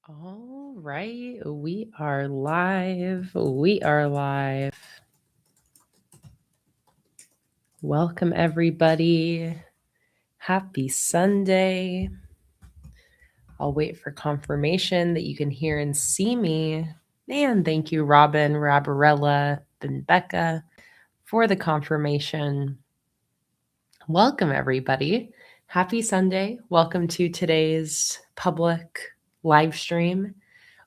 All right, we are live. We are live. Welcome, everybody. Happy Sunday. I'll wait for confirmation that you can hear and see me. And thank you, Robin, Rabarella, and Becca, for the confirmation. Welcome, everybody. Happy Sunday. Welcome to today's public live stream,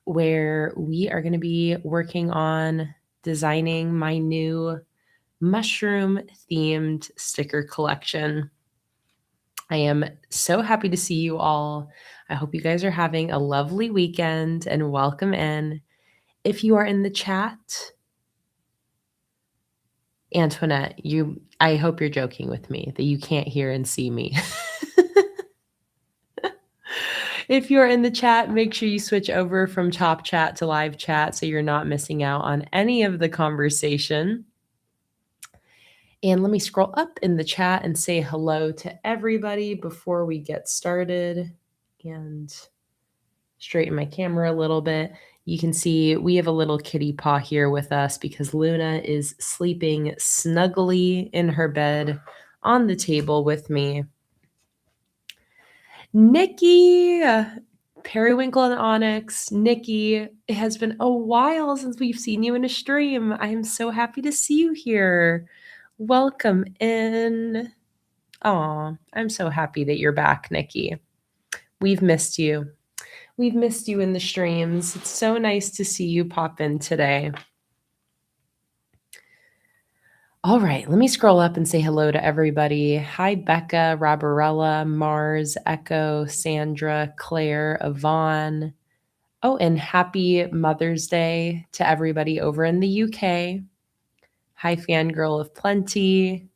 where we are going to be working on designing my new mushroom themed sticker collection. I am so happy to see you all. I hope you guys are having a lovely weekend and welcome in. If you are in the chat, Antoinette, I hope you're joking with me that you can't hear and see me. If you're in the chat, make sure you switch over from top chat to live chat so you're not missing out on any of the conversation. And let me scroll up in the chat and say hello to everybody before we get started and straighten my camera a little bit. You can see we have a little kitty paw here with us because Luna is sleeping snugly in her bed on the table with me. Nikki, Periwinkle and Onyx, Nikki, it has been a while since we've seen you in a stream. I am so happy to see you here. Welcome in. Aw, I'm so happy that you're back, Nikki. We've missed you. We've missed you in the streams. It's so nice to see you pop in today. All right, let me scroll up and say hello to everybody. Hi, Becca, Rabarella, Mars, Echo, Sandra, Claire, Yvonne. Oh, and happy Mother's Day to everybody over in the UK. Hi, Fangirl of Plenty.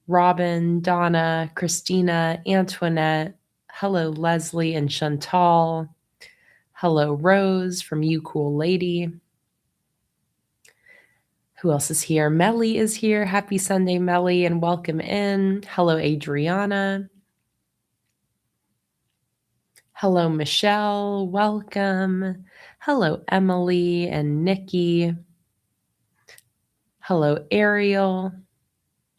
Robin, Donna, Christina, Antoinette. Hello, Leslie and Chantal. Hello, Rose from You Cool Lady. Who else is here? Melly is here. Happy Sunday, Melly, and welcome in. Hello, Adriana. Hello, Michelle. Welcome. Hello, Emily and Nikki. Hello, Ariel.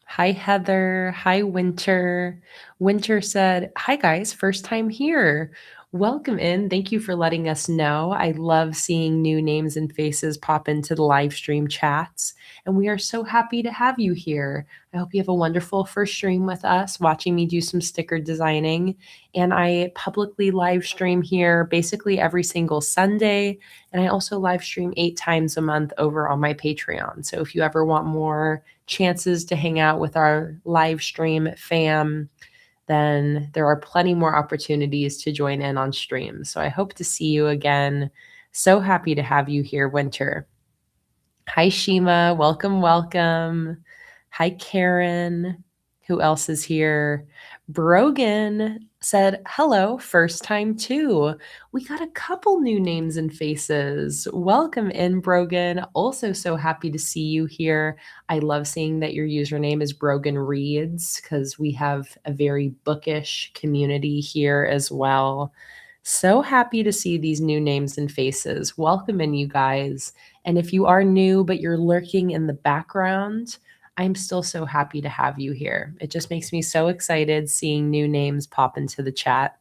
Hi, Heather. Hi, Winter. Winter said, hi, guys. First time here. Welcome in. Thank you for letting us know. I love seeing new names and faces pop into the live stream chats, and we are so happy to have you here. I hope you have a wonderful first stream with us, watching me do some sticker designing. And I publicly live stream here basically every single Sunday, and I also live stream 8 times a month over on my Patreon. So if you ever want more chances to hang out with our live stream fam, then there are plenty more opportunities to join in on streams. So I hope to see you again. So happy to have you here, Winter. Hi, Shima. Welcome, welcome. Hi, Karen. Who else is here? Brogan said, hello, first time too. We got a couple new names and faces. Welcome in, Brogan. Also so happy to see you here. I love seeing that your username is Brogan Reads because we have a very bookish community here as well. So happy to see these new names and faces. Welcome in, you guys. And if you are new, but you're lurking in the background, I'm still so happy to have you here. It just makes me so excited seeing new names pop into the chat.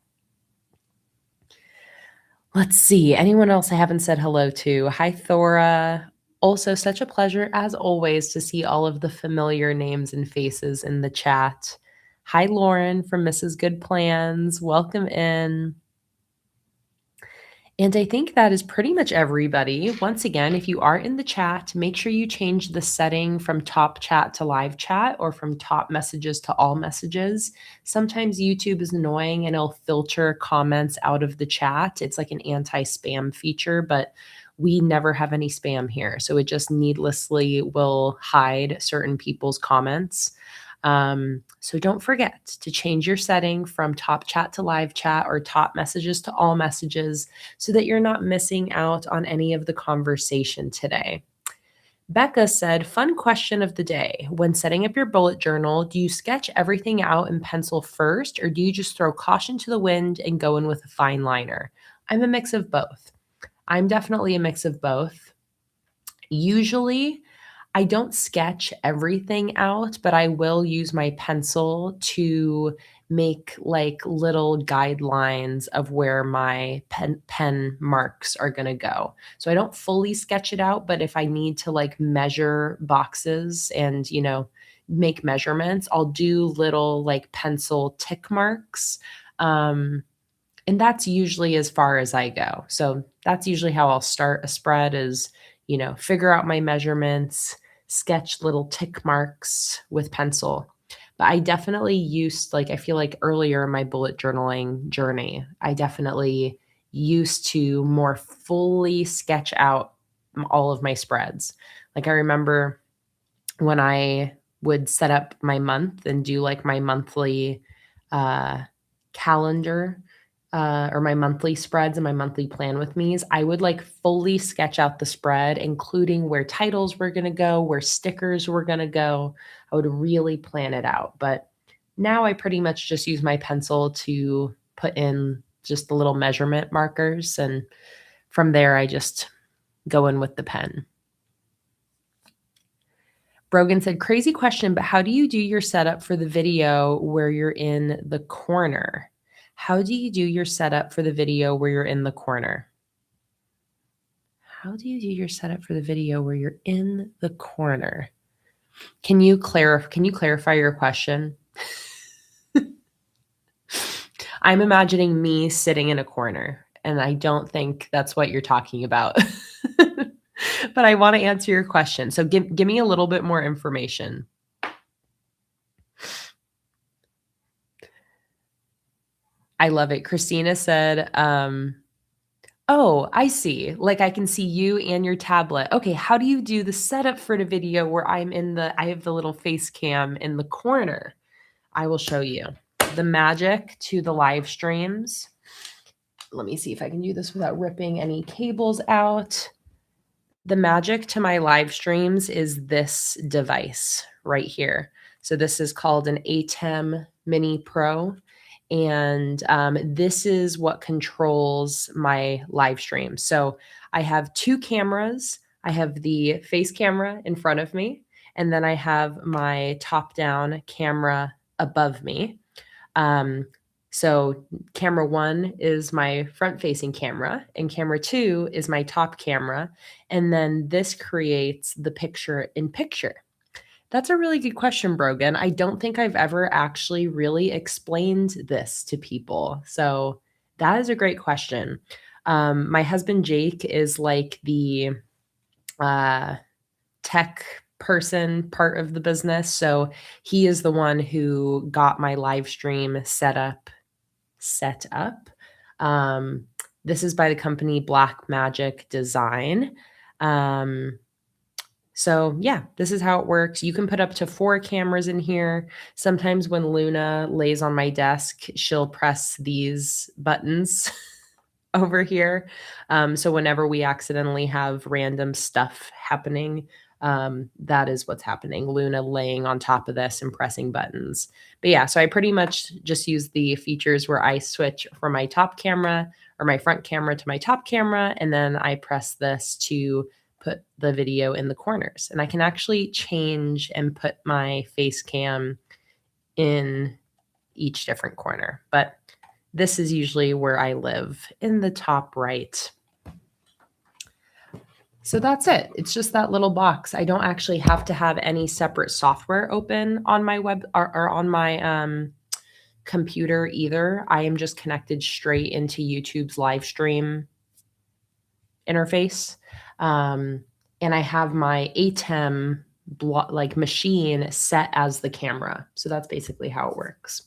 Let's see. Anyone else I haven't said hello to? Hi, Thora. Also, such a pleasure, as always, to see all of the familiar names and faces in the chat. Hi, Lauren from Mrs. Good Plans. Welcome in. And I think that is pretty much everybody. Once again, if you are in the chat, make sure you change the setting from top chat to live chat or from top messages to all messages. Sometimes YouTube is annoying and it'll filter comments out of the chat. It's like an anti-spam feature, but we never have any spam here. So it just needlessly will hide certain people's comments. So don't forget to change your setting from top chat to live chat or top messages to all messages so that you're not missing out on any of the conversation today. Becca said, fun question of the day. When setting up your bullet journal, do you sketch everything out in pencil first, or do you just throw caution to the wind and go in with a fine liner? I'm a mix of both. I'm definitely a mix of both. Usually, I don't sketch everything out, but I will use my pencil to make like little guidelines of where my pen marks are going to go. So I don't fully sketch it out, but if I need to like measure boxes and, make measurements, I'll do little like pencil tick marks. And that's usually as far as I go. So that's usually how I'll start a spread is, figure out my measurements, sketch little tick marks with pencil. But I definitely used, like, I feel like earlier in my bullet journaling journey, I definitely used to more fully sketch out all of my spreads. Like, I remember when I would set up my month and do like my monthly calendar or my monthly spreads and my monthly plan with me's, I would like fully sketch out the spread, including where titles were going to go, where stickers were going to go. I would really plan it out. But now I pretty much just use my pencil to put in just the little measurement markers. And from there, I just go in with the pen. Brogan said, crazy question, but how do you do your setup for the video where you're in the corner? How do you do your setup for the video where you're in the corner? How do you do your setup for the video where you're in the corner? Can you clarify your question? I'm imagining me sitting in a corner, and I don't think that's what you're talking about. But I want to answer your question. So give me a little bit more information. I love it. Christina said, oh, I see. Like I can see you and your tablet. Okay, how do you do the setup for the video where I have the little face cam in the corner? I will show you. The magic to the live streams. Let me see if I can do this without ripping any cables out. The magic to my live streams is this device right here. So this is called an ATEM Mini Pro. And this is what controls my live stream. So I have two cameras. I have the face camera in front of me, and then I have my top-down camera above me. So camera one is my front-facing camera, and camera two is my top camera. And then this creates the picture-in-picture. That's a really good question, Brogan. I don't think I've ever actually really explained this to people. So that is a great question. My husband, Jake, is like the tech person part of the business. So he is the one who got my live stream set up. This is by the company Black Magic Design. So yeah, this is how it works. You can put up to 4 cameras in here. Sometimes when Luna lays on my desk, she'll press these buttons over here. So whenever we accidentally have random stuff happening, that is what's happening. Luna laying on top of this and pressing buttons. But yeah, so I pretty much just use the features where I switch from my top camera or my front camera to my top camera, and then I press this to put the video in the corners. And I can actually change and put my face cam in each different corner. But this is usually where I live, in the top right. So that's it. It's just that little box. I don't actually have to have any separate software open on my web or on my computer either. I am just connected straight into YouTube's live stream interface. And I have my ATEM machine set as the camera. So that's basically how it works.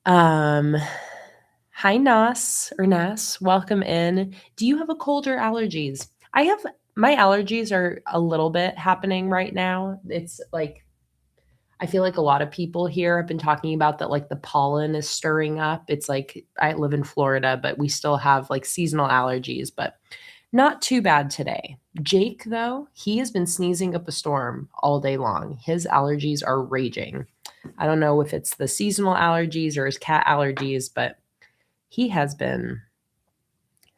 Hi, Nas, welcome in. Do you have a cold or allergies? My allergies are a little bit happening right now. It's like, I feel like a lot of people here have been talking about that, like the pollen is stirring up. It's like, I live in Florida, but we still have like seasonal allergies, but not too bad today. Jake, though, he has been sneezing up a storm all day long. His allergies are raging. I don't know if it's the seasonal allergies or his cat allergies, but he has been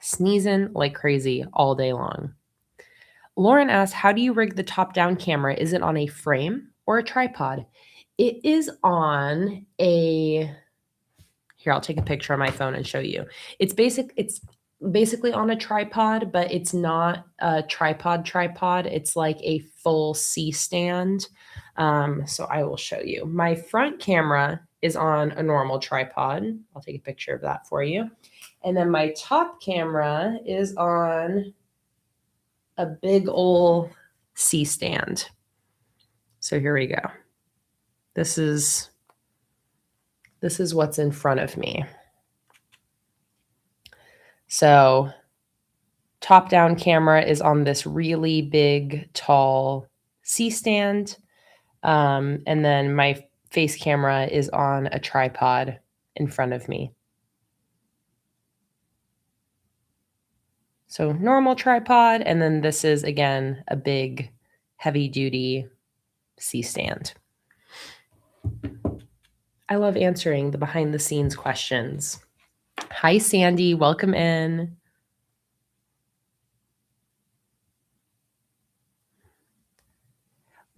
Sneezing like crazy all day long. Lauren asks, how do you rig the top-down camera? Is it on a frame or a tripod? It is on a here, I'll take a picture on my phone and show you. It's basically on a tripod, but it's not a tripod. It's like a full C stand. So I will show you. My front camera is on a normal tripod. I'll take a picture of that for you. And then my top camera is on a big old C stand. So here we go. This is what's in front of me. So top-down camera is on this really big, tall C-stand. And then my face camera is on a tripod in front of me. So normal tripod, and then this is, again, a big, heavy-duty C-stand. I love answering the behind-the-scenes questions. Hi, Sandy. Welcome in.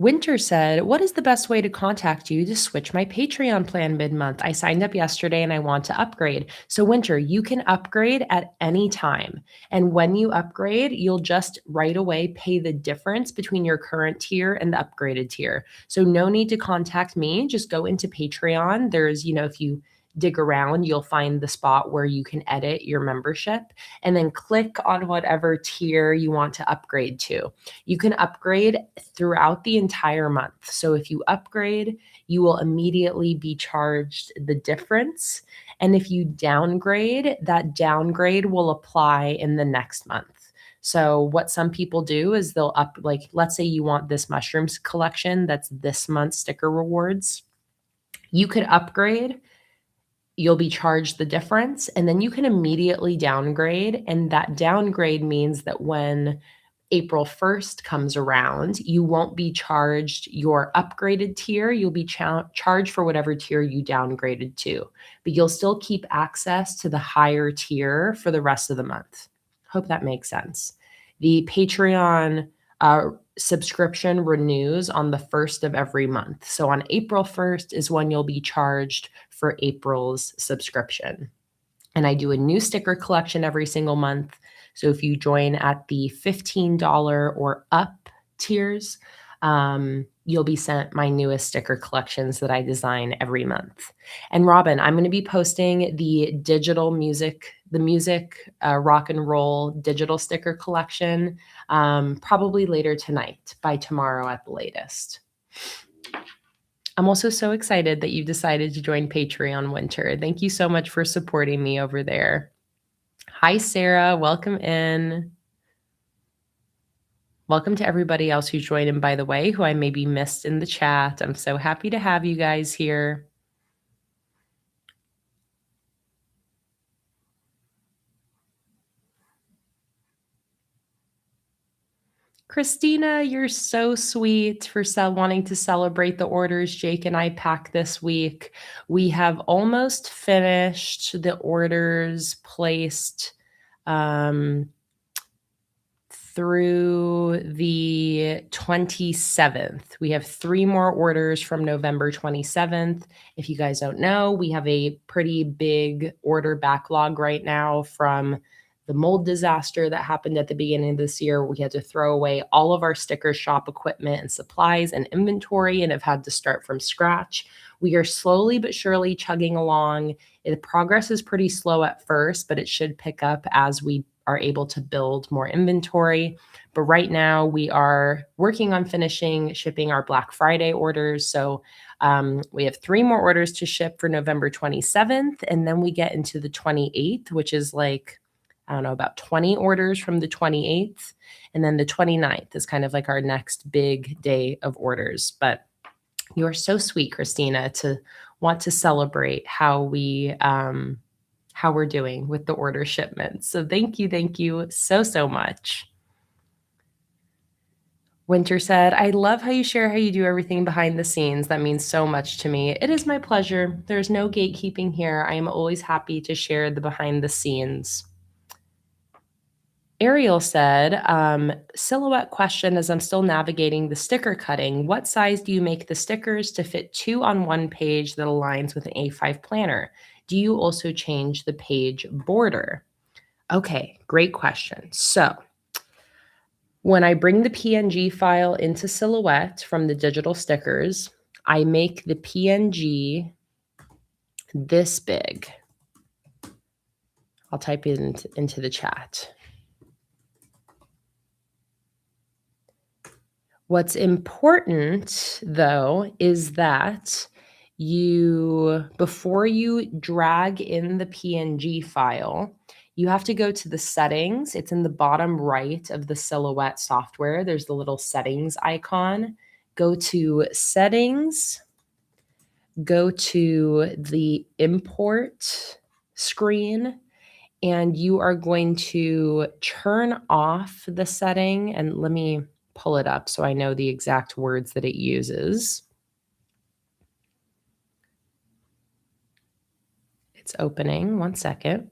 Winter said, what is the best way to contact you to switch my Patreon plan mid-month? I signed up yesterday and I want to upgrade. So Winter, you can upgrade at any time. And when you upgrade, you'll just right away pay the difference between your current tier and the upgraded tier. So no need to contact me. Just go into Patreon. There's, if you dig around, you'll find the spot where you can edit your membership and then click on whatever tier you want to upgrade to. You can upgrade throughout the entire month. So if you upgrade, you will immediately be charged the difference. And if you downgrade, that downgrade will apply in the next month. So what some people do is they'll let's say you want this mushrooms collection, that's this month's sticker rewards. You could upgrade. You'll be charged the difference, and then you can immediately downgrade. And that downgrade means that when April 1st comes around, you won't be charged your upgraded tier. You'll be charged for whatever tier you downgraded to, but you'll still keep access to the higher tier for the rest of the month. Hope that makes sense. The Patreon subscription renews on the 1st of every month. So on April 1st is when you'll be charged for April's subscription. And I do a new sticker collection every single month. So if you join at the $15 or up tiers, you'll be sent my newest sticker collections that I design every month. And Robin, I'm going to be posting the digital music, rock and roll digital sticker collection, probably later tonight, by tomorrow at the latest. I'm also so excited that you decided to join Patreon, Winter. Thank you so much for supporting me over there. Hi, Sarah. Welcome in. Welcome to everybody else who joined in, by the way, who I maybe missed in the chat. I'm so happy to have you guys here. Christina, you're so sweet for wanting to celebrate the orders Jake and I packed this week. We have almost finished the orders placed through the 27th. We have 3 more orders from November 27th. If you guys don't know, we have a pretty big order backlog right now from the mold disaster that happened at the beginning of this year. We had to throw away all of our sticker shop equipment and supplies and inventory and have had to start from scratch. We are slowly but surely chugging along. The progress is pretty slow at first, but it should pick up as we are able to build more inventory. But right now we are working on shipping our Black Friday orders. So we have 3 more orders to ship for November 27th. And then we get into the 28th, which is about 20 orders from the 28th. And then the 29th is kind of like our next big day of orders. But you are so sweet, Christina, to want to celebrate how we're doing with the order shipments. So thank you so much. Winter said, I love how you share how you do everything behind the scenes. That means so much to me. It is my pleasure. There's no gatekeeping here. I am always happy to share the behind the scenes. Ariel said, silhouette question as I'm still navigating the sticker cutting. What size do you make the stickers to fit 2 on one page that aligns with an A5 planner? Do you also change the page border? Okay, great question. So when I bring the PNG file into Silhouette from the digital stickers, I make the PNG this big. I'll type it into the chat. What's important, though, is that before you drag in the PNG file, you have to go to the settings. It's in the bottom right of the Silhouette software. There's the little settings icon. Go to settings, go to the import screen, and you are going to turn off the setting. And let me pull it up so I know the exact words that it uses. It's opening. 1 second.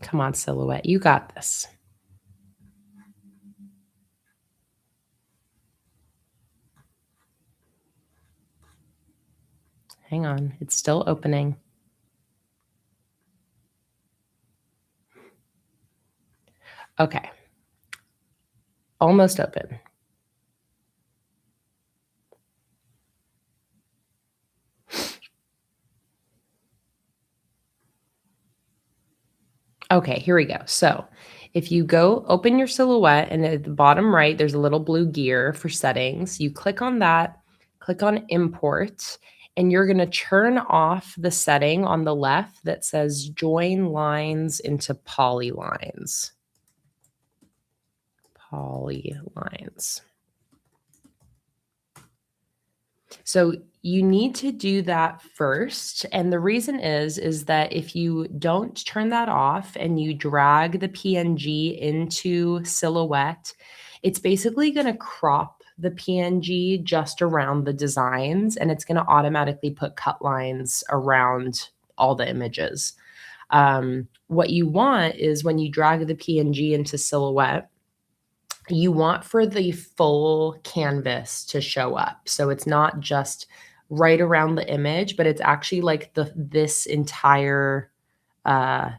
Come on, Silhouette. You got this. Hang on. It's still opening. Okay. Almost open. Okay, here we go. So if you go open your Silhouette, and at the bottom right, there's a little blue gear for settings. You click on that, click on import, and you're going to turn off the setting on the left that says join lines into polylines. Polylines. So you need to do that first. And the reason is that if you don't turn that off and you drag the PNG into Silhouette, it's basically going to crop the PNG just around the designs, and it's going to automatically put cut lines around all the images. What you want is when you drag the PNG into Silhouette, you want for the full canvas to show up. So it's not just right around the image, but it's actually like this entire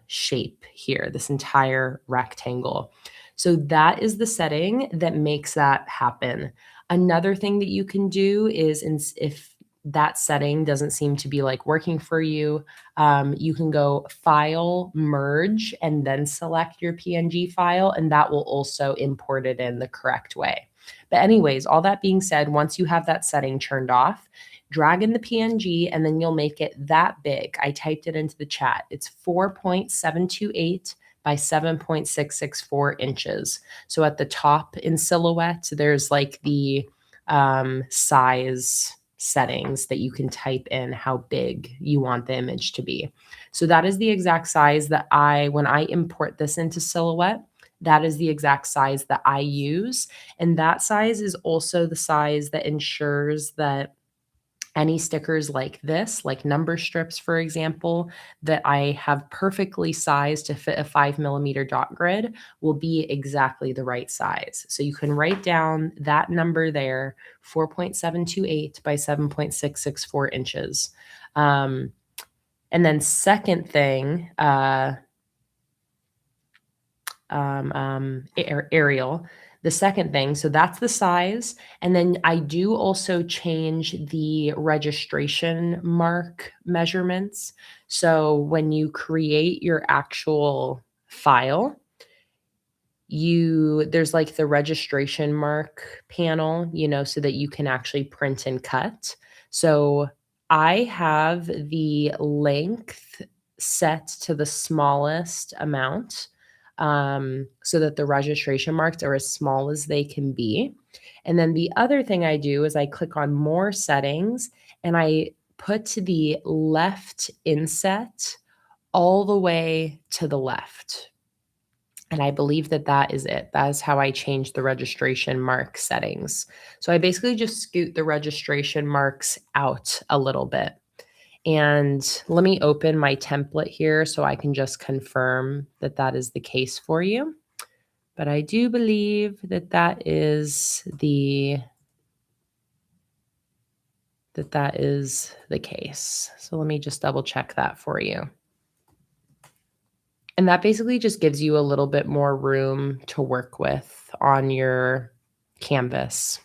shape here, this entire rectangle. So that is the setting that makes that happen. Another thing that you can do is if that setting doesn't seem to be like working for you, you can go File, Merge, and then select your PNG file, and that will also import it in the correct way. But anyways, all that being said, once you have that setting turned off, drag in the PNG, and then you'll make it that big. I typed it into the chat. It's 4.728 by 7.664 inches. So at the top in Silhouette, there's like the size settings that you can type in how big you want the image to be. So that is the exact size that when I import this into Silhouette, that is the exact size that I use. And that size is also the size that ensures that any stickers like this, like number strips, for example, that I have perfectly sized to fit a 5mm dot grid will be exactly the right size. So you can write down that number there, 4.728 by 7.664 inches. And then second thing, Ariel, the second thing, so that's the size. And then I do also change the registration mark measurements. So when you create your actual file, there's like the registration mark panel, so that you can actually print and cut. So I have the length set to the smallest amount, so that the registration marks are as small as they can be. And then the other thing I do is I click on more settings, and I put the left inset all the way to the left. And I believe that that is it. That is how I change the registration mark settings. So I basically just scoot the registration marks out a little bit. And let me open my template here so I can just confirm that that is the case for you. But I do believe that that is the case. So let me just double check that for you. And that basically just gives you a little bit more room to work with on your canvas.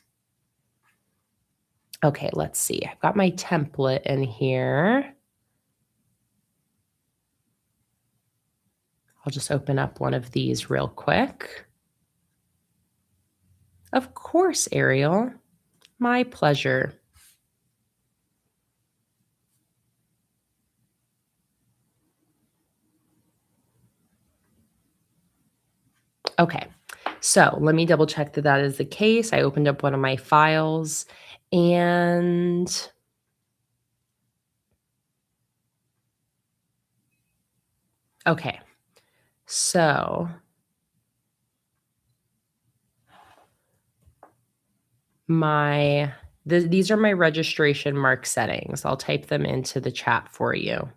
Okay, let's see. I've got my template in here. I'll just open up one of these real quick. Of course, Ariel. My pleasure. Okay, so let me double check that that is the case. I opened up one of my files and okay, so these are my registration mark settings. I'll type them into the chat for you.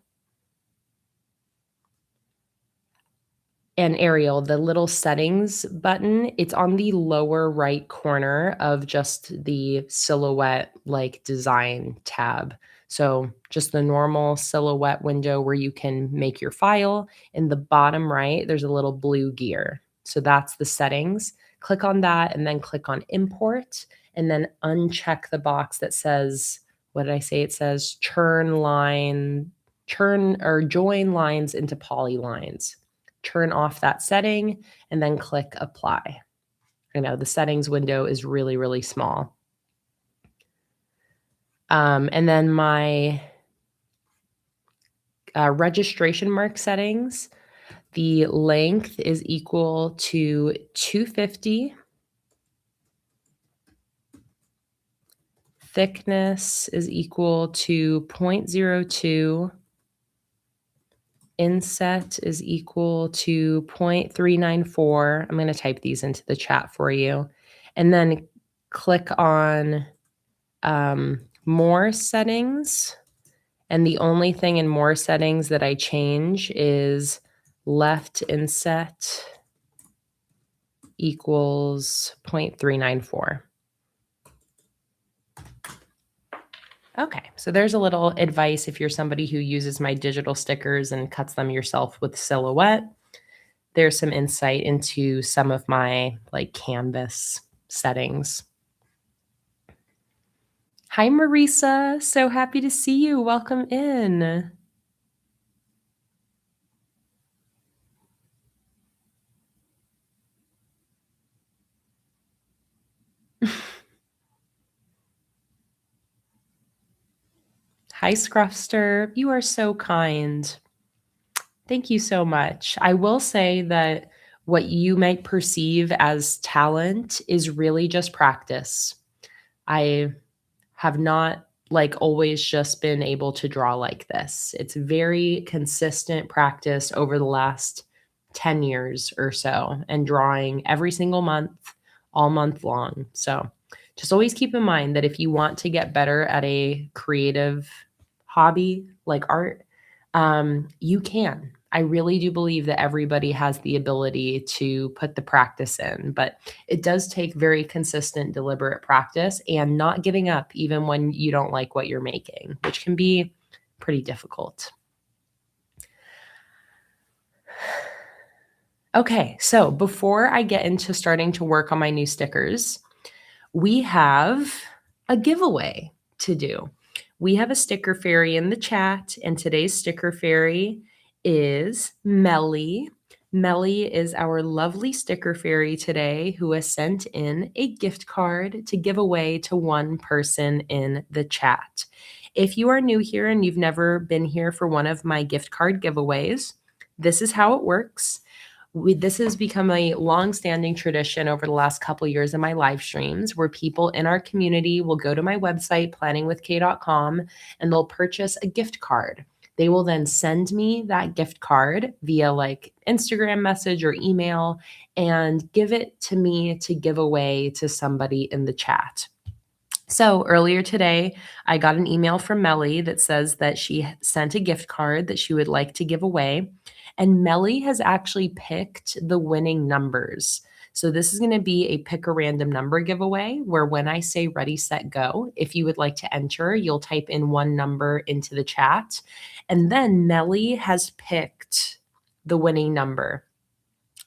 And Ariel, the little settings button, it's on the lower right corner of just the silhouette like design tab. So just the normal silhouette window where you can make your file. In the bottom right, there's a little blue gear. So that's the settings. Click on that and then click on import and then uncheck the box that says, what did I say? It says join lines into polylines. Turn off that setting and then click apply. I know the settings window is really, really small. And then my registration mark settings, the length is equal to 250. Thickness is equal to 0.02. Inset is equal to 0.394. I'm going to type these into the chat for you. And then click on more settings. And the only thing in more settings that I change is left inset equals 0.394. Okay, so there's a little advice if you're somebody who uses my digital stickers and cuts them yourself with Silhouette. There's some insight into some of my like canvas settings. Hi, Marisa. So happy to see you. Welcome in. Hi, Scruffster. You are so kind. Thank you so much. I will say that what you might perceive as talent is really just practice. I have not like always just been able to draw like this. It's very consistent practice over the last 10 years or so and drawing every single month, all month long. So just always keep in mind that if you want to get better at a creative hobby like art, you can. I really do believe that everybody has the ability to put the practice in, but it does take very consistent, deliberate practice and not giving up even when you don't like what you're making, which can be pretty difficult. Okay, so before I get into starting to work on my new stickers, we have a giveaway to do. We have a sticker fairy in the chat, and today's sticker fairy is Melly. Melly is our lovely sticker fairy today who has sent in a gift card to give away to one person in the chat. If you are new here and you've never been here for one of my gift card giveaways, this is how it works. This has become a long-standing tradition over the last couple of years in my live streams where people in our community will go to my website, PlanningWithKay.com, and they'll purchase a gift card. They will then send me that gift card via like Instagram message or email and give it to me to give away to somebody in the chat. So earlier today, I got an email from Melly that says that she sent a gift card that she would like to give away. And Melly has actually picked the winning numbers. So this is going to be a pick a random number giveaway where when I say ready, set, go, if you would like to enter, you'll type in one number into the chat. And then Melly has picked the winning number.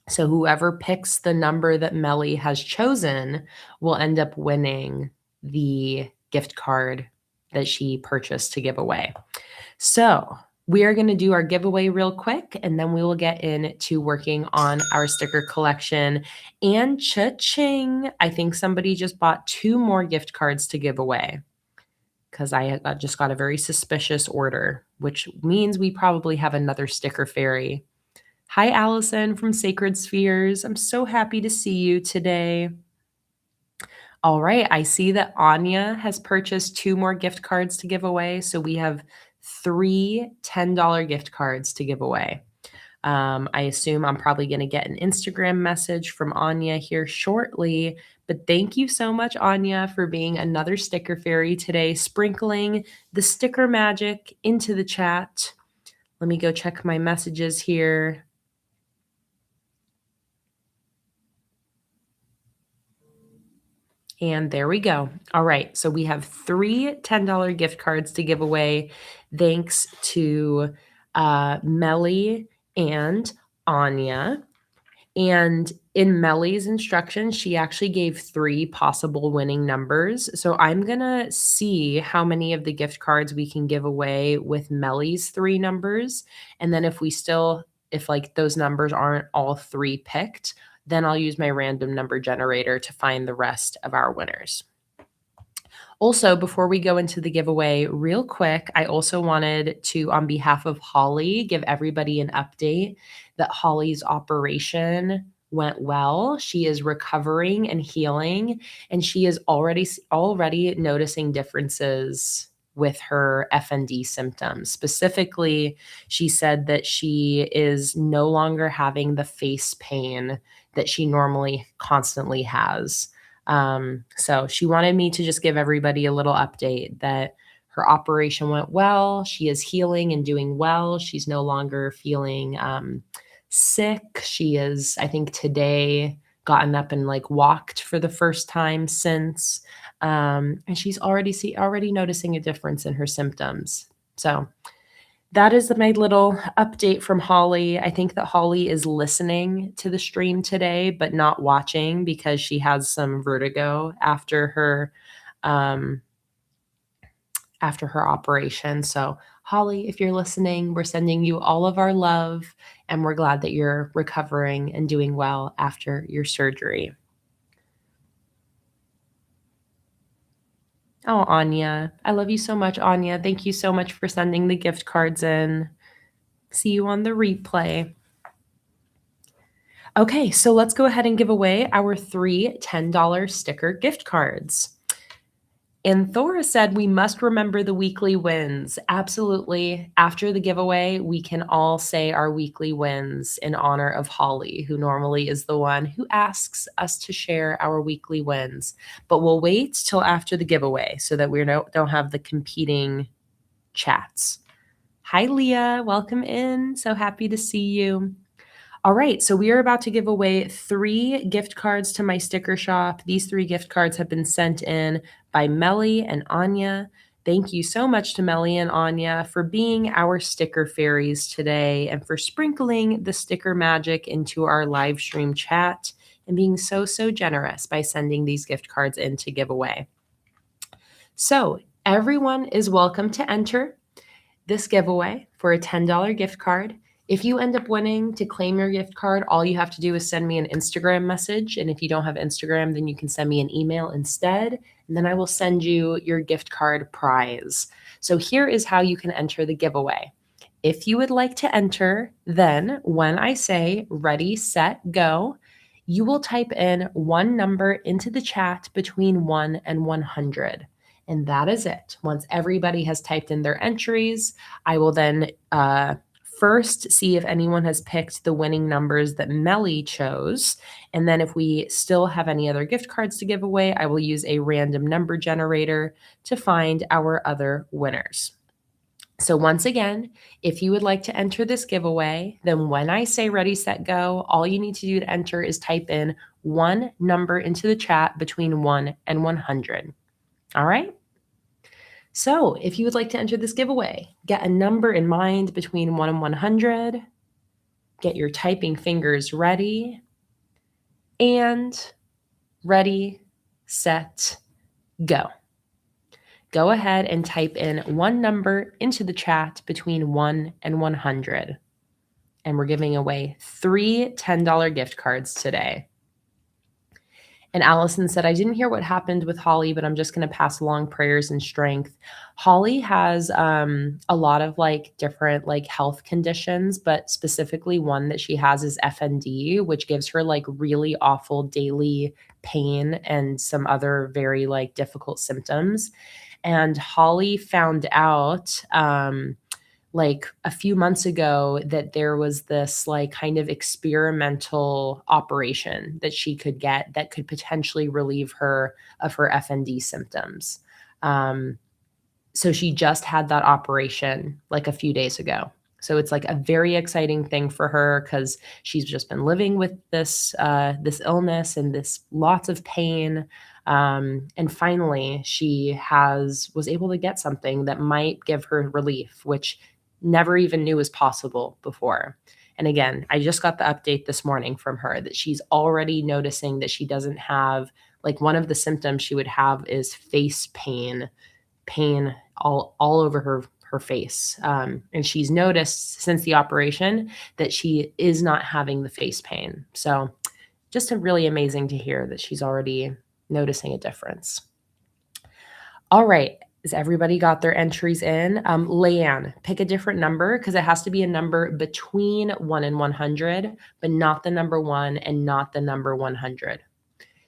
So whoever picks the number that Melly has chosen will end up winning the gift card that she purchased to give away. So we are going to do our giveaway real quick, and then we will get into working on our sticker collection. And cha-ching, I think somebody just bought 2 more gift cards to give away because I just got a very suspicious order, which means we probably have another sticker fairy. Hi, Allison from Sacred Spheres. I'm so happy to see you today. All right, I see that Anya has purchased 2 more gift cards to give away. So we have 3 $10 gift cards to give away. I assume I'm probably going to get an Instagram message from Anya here shortly. But thank you so much, Anya, for being another sticker fairy today, sprinkling the sticker magic into the chat. Let me go check my messages here. And there we go. All right. So we have 3 $10 gift cards to give away thanks to Melly and Anya. And in Melly's instructions, she actually gave 3 possible winning numbers. So I'm going to see how many of the gift cards we can give away with Melly's 3 numbers. And then if like those numbers aren't all 3 picked, then I'll use my random number generator to find the rest of our winners. Also, before we go into the giveaway, real quick, I also wanted to, on behalf of Holly, give everybody an update that Holly's operation went well. She is recovering and healing, and she is already noticing differences with her FND symptoms. Specifically, she said that she is no longer having the face pain that she normally constantly has. So she wanted me to just give everybody a little update that her operation went well. She is healing and doing well. She's no longer feeling sick. She is, I think today, gotten up and like walked for the first time since. And she's already noticing a difference in her symptoms. So that is my little update from Holly. I think that Holly is listening to the stream today, but not watching because she has some vertigo after her operation. So Holly, if you're listening, we're sending you all of our love, and we're glad that you're recovering and doing well after your surgery. Oh, Anya. I love you so much, Anya. Thank you so much for sending the gift cards in. See you on the replay. Okay, so let's go ahead and give away our 3 $10 sticker gift cards. And Thora said we must remember the weekly wins. Absolutely. After the giveaway, we can all say our weekly wins in honor of Holly, who normally is the one who asks us to share our weekly wins. But we'll wait till after the giveaway so that we don't have the competing chats. Hi, Leah. Welcome in. So happy to see you. All right, so we are about to give away 3 gift cards to my sticker shop. These 3 gift cards have been sent in by Melly and Anya. Thank you so much to Melly and Anya for being our sticker fairies today and for sprinkling the sticker magic into our live stream chat and being so generous by sending these gift cards in to give away. So everyone is welcome to enter this giveaway for a $10 gift card. If you end up winning, to claim your gift card, all you have to do is send me an Instagram message. And if you don't have Instagram, then you can send me an email instead. And then I will send you your gift card prize. So here is how you can enter the giveaway. If you would like to enter, then when I say ready, set, go, you will type in one number into the chat between 1 and 100. And that is it. Once everybody has typed in their entries, I will then first see if anyone has picked the winning numbers that Melly chose. And then if we still have any other gift cards to give away, I will use a random number generator to find our other winners. So once again, if you would like to enter this giveaway, then when I say ready, set, go, all you need to do to enter is type in one number into the chat between 1 and 100. All right? So if you would like to enter this giveaway, get a number in mind between 1 and 100, get your typing fingers ready, and ready, set, go. Go ahead and type in one number into the chat between 1 and 100. And we're giving away 3 $10 gift cards today. And Allison said, I didn't hear what happened with Holly, but I'm just going to pass along prayers and strength. Holly has a lot of like different like health conditions, but specifically one that she has is FND, which gives her like really awful daily pain and some other very like difficult symptoms. And Holly found out like a few months ago that there was this like kind of experimental operation that she could get that could potentially relieve her of her FND symptoms. So she just had that operation like a few days ago. So it's like a very exciting thing for her because she's just been living with this illness and this lots of pain. And finally, she was able to get something that might give her relief, which never even knew was possible before. And again, I just got the update this morning from her that she's already noticing that she doesn't have like one of the symptoms she would have is face pain all over her face. And she's noticed since the operation that she is not having the face pain. So just really amazing to hear that she's already noticing a difference. All right. Has everybody got their entries in? Leanne, pick a different number because it has to be a number between 1 and 100, but not the number 1 and not the number 100.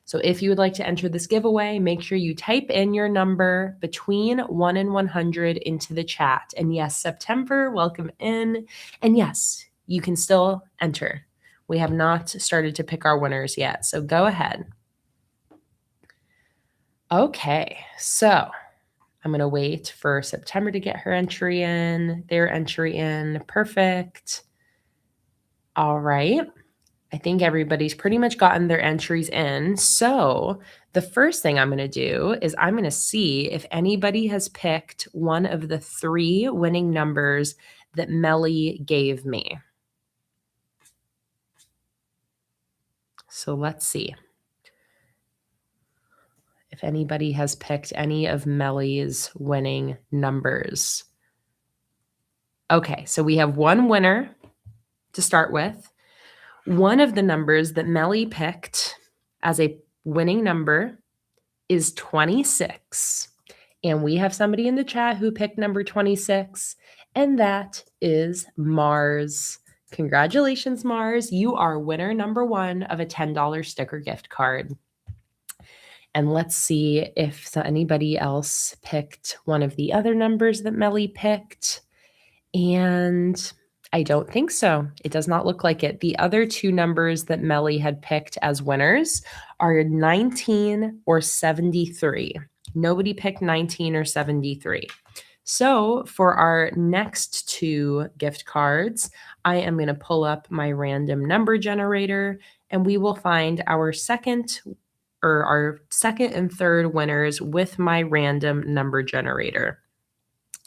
So if you would like to enter this giveaway, make sure you type in your number between 1 and 100 into the chat. And yes, September, welcome in. And yes, you can still enter. We have not started to pick our winners yet, so go ahead. Okay, so I'm going to wait for September to get her entry in, their entry in. Perfect. All right. I think everybody's pretty much gotten their entries in. So the first thing I'm going to do is I'm going to see if anybody has picked one of the 3 winning numbers that Melly gave me. So let's see if anybody has picked any of Melly's winning numbers. Okay, so we have one winner to start with. One of the numbers that Melly picked as a winning number is 26. And we have somebody in the chat who picked number 26, and that is Mars. Congratulations, Mars. You are winner number 1 of a $10 sticker gift card. And let's see if anybody else picked one of the other numbers that Melly picked. And I don't think so. It does not look like it. The other 2 numbers that Melly had picked as winners are 19 or 73. Nobody picked 19 or 73. So for our next 2 gift cards, I am going to pull up my random number generator and we will find our second and third winners with my random number generator.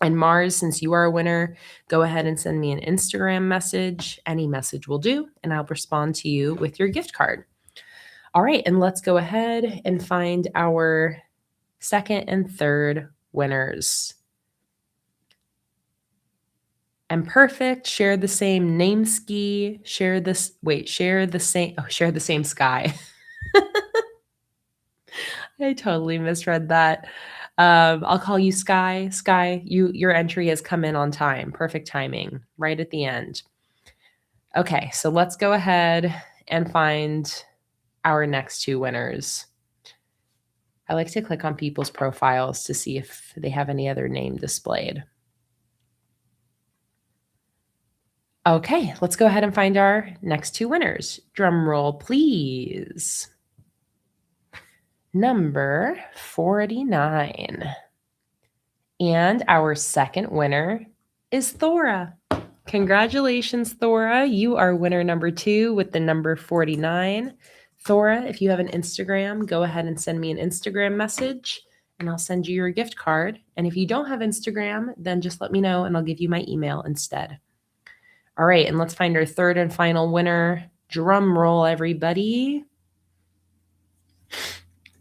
And Mars, since you are a winner, go ahead and send me an Instagram message. Any message will do, and I'll respond to you with your gift card. All right, and let's go ahead and find our second and third winners. And perfect, share the same name ski, share the same sky. I totally misread that. I'll call you Sky. Sky, your entry has come in on time. Perfect timing, right at the end. Okay, so let's go ahead and find our next 2 winners. I like to click on people's profiles to see if they have any other name displayed. Okay, let's go ahead and find our next two winners. Drum roll, please. Number 49. And our second winner is Thora. Congratulations, Thora. You are winner number 2 with the number 49. Thora, if you have an Instagram, go ahead and send me an Instagram message and I'll send you your gift card. And if you don't have Instagram, then just let me know and I'll give you my email instead. All right, and let's find our third and final winner. Drum roll, everybody.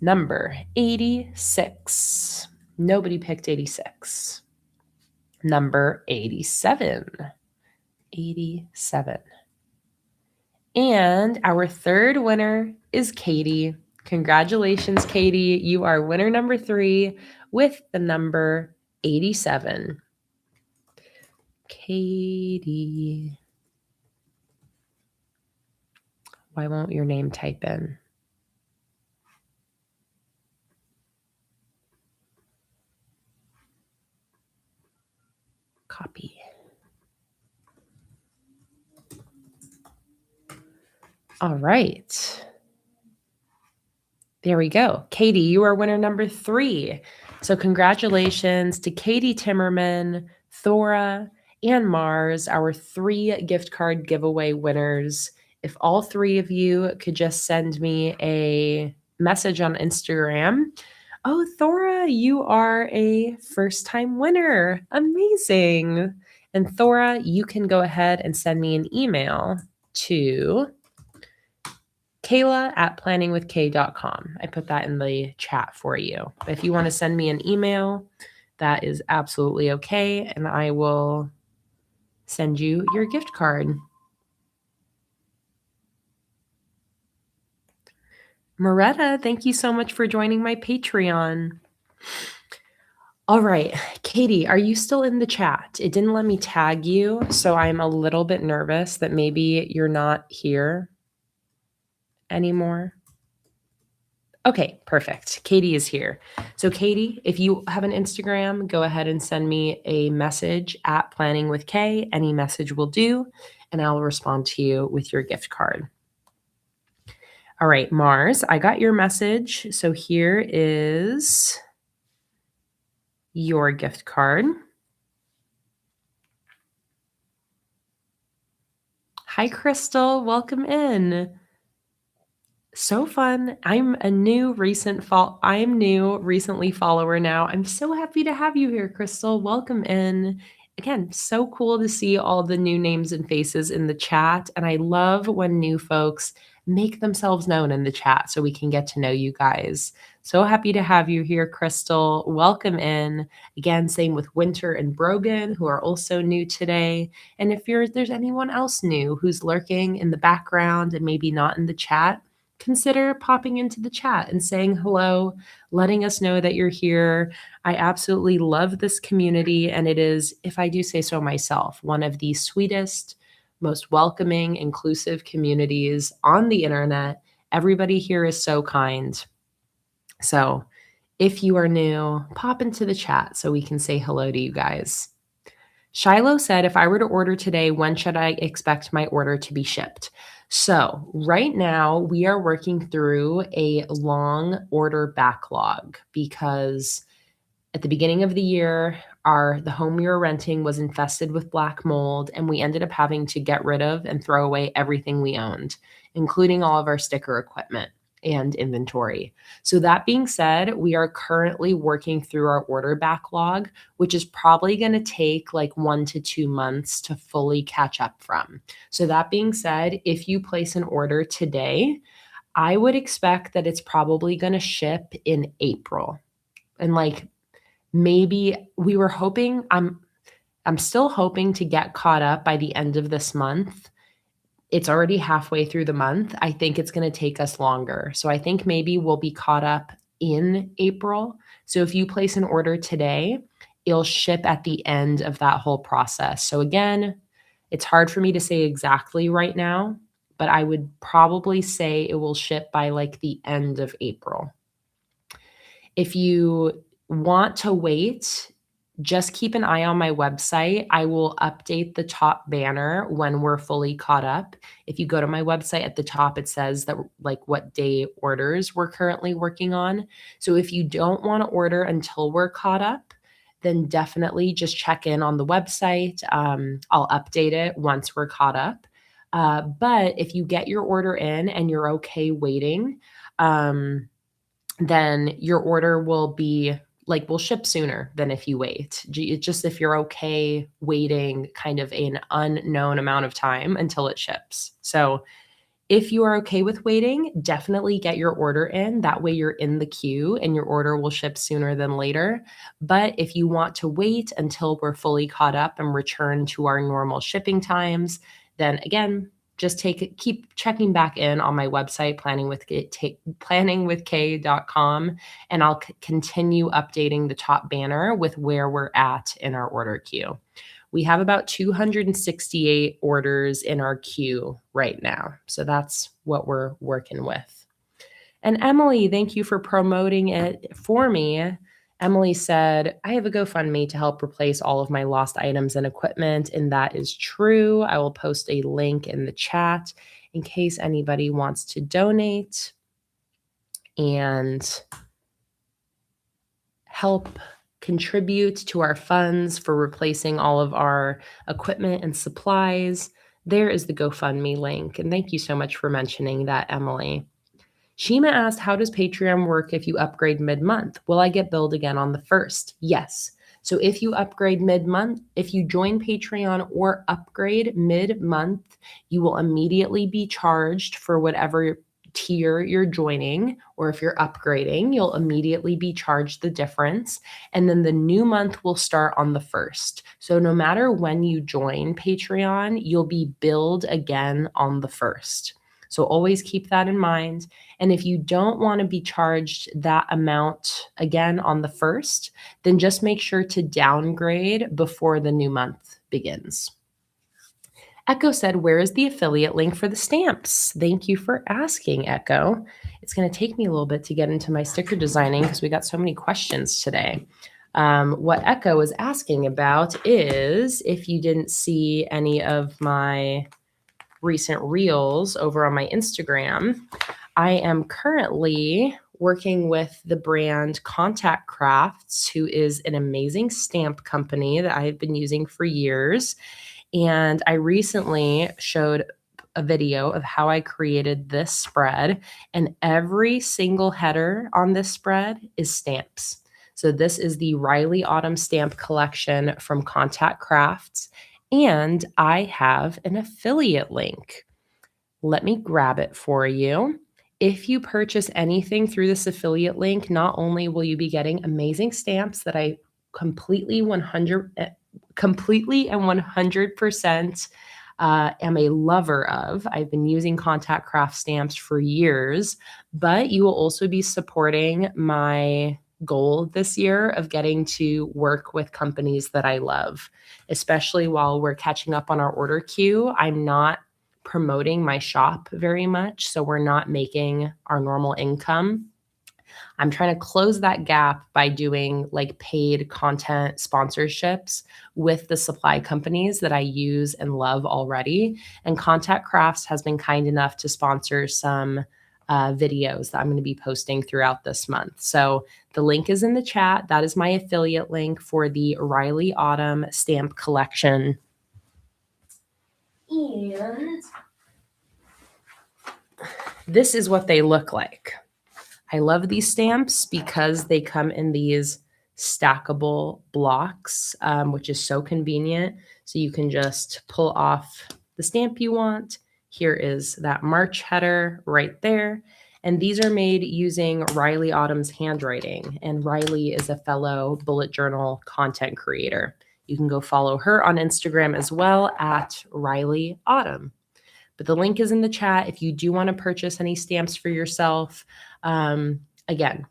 Number 86. Nobody picked 86. Number 87. 87. And our third winner is Katie. Congratulations, Katie. You are winner number 3 with the number 87. Katie. Why won't your name type in? Copy. All right. There we go. Katie, you are winner number 3. So congratulations to Katie Timmerman, Thora, and Mars, our 3 gift card giveaway winners. If all 3 of you could just send me a message on Instagram. Oh, Thora, you are a first-time winner. Amazing. And Thora, you can go ahead and send me an email to Kayla@planningwithkay.com. I put that in the chat for you. But if you want to send me an email, that is absolutely okay. And I will send you your gift card. Moretta, thank you so much for joining my Patreon. All right, Katie, are you still in the chat? It didn't let me tag you, so I'm a little bit nervous that maybe you're not here anymore. Okay, perfect. Katie is here. So Katie, if you have an Instagram, go ahead and send me a message at PlanningWithKay. Any message will do, and I'll respond to you with your gift card. All right, Mars, I got your message. So here is your gift card. Hi, Crystal. Welcome in. So fun. I'm new recently follower now. I'm so happy to have you here, Crystal. Welcome in. Again, so cool to see all the new names and faces in the chat. And I love when new folks make themselves known in the chat so we can get to know you guys. So happy to have you here, Crystal. Welcome in. Again, same with Winter and Brogan, who are also new today. And if there's anyone else new who's lurking in the background and maybe not in the chat, consider popping into the chat and saying hello, letting us know that you're here. I absolutely love this community, and it is, if I do say so myself, one of the sweetest, most welcoming, inclusive communities on the internet. Everybody here is so kind. So if you are new, pop into the chat so we can say hello to you guys. Shiloh said, if I were to order today, when should I expect my order to be shipped? So right now we are working through a long order backlog because at the beginning of the year, the home we were renting was infested with black mold, and we ended up having to get rid of and throw away everything we owned, including all of our sticker equipment and inventory. So that being said, we are currently working through our order backlog, which is probably going to take like 1 to 2 months to fully catch up from. So that being said, if you place an order today, I would expect that it's probably going to ship in April. And like maybe we were hoping, I'm still hoping to get caught up by the end of this month. It's already halfway through the month. I think it's going to take us longer. So I think maybe we'll be caught up in April. So if you place an order today, it'll ship at the end of that whole process. So again, it's hard for me to say exactly right now, but I would probably say it will ship by like the end of April. If you want to wait, just keep an eye on my website. I will update the top banner when we're fully caught up. If you go to my website at the top, it says that like what day orders we're currently working on. So if you don't want to order until we're caught up, then definitely just check in on the website. I'll update it once we're caught up. But if you get your order in and you're okay waiting, then your order will ship sooner than if you wait. It's just if you're okay waiting kind of an unknown amount of time until it ships. So if you are okay with waiting, definitely get your order in. That way you're in the queue and your order will ship sooner than later. But if you want to wait until we're fully caught up and return to our normal shipping times, then again, just keep checking back in on my website, planningwithkay.com, and I'll continue updating the top banner with where we're at in our order queue. We have about 268 orders in our queue right now. So that's what we're working with. And Emily, thank you for promoting it for me. Emily said, I have a GoFundMe to help replace all of my lost items and equipment. And that is true. I will post a link in the chat in case anybody wants to donate and help contribute to our funds for replacing all of our equipment and supplies. There is the GoFundMe link. And thank you so much for mentioning that, Emily. Shima asked, how does Patreon work if you upgrade mid-month? Will I get billed again on the 1st? Yes. So if you upgrade mid-month, if you join Patreon or upgrade mid-month, you will immediately be charged for whatever tier you're joining, or if you're upgrading, you'll immediately be charged the difference. And then the new month will start on the 1st. So no matter when you join Patreon, you'll be billed again on the 1st. So always keep that in mind. And if you don't want to be charged that amount again on the 1st, then just make sure to downgrade before the new month begins. Echo said, where is the affiliate link for the stamps? Thank you for asking, Echo. It's going to take me a little bit to get into my sticker designing because we got so many questions today. What Echo is asking about is, if you didn't see any of my recent reels over on my Instagram, I am currently working with the brand Contact Crafts, who is an amazing stamp company that I have been using for years. And I recently showed a video of how I created this spread, and every single header on this spread is stamps. So this is the Riley Autumn Stamp Collection from Contact Crafts, and I have an affiliate link. Let me grab it for you. If you purchase anything through this affiliate link, not only will you be getting amazing stamps that I completely and 100% am a lover of. I've been using Contact Craft stamps for years, but you will also be supporting my goal this year of getting to work with companies that I love, especially while we're catching up on our order queue. I'm not promoting my shop very much, so we're not making our normal income. I'm trying to close that gap by doing like paid content sponsorships with the supply companies that I use and love already. And Contact Crafts has been kind enough to sponsor some videos that I'm going to be posting throughout this month. So the link is in the chat. That is my affiliate link for the Riley Autumn Stamp Collection. And this is what they look like. I love these stamps because they come in these stackable blocks, which is so convenient. So you can just pull off the stamp you want. Here is that March header right there. And these are made using Riley Autumn's handwriting. And Riley is a fellow bullet journal content creator. You can go follow her on Instagram as well at Riley Autumn. But the link is in the chat if you do want to purchase any stamps for yourself. Again,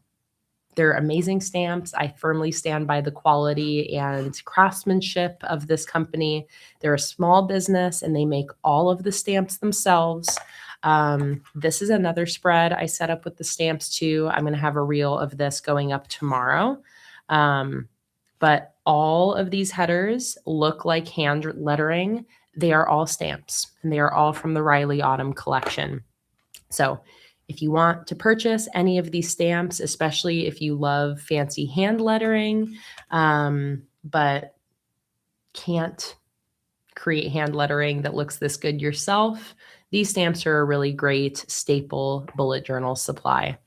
they're amazing stamps. I firmly stand by the quality and craftsmanship of this company. They're a small business and they make all of the stamps themselves. This is another spread I set up with the stamps too. I'm going to have a reel of this going up tomorrow. But all of these headers look like hand lettering. They are all stamps, and they are all from the Riley Autumn collection. So if you want to purchase any of these stamps, especially if you love fancy hand lettering, but can't create hand lettering that looks this good yourself, these stamps are a really great staple bullet journal supply.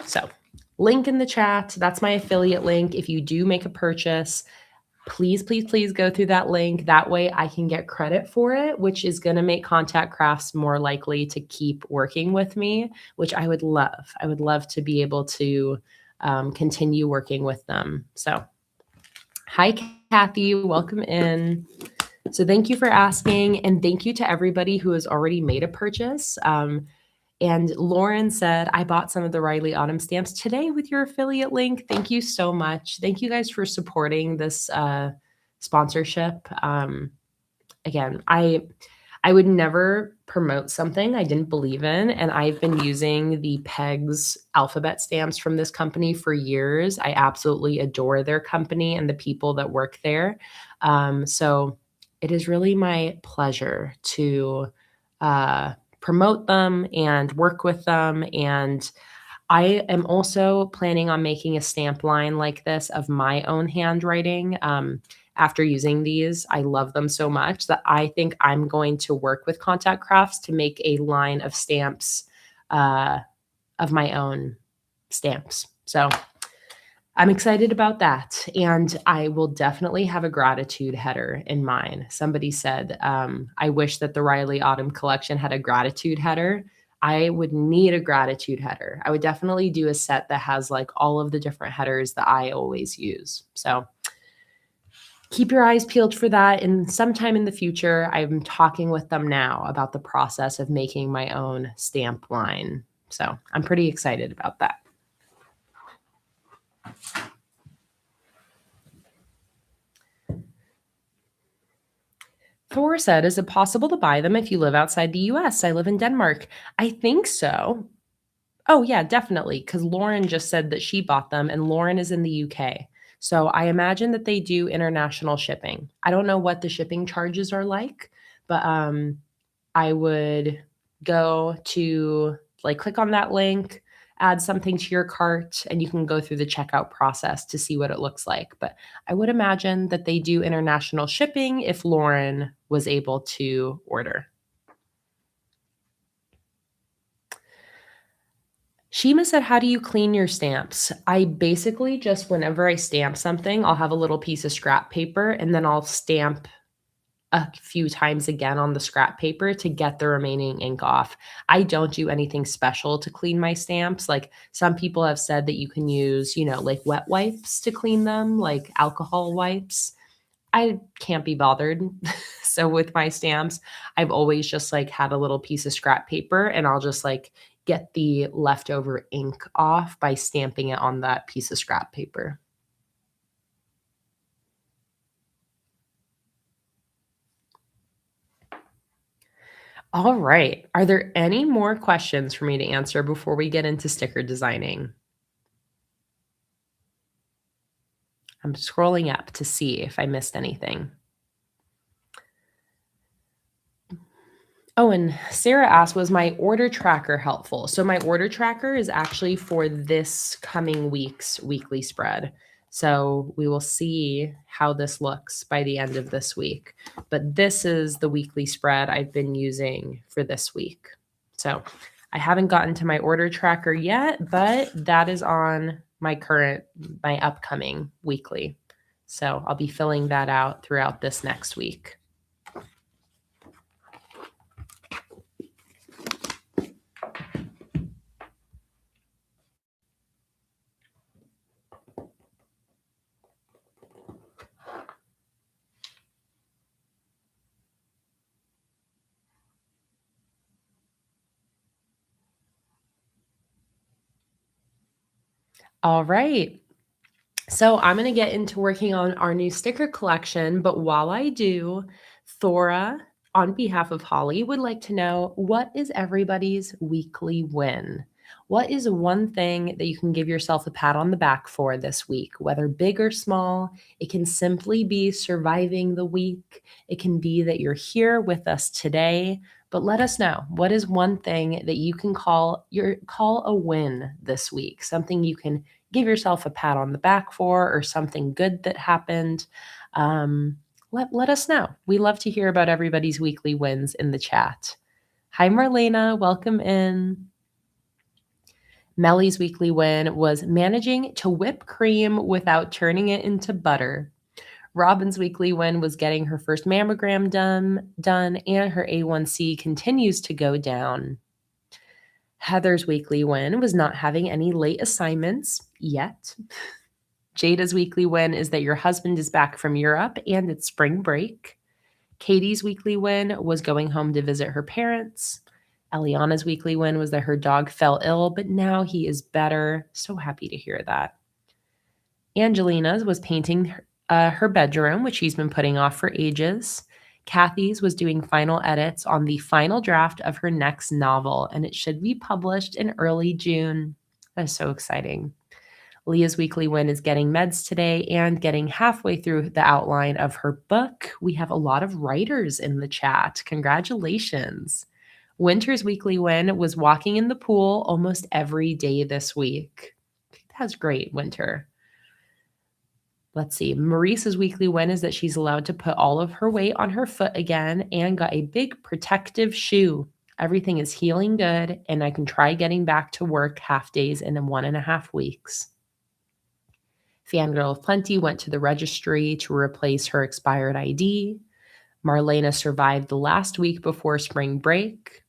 So link in the chat. That's my affiliate link. If you do make a purchase, please, please, please go through that link. That way I can get credit for it, which is going to make Contact Crafts more likely to keep working with me, which I would love. I would love to be able to continue working with them. So hi, Kathy. Welcome in. So thank you for asking. And thank you to everybody who has already made a purchase. And Lauren said, I bought some of the Riley Autumn stamps today with your affiliate link. Thank you so much. Thank you guys for supporting this sponsorship. Again, I would never promote something I didn't believe in. And I've been using the PEGS alphabet stamps from this company for years. I absolutely adore their company and the people that work there. So it is really my pleasure to promote them and work with them. And I am also planning on making a stamp line like this of my own handwriting. After using these, I love them so much that I think I'm going to work with Contact Crafts to make a line of stamps of my own stamps. So I'm excited about that. And I will definitely have a gratitude header in mine. Somebody said, I wish that the Riley Autumn collection had a gratitude header. I would need a gratitude header. I would definitely do a set that has like all of the different headers that I always use. So keep your eyes peeled for that. And sometime in the future, I'm talking with them now about the process of making my own stamp line. So I'm pretty excited about that. Thor said, is it possible to buy them if you live outside the US? I live in Denmark. I think so. Oh, yeah, definitely. Because Lauren just said that she bought them, and Lauren is in the UK. So I imagine that they do international shipping. I don't know what the shipping charges are like, but I would go to click on that link, add something to your cart, and you can go through the checkout process to see what it looks like. But I would imagine that they do international shipping if Lauren was able to order. Shima said, how do you clean your stamps? I basically just, whenever I stamp something, I'll have a little piece of scrap paper and then I'll stamp a few times again on the scrap paper to get the remaining ink off. I don't do anything special to clean my stamps. Like some people have said that you can use, like wet wipes to clean them, like alcohol wipes. I can't be bothered. So with my stamps, I've always just had a little piece of scrap paper and I'll just get the leftover ink off by stamping it on that piece of scrap paper. All right. Are there any more questions for me to answer before we get into sticker designing? I'm scrolling up to see if I missed anything. Oh, and Sarah asked, was my order tracker helpful? So my order tracker is actually for this coming week's weekly spread. So we will see how this looks by the end of this week. But this is the weekly spread I've been using for this week. So I haven't gotten to my order tracker yet, but that is on my upcoming weekly. So I'll be filling that out throughout this next week. All right. So I'm going to get into working on our new sticker collection. But while I do, Thora, on behalf of Holly, would like to know, what is everybody's weekly win? What is one thing that you can give yourself a pat on the back for this week, whether big or small? It can simply be surviving the week. It can be that you're here with us today, but let us know. What is one thing that you can call a win this week? Something you can give yourself a pat on the back for, or something good that happened. Let us know. We love to hear about everybody's weekly wins in the chat. Hi, Marlena. Welcome in. Melly's weekly win was managing to whip cream without turning it into butter. Robin's weekly win was getting her first mammogram done, and her A1C continues to go down. Heather's weekly win was not having any late assignments yet. Jada's weekly win is that your husband is back from Europe and it's spring break. Katie's weekly win was going home to visit her parents. Eliana's weekly win was that her dog fell ill, but now he is better. So happy to hear that. Angelina's was painting her bedroom, which she's been putting off for ages. Kathy's was doing final edits on the final draft of her next novel, and it should be published in early June. That is so exciting. Leah's weekly win is getting meds today and getting halfway through the outline of her book. We have a lot of writers in the chat. Congratulations. Winter's weekly win was walking in the pool almost every day this week. That's great, Winter. Let's see. Maurice's weekly win is that she's allowed to put all of her weight on her foot again and got a big protective shoe. Everything is healing good, and I can try getting back to work half days in 1.5 weeks. Fangirl of Plenty went to the registry to replace her expired ID. Marlena survived the last week before spring break.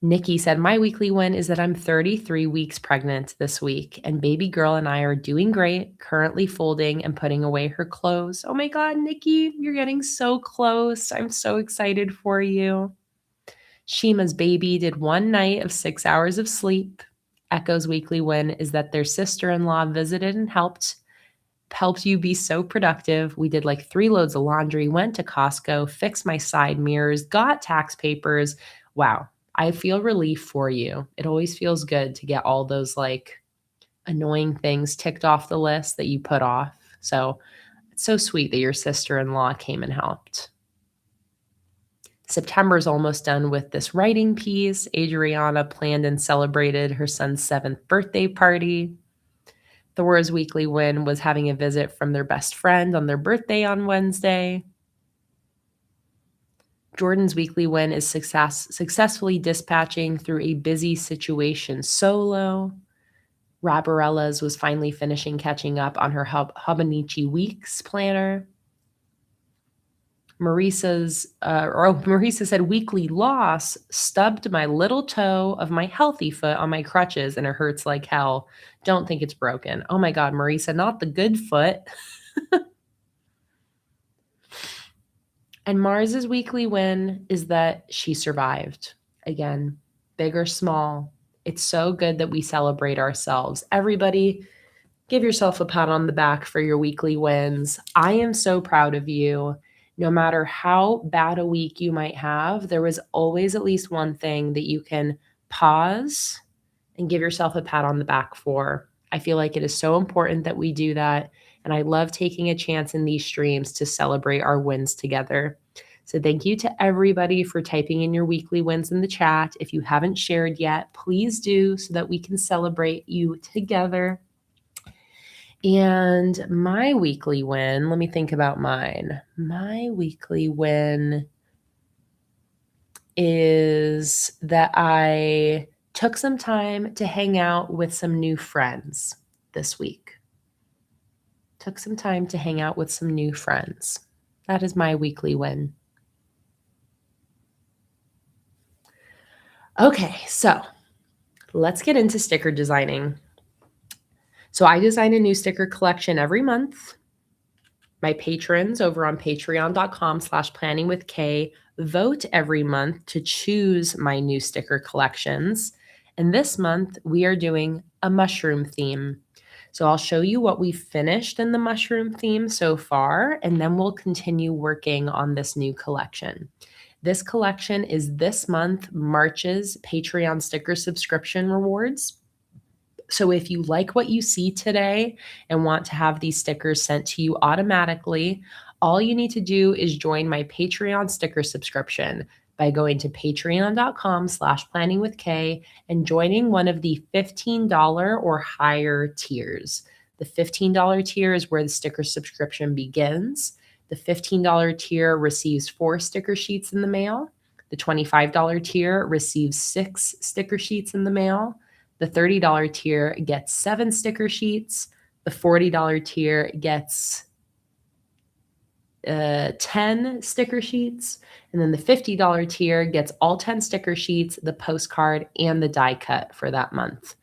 Nikki said, my weekly win is that I'm 33 weeks pregnant this week, and baby girl and I are doing great, currently folding and putting away her clothes. Oh my God, Nikki, you're getting so close. I'm so excited for you. Shima's baby did 1 night of 6 hours of sleep. Echo's weekly win is that their sister-in-law visited and helped you be so productive. We did like 3 loads of laundry, went to Costco, fixed my side mirrors, got tax papers. Wow. I feel relief for you. It always feels good to get all those like annoying things ticked off the list that you put off. So it's so sweet that your sister-in-law came and helped. September's almost done with this writing piece. Adriana planned and celebrated her son's 7th birthday party. Thora's weekly win was having a visit from their best friend on their birthday on Wednesday. Jordan's weekly win is successfully dispatching through a busy situation solo. Rabarella's was finally finishing catching up on her Hobonichi Weeks planner. Marisa said, weekly loss, stubbed my little toe of my healthy foot on my crutches and it hurts like hell. Don't think it's broken. Oh my God, Marisa, not the good foot. And Mars's weekly win is that she survived. Again, big or small. It's so good that we celebrate ourselves. Everybody, give yourself a pat on the back for your weekly wins. I am so proud of you. No matter how bad a week you might have, there was always at least one thing that you can pause and give yourself a pat on the back for. I feel like it is so important that we do that. And I love taking a chance in these streams to celebrate our wins together. So thank you to everybody for typing in your weekly wins in the chat. If you haven't shared yet, please do so that we can celebrate you together. And my weekly win, let me think about mine. My weekly win is that I took some time to hang out with some new friends this week. Took some time to hang out with some new friends. That is my weekly win. Okay, so let's get into sticker designing. So I design a new sticker collection every month. My patrons over on patreon.com/planningwithkay vote every month to choose my new sticker collections. And this month we are doing a mushroom theme. So I'll show you what we've finished in the mushroom theme so far, and then we'll continue working on this new collection. This collection is this month, March's Patreon sticker subscription rewards. So if you like what you see today and want to have these stickers sent to you automatically, all you need to do is join my Patreon sticker subscription by going to patreon.com/planningwithkay and joining one of the $15 or higher tiers. The $15 tier is where the sticker subscription begins. The $15 tier receives 4 sticker sheets in the mail. The $25 tier receives 6 sticker sheets in the mail. The $30 tier gets 7 sticker sheets. The $40 tier gets 10 sticker sheets. And then the $50 tier gets all 10 sticker sheets, the postcard, and the die cut for that month.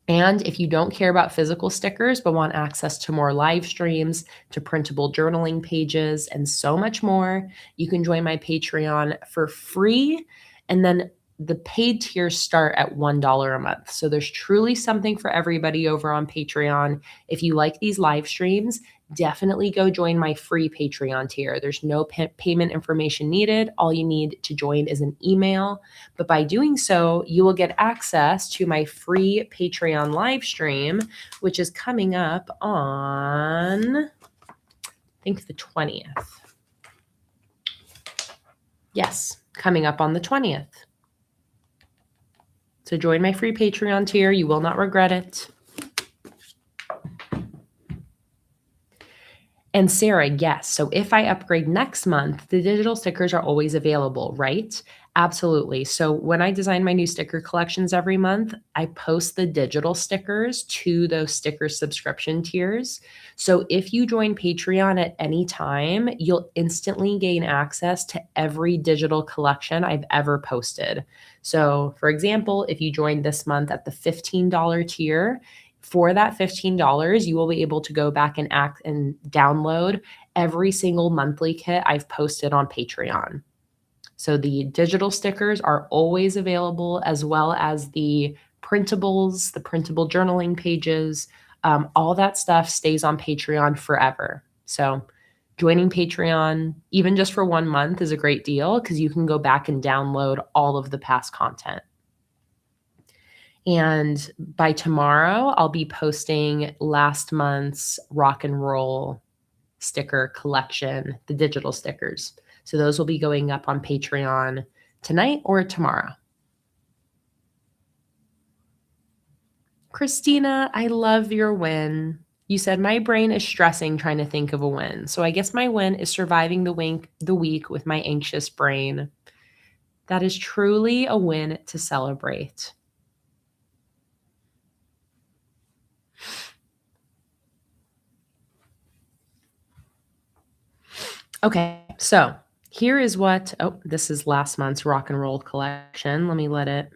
And if you don't care about physical stickers, but want access to more live streams, to printable journaling pages, and so much more, you can join my Patreon for free. And then the paid tiers start at $1 a month. So there's truly something for everybody over on Patreon. If you like these live streams, definitely go join my free Patreon tier. There's no payment information needed. All you need to join is an email. But by doing so, you will get access to my free Patreon live stream, which is coming up on, I think, the 20th. Yes, coming up on the 20th. So join my free Patreon tier. You will not regret it. And Sarah, yes. So if I upgrade next month, the digital stickers are always available, right? Absolutely. So when I design my new sticker collections every month, I post the digital stickers to those sticker subscription tiers. So if you join Patreon at any time, you'll instantly gain access to every digital collection I've ever posted. So for example, if you join this month at the $15 tier, for that $15, you will be able to go back and download every single monthly kit I've posted on Patreon. So the digital stickers are always available, as well as the printables, the printable journaling pages. All that stuff stays on Patreon forever. So joining Patreon, even just for 1 month, is a great deal because you can go back and download all of the past content. And by tomorrow, I'll be posting last month's rock and roll sticker collection, the digital stickers. So those will be going up on Patreon tonight or tomorrow. Christina, I love your win. You said my brain is stressing trying to think of a win. So I guess my win is surviving the week with my anxious brain. That is truly a win to celebrate. Okay, so here is what, this is last month's rock and roll collection. Let me let it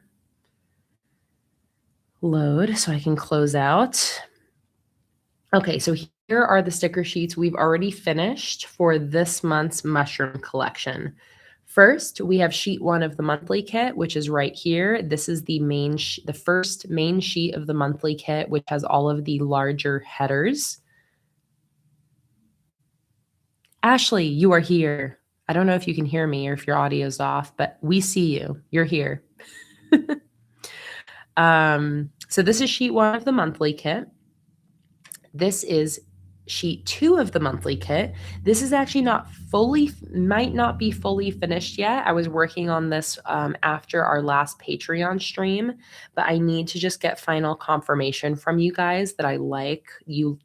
load so I can close out. Okay, so here are the sticker sheets we've already finished for this month's mushroom collection. First, we have sheet 1 of the monthly kit, which is right here. This is the first main sheet of the monthly kit, which has all of the larger headers. Ashley, you are here. I don't know if you can hear me or if your audio's off, but we see you. You're here. So this is sheet 1 of the monthly kit. This is sheet 2 of the monthly kit. This is actually might not be fully finished yet. I was working on this after our last Patreon stream, but I need to just get final confirmation from you guys that you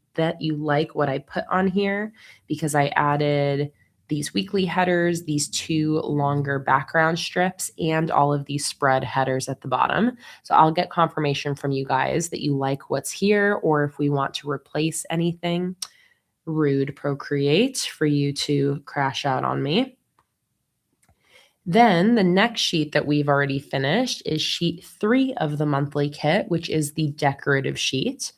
like what I put on here, because I added these weekly headers, these 2 longer background strips, and all of these spread headers at the bottom. So I'll get confirmation from you guys that you like what's here, or if we want to replace anything. Rude PROCREATE for you to crash out on me. Then the next sheet that we've already finished is sheet 3 of the monthly kit, which is the decorative sheet.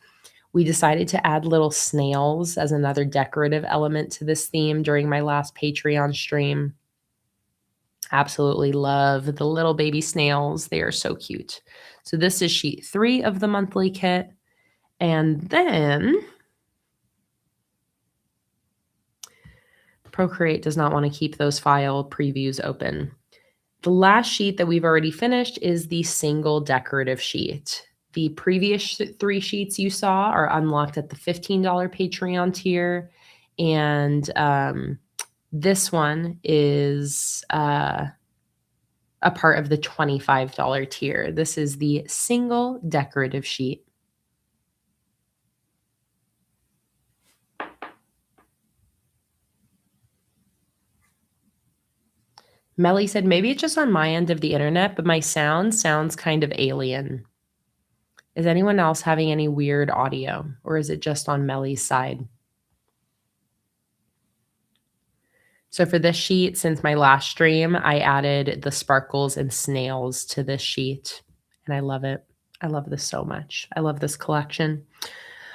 We decided to add little snails as another decorative element to this theme during my last Patreon stream. Absolutely love the little baby snails. They are so cute. So this is sheet 3 of the monthly kit. And then Procreate does not want to keep those file previews open. The last sheet that we've already finished is the single decorative sheet. The previous 3 sheets you saw are unlocked at the $15 Patreon tier, and this one is a part of the $25 tier. This is the single decorative sheet. Melly said, maybe it's just on my end of the internet, but my sound sounds kind of alien. Is anyone else having any weird audio, or is it just on Melly's side? So for this sheet, since my last stream, I added the sparkles and snails to this sheet, and I love it. I love this so much. I love this collection.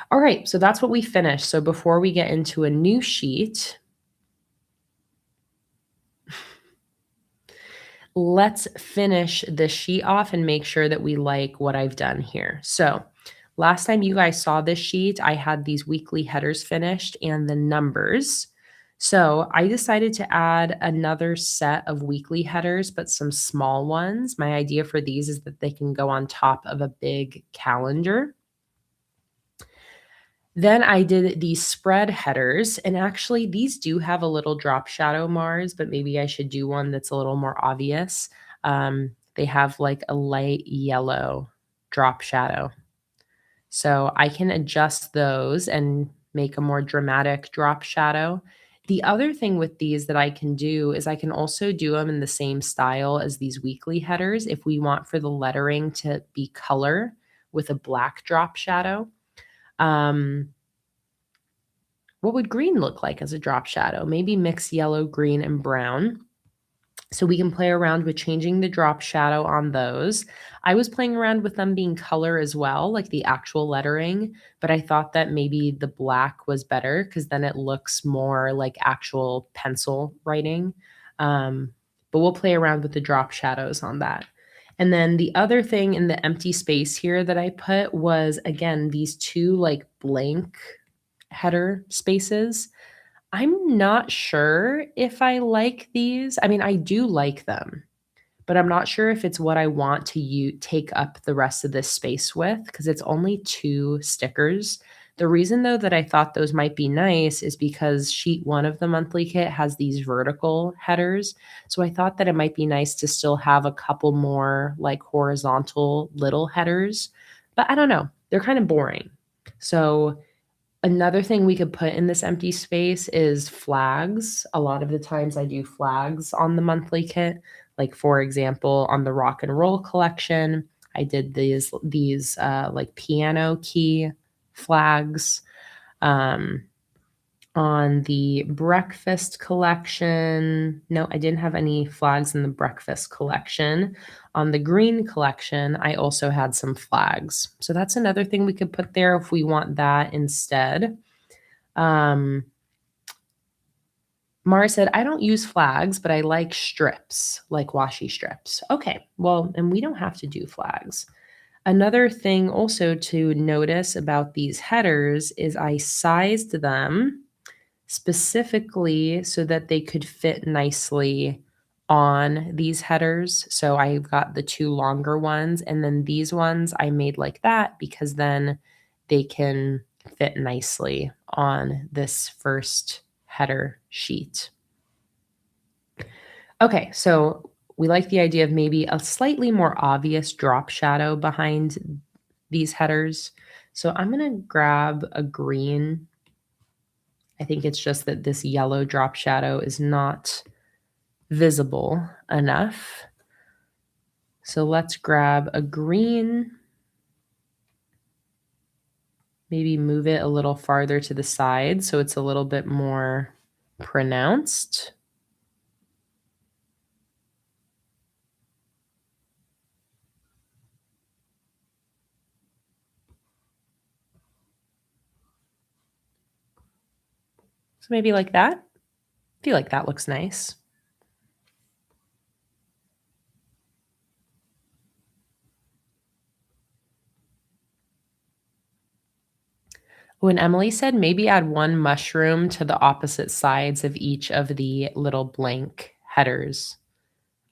All right, so that's what we finished. So before we get into a new sheet, let's finish this sheet off and make sure that we like what I've done here. So last time you guys saw this sheet, I had these weekly headers finished and the numbers. So I decided to add another set of weekly headers, but some small ones. My idea for these is that they can go on top of a big calendar. Then I did these spread headers, and actually these do have a little drop shadow Mars, but maybe I should do one that's a little more obvious. They have like a light yellow drop shadow. So I can adjust those and make a more dramatic drop shadow. The other thing with these that I can do is I can also do them in the same style as these weekly headers if we want for the lettering to be color with a black drop shadow. What would green look like as a drop shadow? Maybe mix yellow, green, and brown. So we can play around with changing the drop shadow on those. I was playing around with them being color as well, like the actual lettering, but I thought that maybe the black was better because then it looks more like actual pencil writing. But we'll play around with the drop shadows on that. And then the other thing in the empty space here that I put was, again, these 2 like blank header spaces. I'm not sure if I like these. I mean, I do like them, but I'm not sure if it's what I want to take up the rest of this space with because it's only 2 stickers. The reason though that I thought those might be nice is because sheet 1 of the monthly kit has these vertical headers. So I thought that it might be nice to still have a couple more like horizontal little headers, but I don't know. They're kind of boring. So another thing we could put in this empty space is flags. A lot of the times I do flags on the monthly kit. Like for example, on the rock and roll collection, I did these like piano key flags. On the breakfast collection, no, I didn't have any flags in the breakfast collection. On the green collection, I also had some flags. So that's another thing we could put there if we want that instead. Mara said, I don't use flags, but I like strips, like washi strips. Okay, well, and we don't have to do flags. Another thing also to notice about these headers is I sized them specifically so that they could fit nicely on these headers. So I've got the 2 longer ones, and then these ones I made like that because then they can fit nicely on this first header sheet. Okay, so we like the idea of maybe a slightly more obvious drop shadow behind these headers. So I'm going to grab a green. I think it's just that this yellow drop shadow is not visible enough. So let's grab a green, maybe move it a little farther to the side so it's a little bit more pronounced. So maybe like that. I feel like that looks nice. When Emily said maybe add one mushroom to the opposite sides of each of the little blank headers.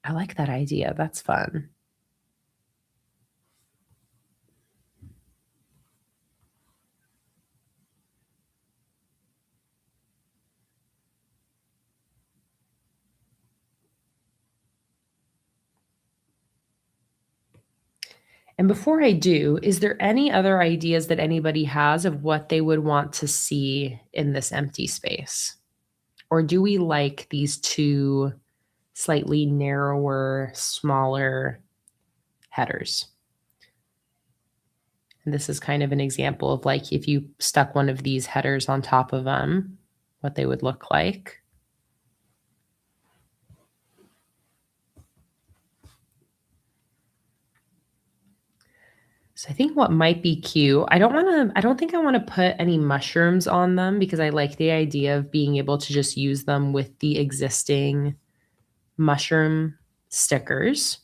I like that idea. That's fun. And before I do, is there any other ideas that anybody has of what they would want to see in this empty space? Or do we like these two slightly narrower, smaller headers? And this is kind of an example of like if you stuck one of these headers on top of them, what they would look like. So I think what might be cute, I don't think I want to put any mushrooms on them because I like the idea of being able to just use them with the existing mushroom stickers.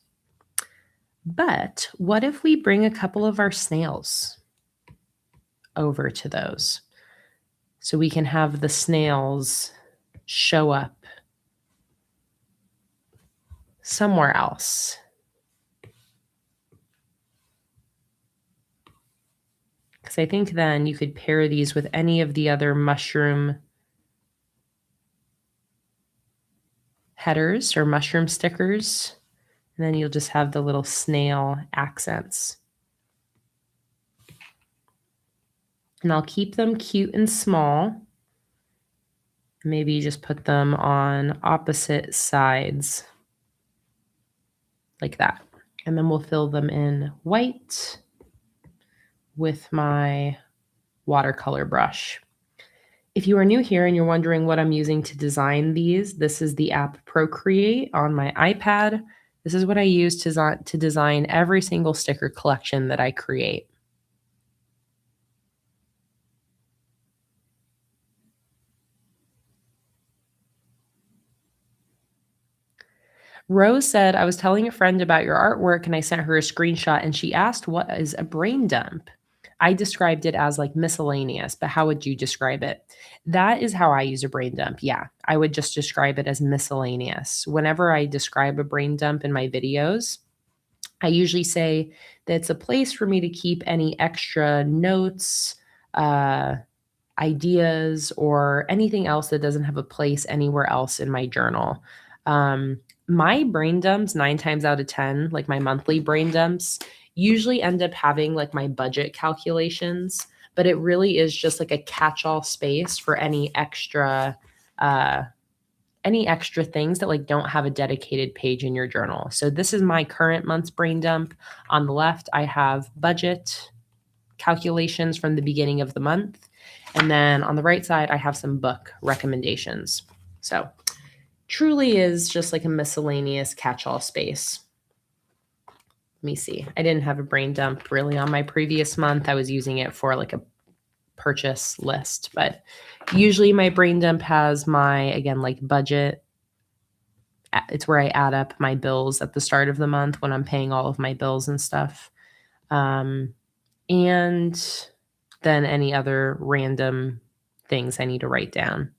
But what if we bring a couple of our snails over to those? So we can have the snails show up somewhere else. Because I think then you could pair these with any of the other mushroom headers or mushroom stickers. And then you'll just have the little snail accents. And I'll keep them cute and small. Maybe just put them on opposite sides like that. And then we'll fill them in white with my watercolor brush. If you are new here and you're wondering what I'm using to design these, this is the app PROCREATE on my iPad. This is what I use to design every single sticker collection that I create. Rose said, I was telling a friend about your artwork and I sent her a screenshot and she asked, what is a brain dump? I described it as like miscellaneous, but how would you describe it? That is how I use a brain dump. Yeah, I would just describe it as miscellaneous. Whenever I describe a brain dump in my videos, I usually say that it's a place for me to keep any extra notes, ideas, or anything else that doesn't have a place anywhere else in my journal. My brain dumps, 9 times out of 10, like my monthly brain dumps, usually end up having like my budget calculations, but it really is just like a catch-all space for any extra things that like don't have a dedicated page in your journal. So this is my current month's brain dump. On the left, I have budget calculations from the beginning of the month. And then on the right side, I have some book recommendations. So truly is just like a miscellaneous catch-all space. Let me see. I didn't have a brain dump really on my previous month. I was using it for like a purchase list, but usually my brain dump has my, again, like budget. It's where I add up my bills at the start of the month when I'm paying all of my bills and stuff. And then any other random things I need to write down.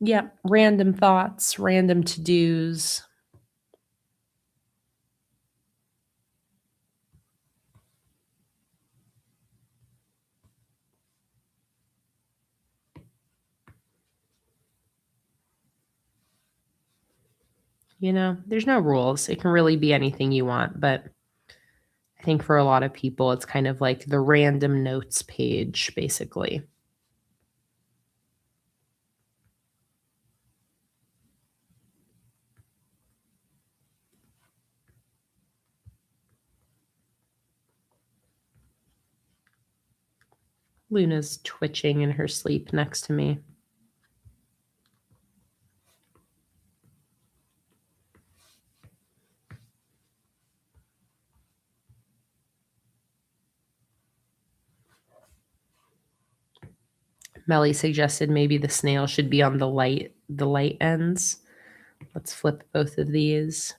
Yeah, random thoughts, random to-dos. You know, there's no rules. It can really be anything you want, but I think for a lot of people, it's kind of like the random notes page, basically. Luna's twitching in her sleep next to me. Melly suggested maybe the snail should be on the light ends. Let's flip both of these.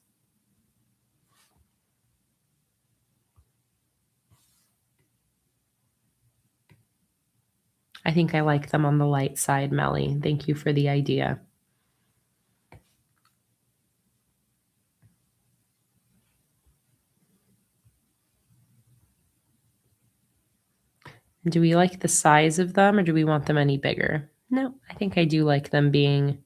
I think I like them on the light side, Melly. Thank you for the idea. Do we like the size of them or do we want them any bigger? No, I think I do like them being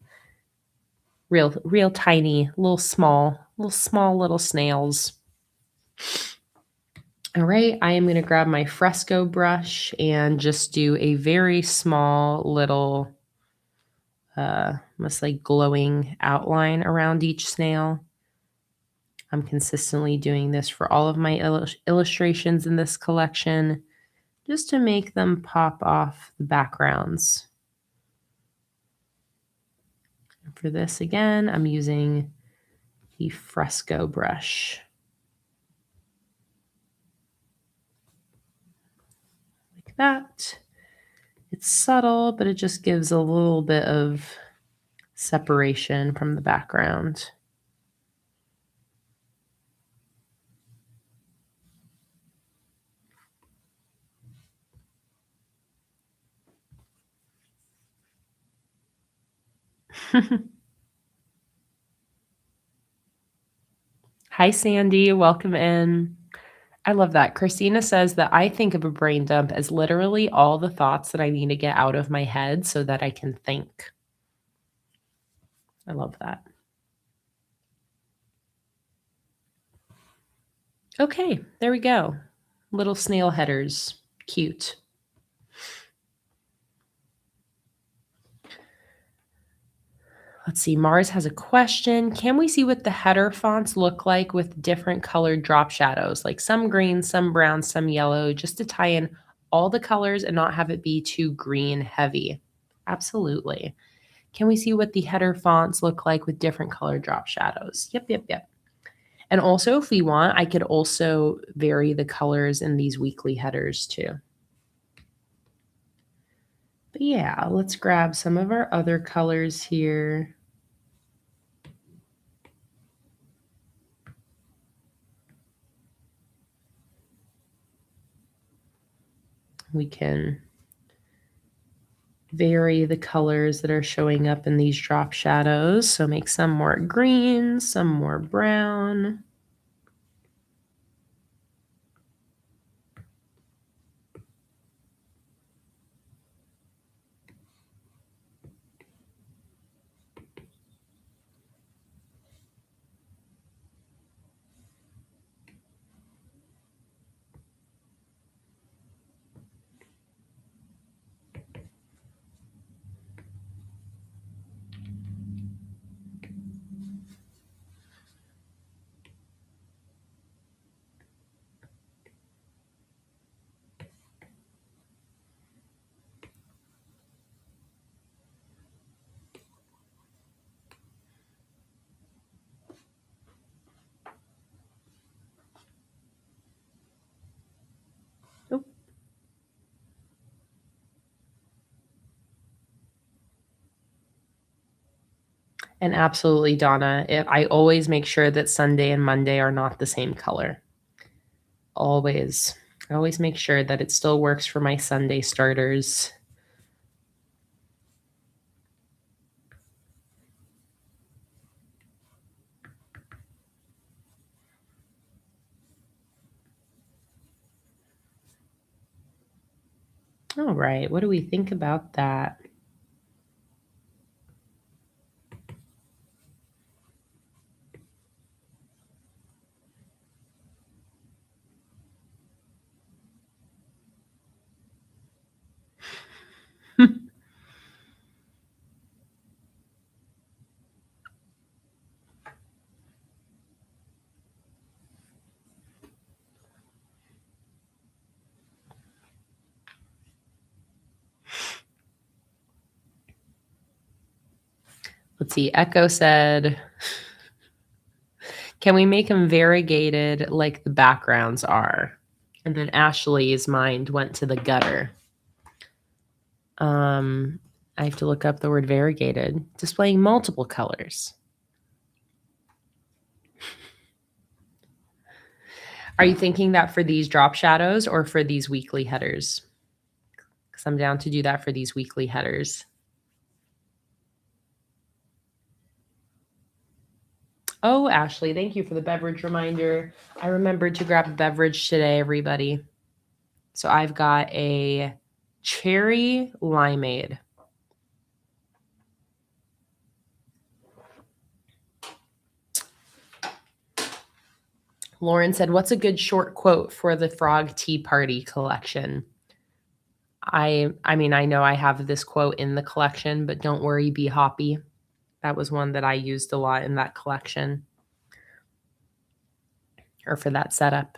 real tiny, little small little snails. All right, I am going to grab my fresco brush and just do a very small little almost like glowing outline around each snail. I'm consistently doing this for all of my illustrations in this collection just to make them pop off the backgrounds. And for this, again, I'm using the fresco brush. Like that. It's subtle, but it just gives a little bit of separation from the background. Hi, Sandy. Welcome in. I love that. Christina says that I think of a brain dump as literally all the thoughts that I need to get out of my head so that I can think. I love that. Okay, there we go. Little snail headers. Cute. Let's see. Mars has a question. Can we see what the header fonts look like with different colored drop shadows, like some green, some brown, some yellow, just to tie in all the colors and not have it be too green heavy? Absolutely. Can we see what the header fonts look like with different color drop shadows? Yep. And also, if we want, I could also vary the colors in these weekly headers too. But yeah, let's grab some of our other colors here. We can vary the colors that are showing up in these drop shadows. So make some more green, some more brown. Oh. And absolutely, Donna, I always make sure that Sunday and Monday are not the same color. Always. I always make sure that it still works for my Sunday starters. All right, what do we think about that? Let's see. Echo said, can we make them variegated like the backgrounds are? And then Ashley's mind went to the gutter. I have to look up the word variegated. Displaying multiple colors. Are you thinking that for these drop shadows or for these weekly headers? because I'm down to do that for these weekly headers. Oh, Ashley, thank you for the beverage reminder. I remembered to grab a beverage today, everybody. So I've got a cherry limeade. Lauren said, what's a good short quote for the Frog Tea Party collection? I mean, I know I have this quote in the collection, but don't worry, be hoppy. That was one that I used a lot in that collection or for that setup.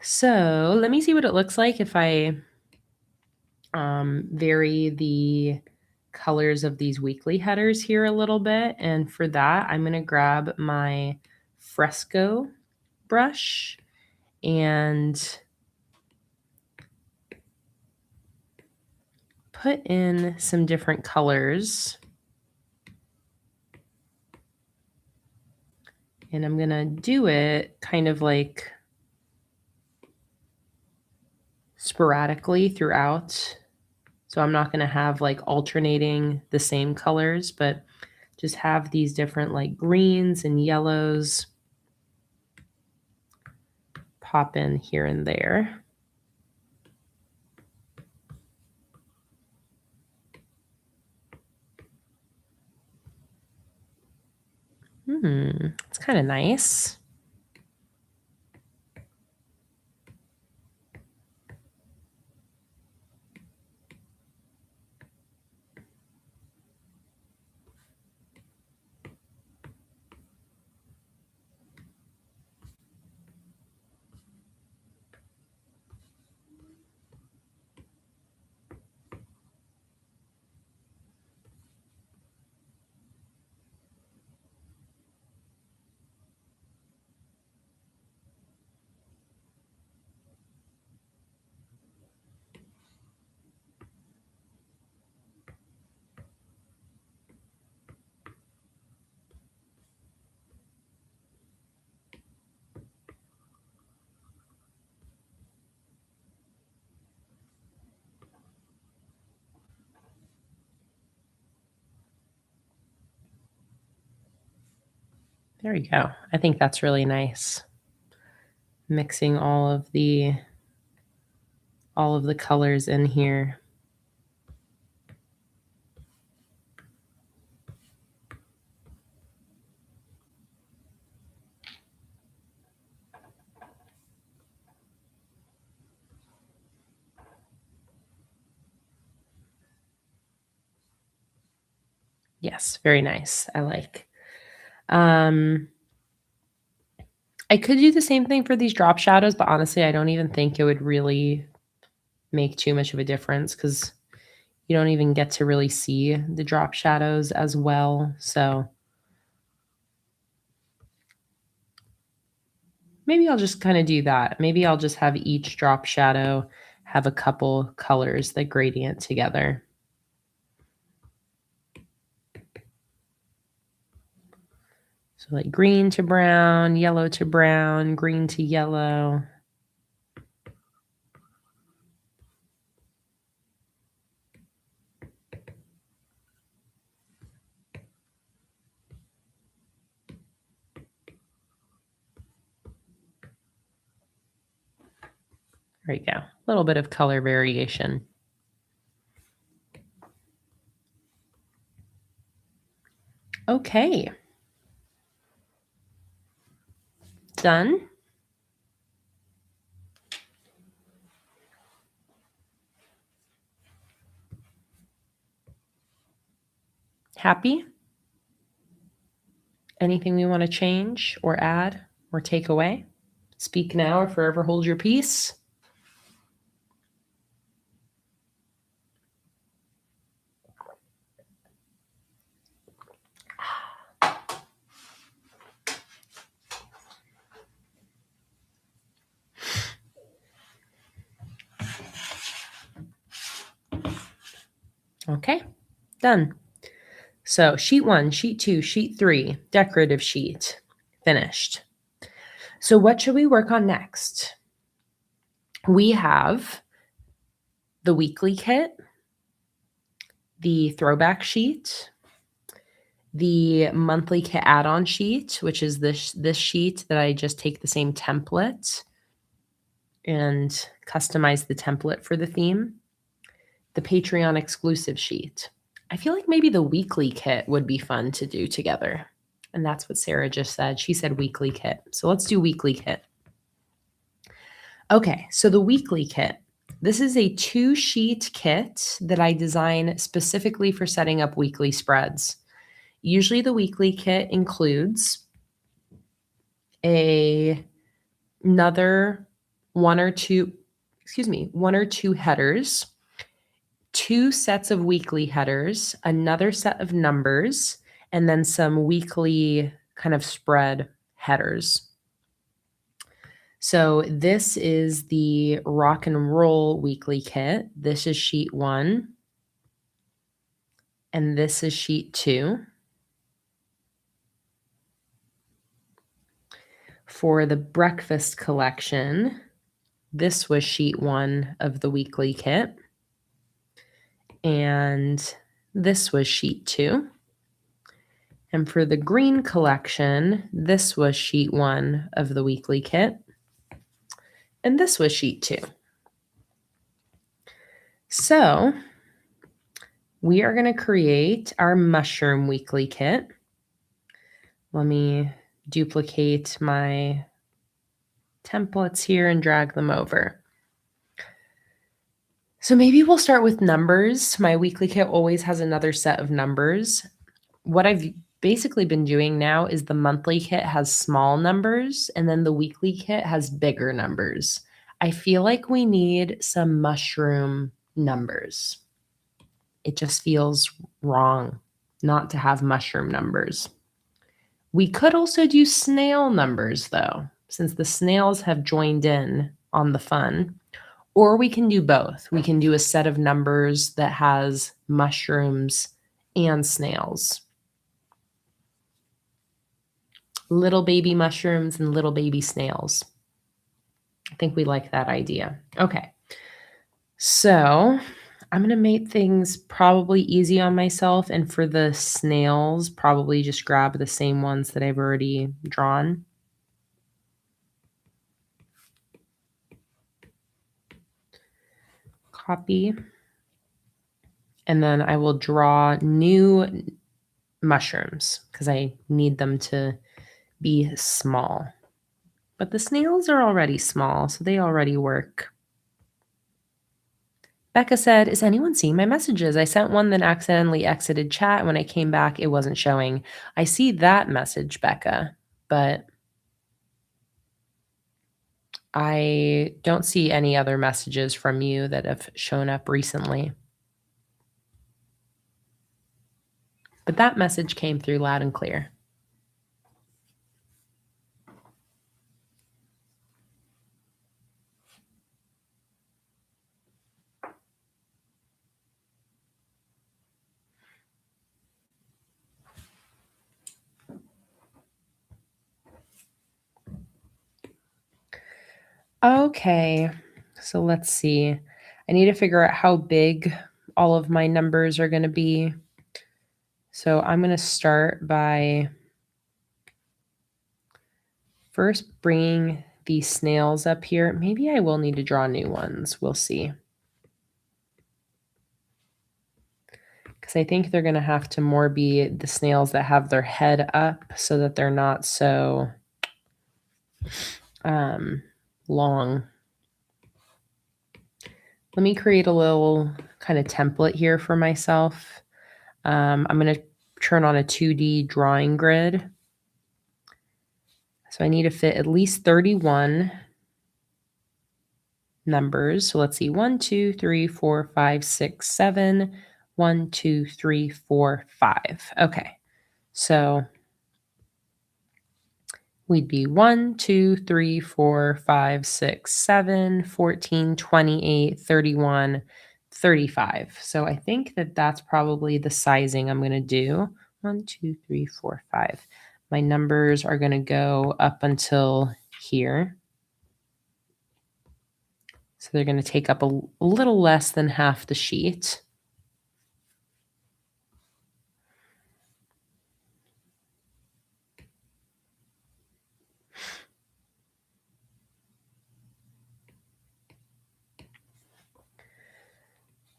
So let me see what it looks like if I vary the colors of these weekly headers here a little bit. And for that, I'm going to grab my Fresco brush and put in some different colors. And I'm going to do it kind of like sporadically throughout. So I'm not going to have like alternating the same colors, but just have these different like greens and yellows pop in here and there. It's kind of nice. There you go. I think that's really nice. Mixing all of the colors in here. Yes, very nice. I like. I could do the same thing for these drop shadows, but honestly, I don't even think it would really make too much of a difference because you don't even get to really see the drop shadows as well. So maybe I'll just kind of do that. Maybe I'll just have each drop shadow have a couple colors that gradient together. So like green to brown, yellow to brown, green to yellow. There you go. A little bit of color variation. Okay. Done. Happy? Anything we want to change or add or take away? Speak now or forever hold your peace. Okay, done. So sheet 1, sheet 2, sheet 3, decorative sheet, finished. So what should we work on next? We have the weekly kit, the throwback sheet, the monthly kit add-on sheet, which is this sheet that I just take the same template and customize the template for the theme, the Patreon exclusive sheet. I feel like maybe the weekly kit would be fun to do together. And that's what Sarah just said. She said weekly kit. So let's do weekly kit. Okay, so the weekly kit. This is a 2-sheet kit that I design specifically for setting up weekly spreads. Usually the weekly kit includes another one or two headers, 2 sets of weekly headers, another set of numbers, and then some weekly kind of spread headers. So this is the rock and roll weekly kit. This is sheet 1. And this is sheet 2. For the breakfast collection, this was sheet 1 of the weekly kit. And this was sheet 2. And for the green collection, this was sheet 1 of the weekly kit. And this was sheet 2. So we are going to create our mushroom weekly kit. Let me duplicate my templates here and drag them over. So maybe we'll start with numbers. My weekly kit always has another set of numbers. What I've basically been doing now is the monthly kit has small numbers and then the weekly kit has bigger numbers. I feel like we need some mushroom numbers. It just feels wrong not to have mushroom numbers. We could also do snail numbers though, since the snails have joined in on the fun. Or we can do both. We can do a set of numbers that has mushrooms and snails. Little baby mushrooms and little baby snails. I think we like that idea. Okay. So I'm going to make things probably easy on myself. And for the snails, probably just grab the same ones that I've already drawn. Copy. And then I will draw new mushrooms because I need them to be small. But the snails are already small, so they already work. Becca said, is anyone seeing my messages? I sent one that accidentally exited chat. When I came back, it wasn't showing. I see that message, Becca, but I don't see any other messages from you that have shown up recently. But that message came through loud and clear. Okay, so let's see. I need to figure out how big all of my numbers are going to be. So I'm going to start by first bringing these snails up here. Maybe I will need to draw new ones. We'll see. Because I think they're going to have to more be the snails that have their head up so that they're not so long. Let me create a little kind of template here for myself. I'm going to turn on a 2D drawing grid. So I need to fit at least 31 numbers. So let's see, 1, 2, 3, 4, 5, 6, 7. 1, 2, 3, 4, 5. Okay, so we'd be 1, 2, 3, 4, 5, 6, 7, 14, 28, 31, 35. So I think that that's probably the sizing I'm going to do. 1, 2, 3, 4, 5. My numbers are going to go up until here. So they're going to take up a little less than half the sheet.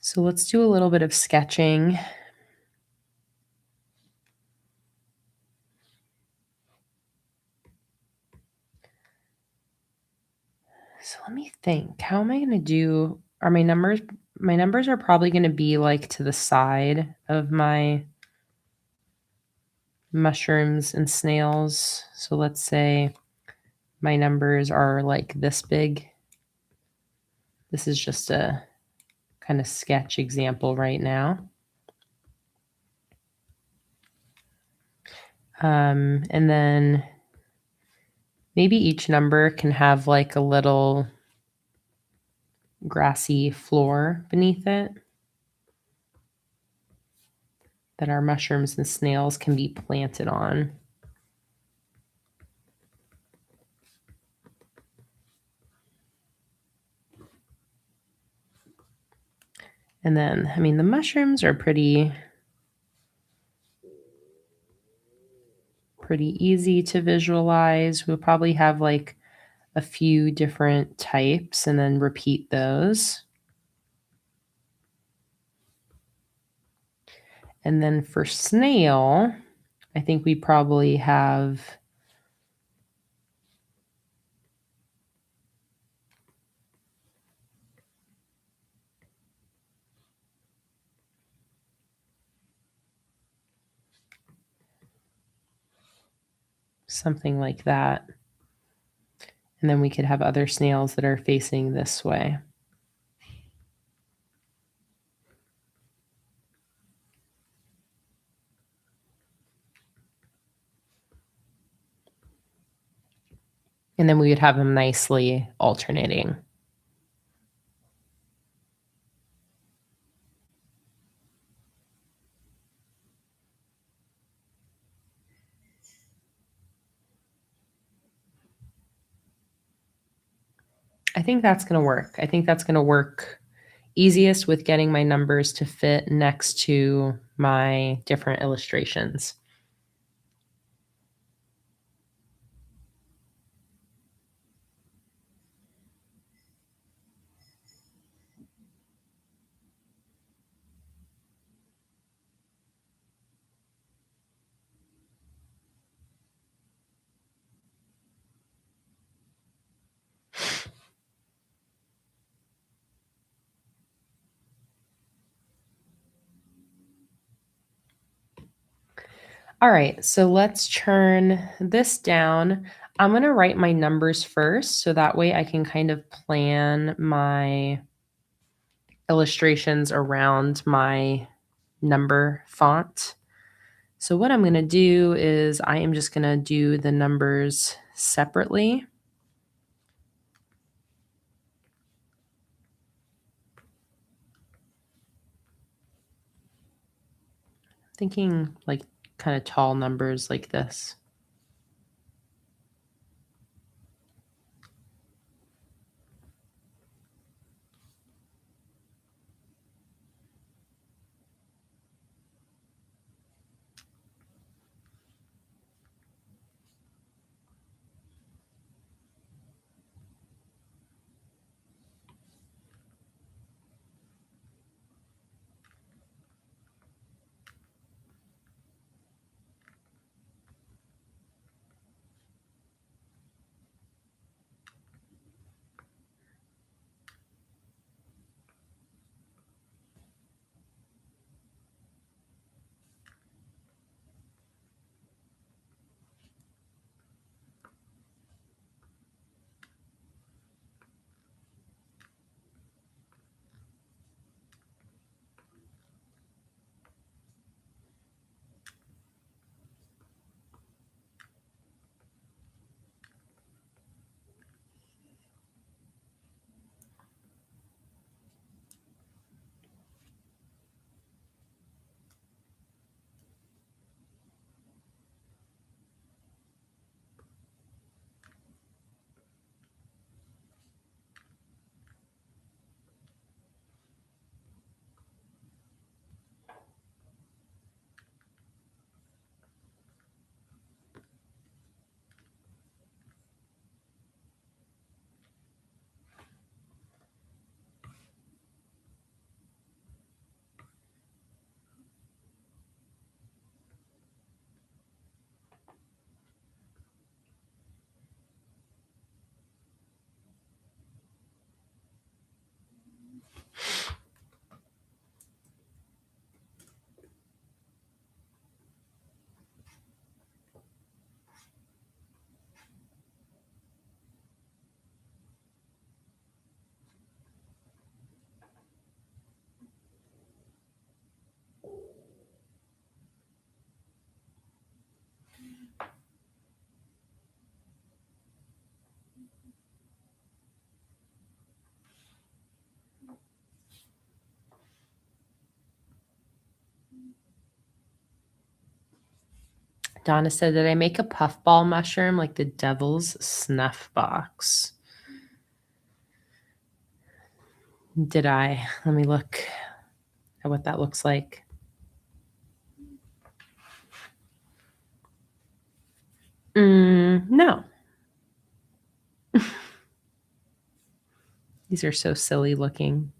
So let's do a little bit of sketching. So let me think. How am I going to do? Are my numbers? My numbers are probably going to be like to the side of my mushrooms and snails. So let's say my numbers are like this big. This is just a kind of sketch example right now. And then maybe each number can have like a little grassy floor beneath it that our mushrooms and snails can be planted on. And then, I mean, the mushrooms are pretty easy to visualize. We'll probably have like a few different types and then repeat those. And then for snail, I think we probably have something like that. And then we could have other snails that are facing this way. And then we would have them nicely alternating. I think that's going to work. I think that's going to work easiest with getting my numbers to fit next to my different illustrations. All right, so let's turn this down. I'm going to write my numbers first, so that way I can kind of plan my illustrations around my number font. So what I'm going to do is I am just going to do the numbers separately. Thinking like kind of tall numbers like this. Donna said, did I make a puffball mushroom like the devil's snuff box? Did I? Let me look at what that looks like. No. These are so silly looking.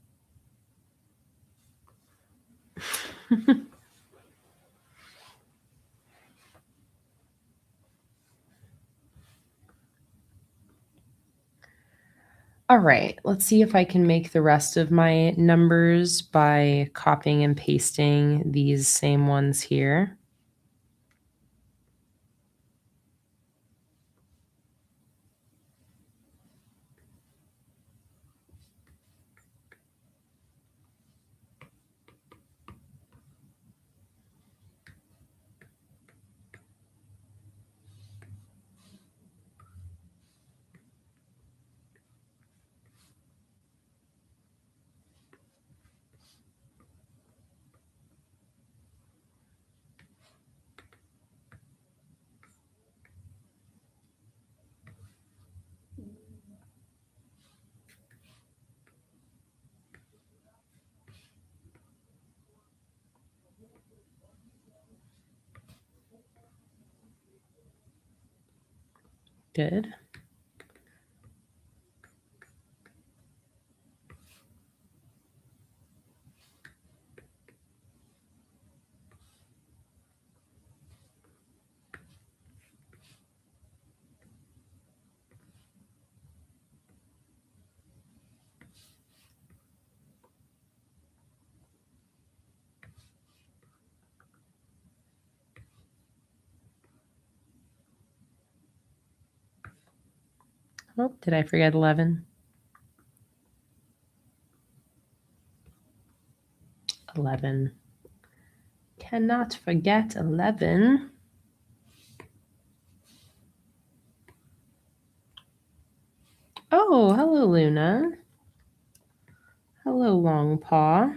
All right, let's see if I can make the rest of my numbers by copying and pasting these same ones here. Good. Oh, did I forget 11? 11. Cannot forget 11. Oh, hello, Luna. Hello, Long Paw.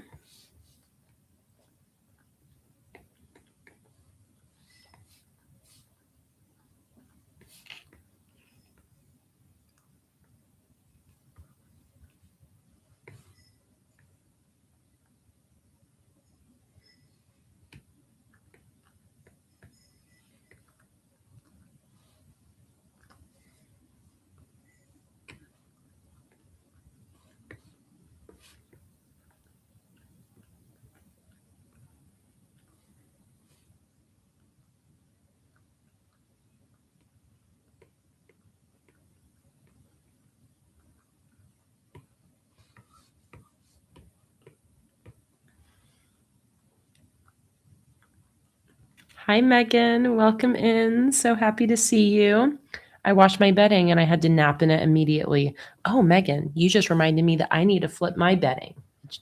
Hi, Megan. Welcome in. So happy to see you. I washed my bedding and I had to nap in it immediately. Oh, Megan, you just reminded me that I need to flip my bedding.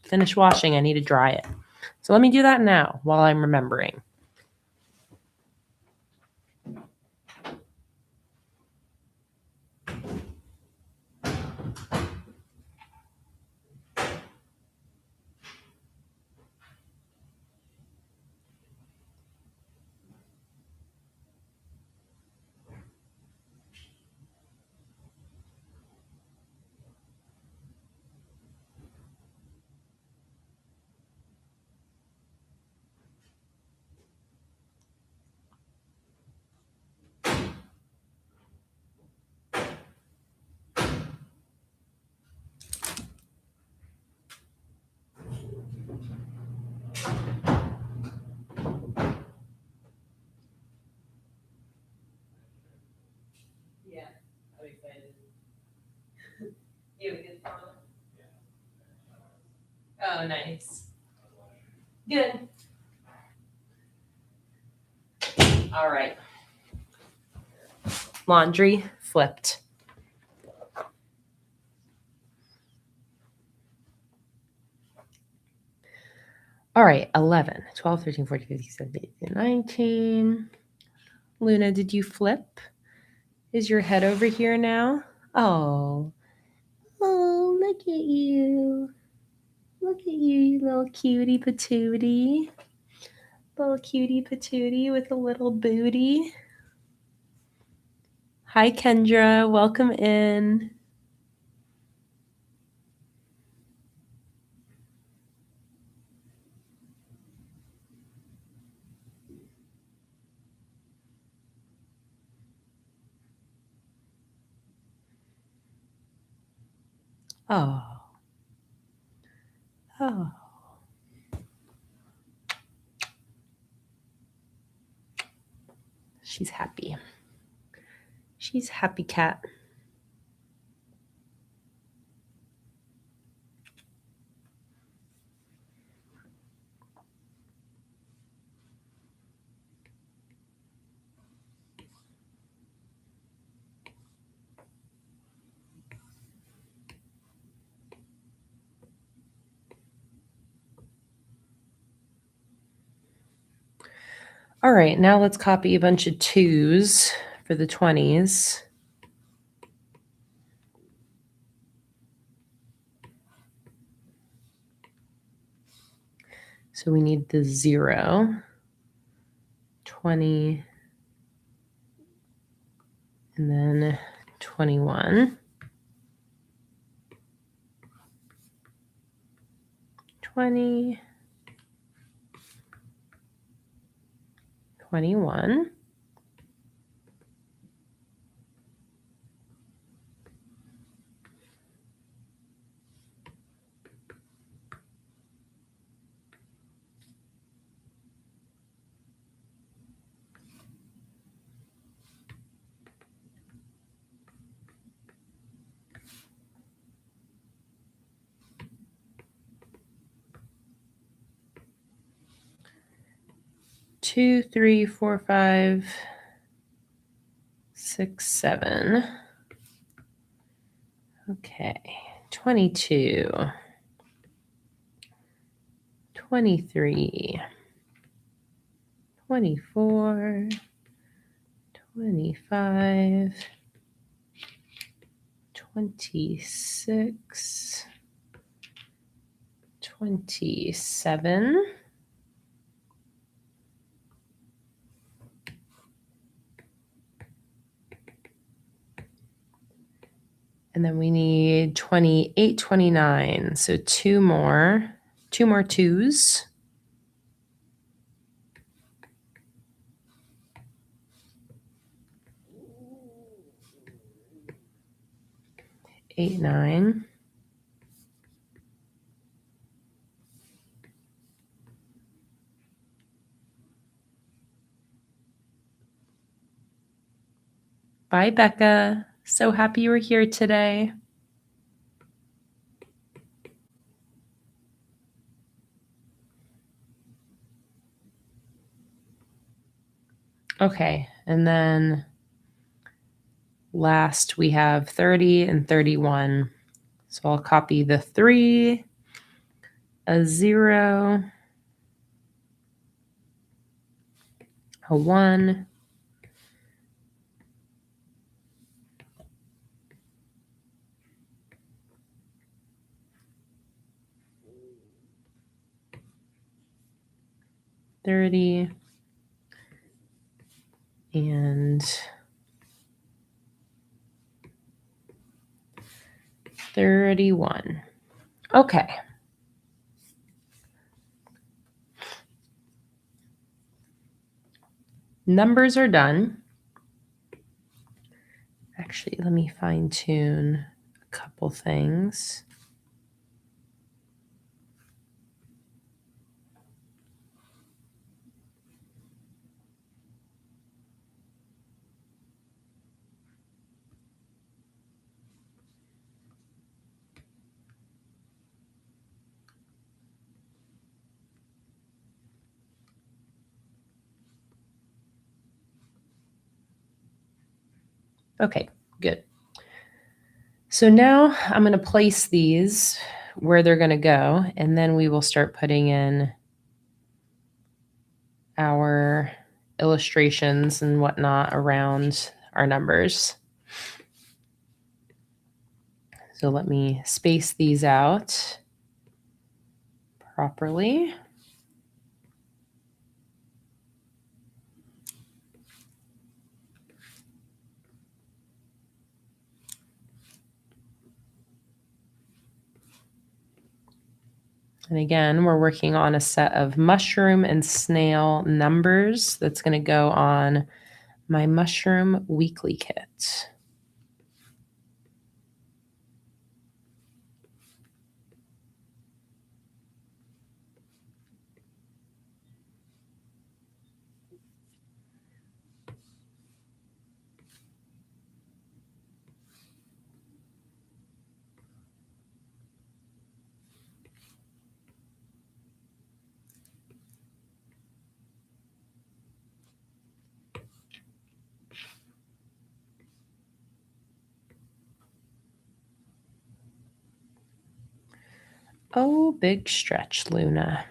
Finish washing. I need to dry it. So let me do that now while I'm remembering. Yeah, I'm excited. You have a good song? Oh, nice. Good. All right. Laundry flipped. All right, 11, 12, 13, 14, 15, 16, 17, 19. Luna, did you flip? Is your head over here now? Oh. Oh, look at you. Look at you, you little cutie patootie. Little cutie patootie with a little booty. Hi, Kendra. Welcome in. Oh. Oh. She's happy. She's happy cat. All right, now let's copy a bunch of 2s for the 20s. So we need the 0, 20, and then 21, 20, 21. Two, 3, 4, 5, 6, 7. Okay, 22, 23, 24, 25, 26, 27. And then we need 28, 29. So two more 2s. Eight, 9. Bye, Becca. So happy you were here today. Okay, and then last we have 30 and 31. So I'll copy the 3, a 0, a 1, $30, and 31. Okay. Numbers are done. Actually, let me fine tune a couple things. Okay, good. So now I'm going to place these where they're going to go, and then we will start putting in our illustrations and whatnot around our numbers. So let me space these out properly. And again, we're working on a set of mushroom and snail numbers that's going to go on my mushroom weekly kit. Oh, big stretch, Luna.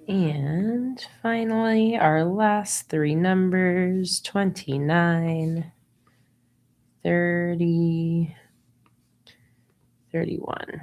And finally, our last three numbers, 29, 30, 31.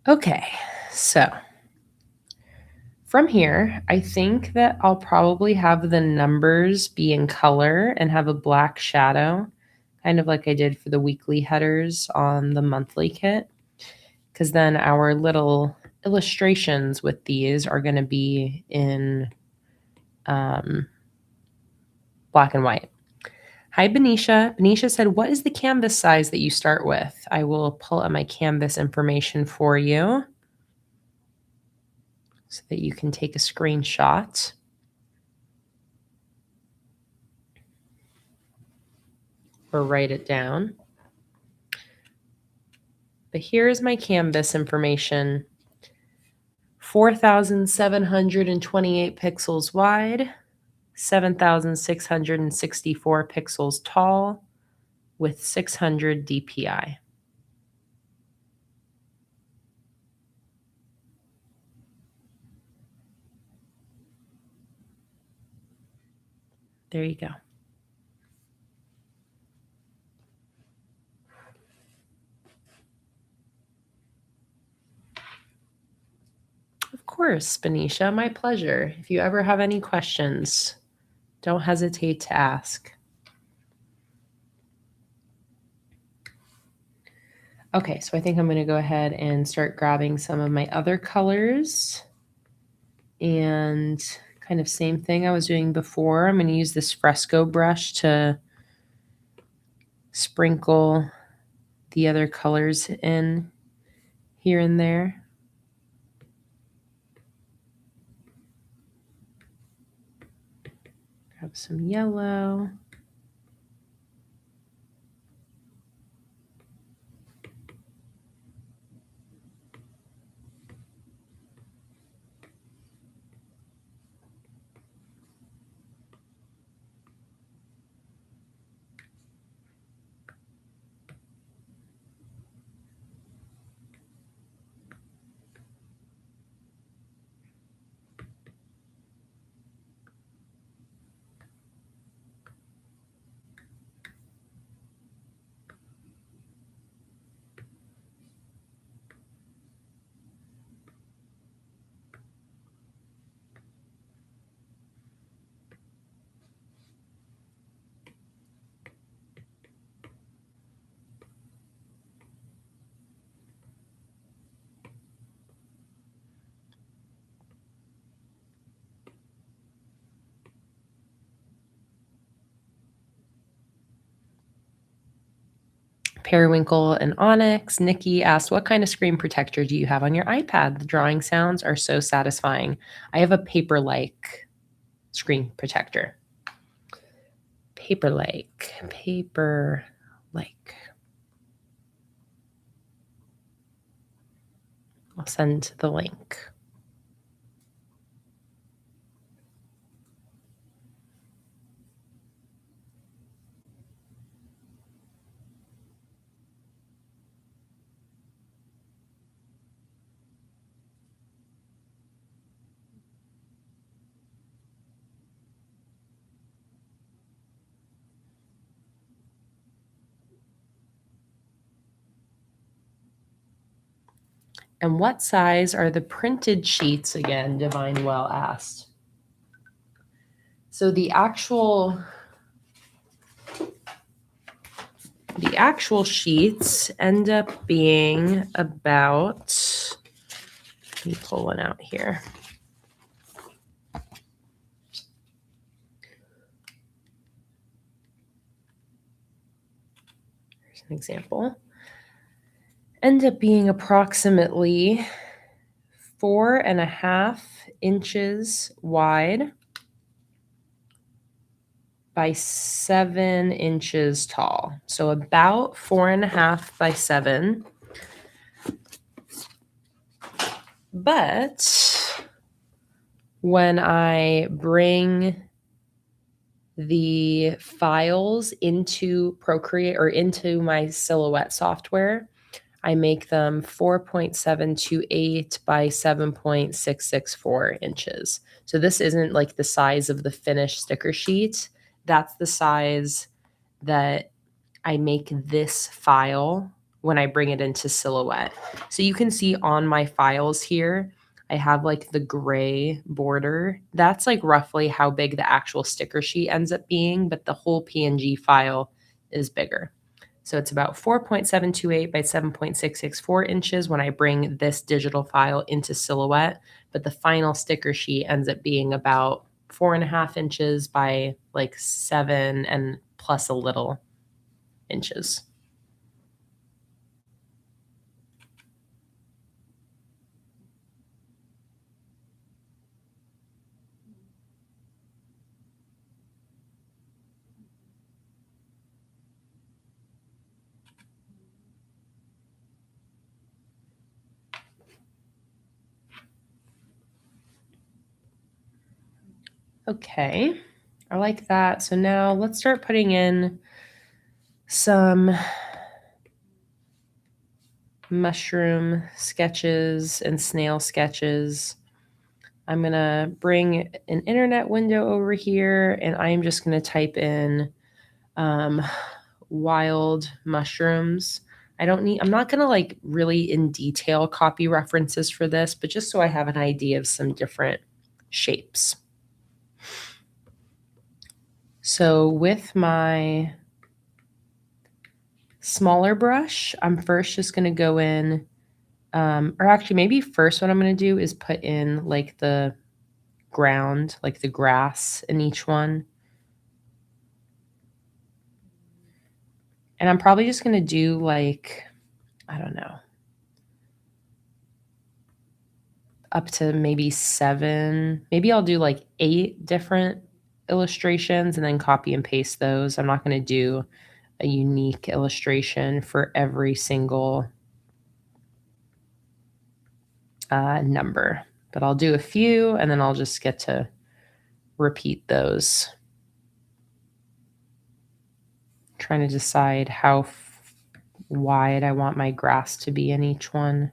Okay, so from here, I think that I'll probably have the numbers be in color and have a black shadow, kind of like I did for the weekly headers on the monthly kit, because then our little illustrations with these are going to be in black and white. Hi, Benicia. Benicia said, what is the canvas size that you start with? I will pull up my canvas information for you so that you can take a screenshot or write it down. But here is my canvas information. 4,728 pixels wide, 7,664 pixels tall with 600 DPI. There you go. Of course, Benicia, my pleasure. If you ever have any questions, don't hesitate to ask. Okay, so I think I'm going to go ahead and start grabbing some of my other colors. And kind of same thing I was doing before. I'm going to use this fresco brush to sprinkle the other colors in here and there. Grab some yellow. Periwinkle and Onyx. Nikki asked, what kind of screen protector do you have on your iPad? The drawing sounds are so satisfying. I have a paper-like screen protector. Paper-like. I'll send the link. And what size are the printed sheets again? Divine Well asked. So the actual sheets end up being about, let me pull one out here. Here's an example. End up being approximately 4.5 inches wide by 7 inches tall. So about 4.5 by 7. But when I bring the files into PROCREATE or into my Silhouette software, I make them 4.728 by 7.664 inches. So this isn't like the size of the finished sticker sheet. That's the size that I make this file when I bring it into Silhouette. So you can see on my files here, I have like the gray border. That's like roughly how big the actual sticker sheet ends up being, but the whole PNG file is bigger. So it's about 4.728 by 7.664 inches when I bring this digital file into Silhouette, but the final sticker sheet ends up being about 4.5 inches by like 7 and plus a little inches. Okay, I like that. So now let's start putting in some mushroom sketches and snail sketches. I'm going to bring an internet window over here, and I'm just going to type in wild mushrooms. I'm not going to like really in detail copy references for this, but just so I have an idea of some different shapes. So with my smaller brush, I'm first just going to go in, or actually maybe first what I'm going to do is put in like the ground, like the grass in each one. And I'm probably just going to do like, I don't know, up to maybe 7. Maybe I'll do like 8 different illustrations and then copy and paste those. I'm not going to do a unique illustration for every single number, but I'll do a few and then I'll just get to repeat those. Trying to decide how wide I want my grass to be in each one.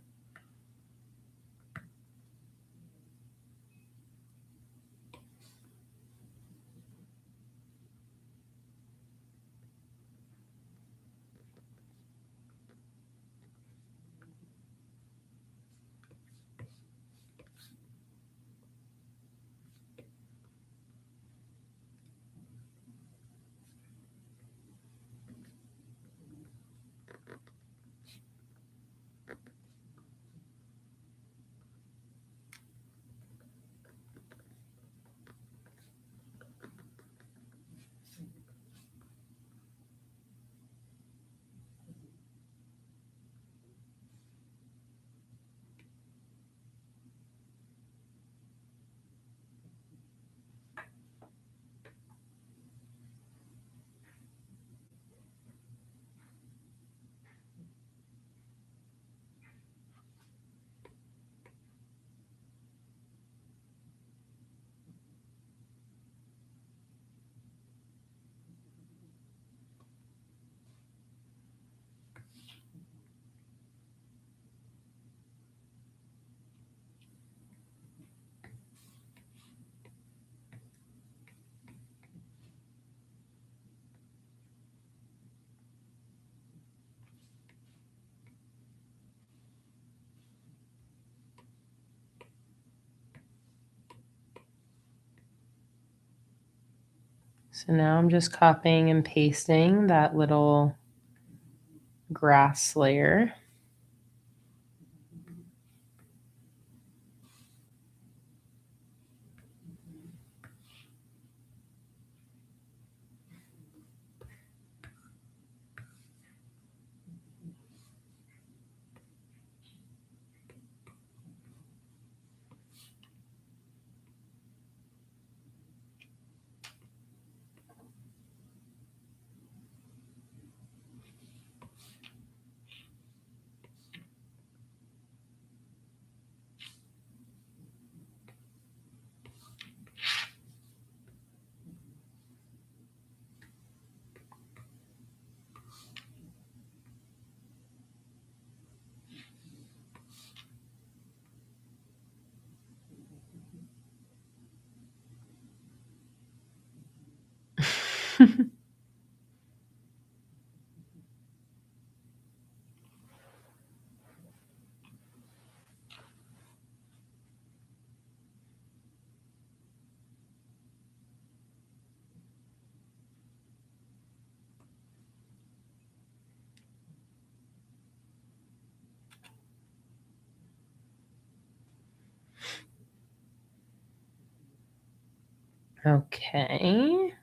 So now I'm just copying and pasting that little grass layer. Okay.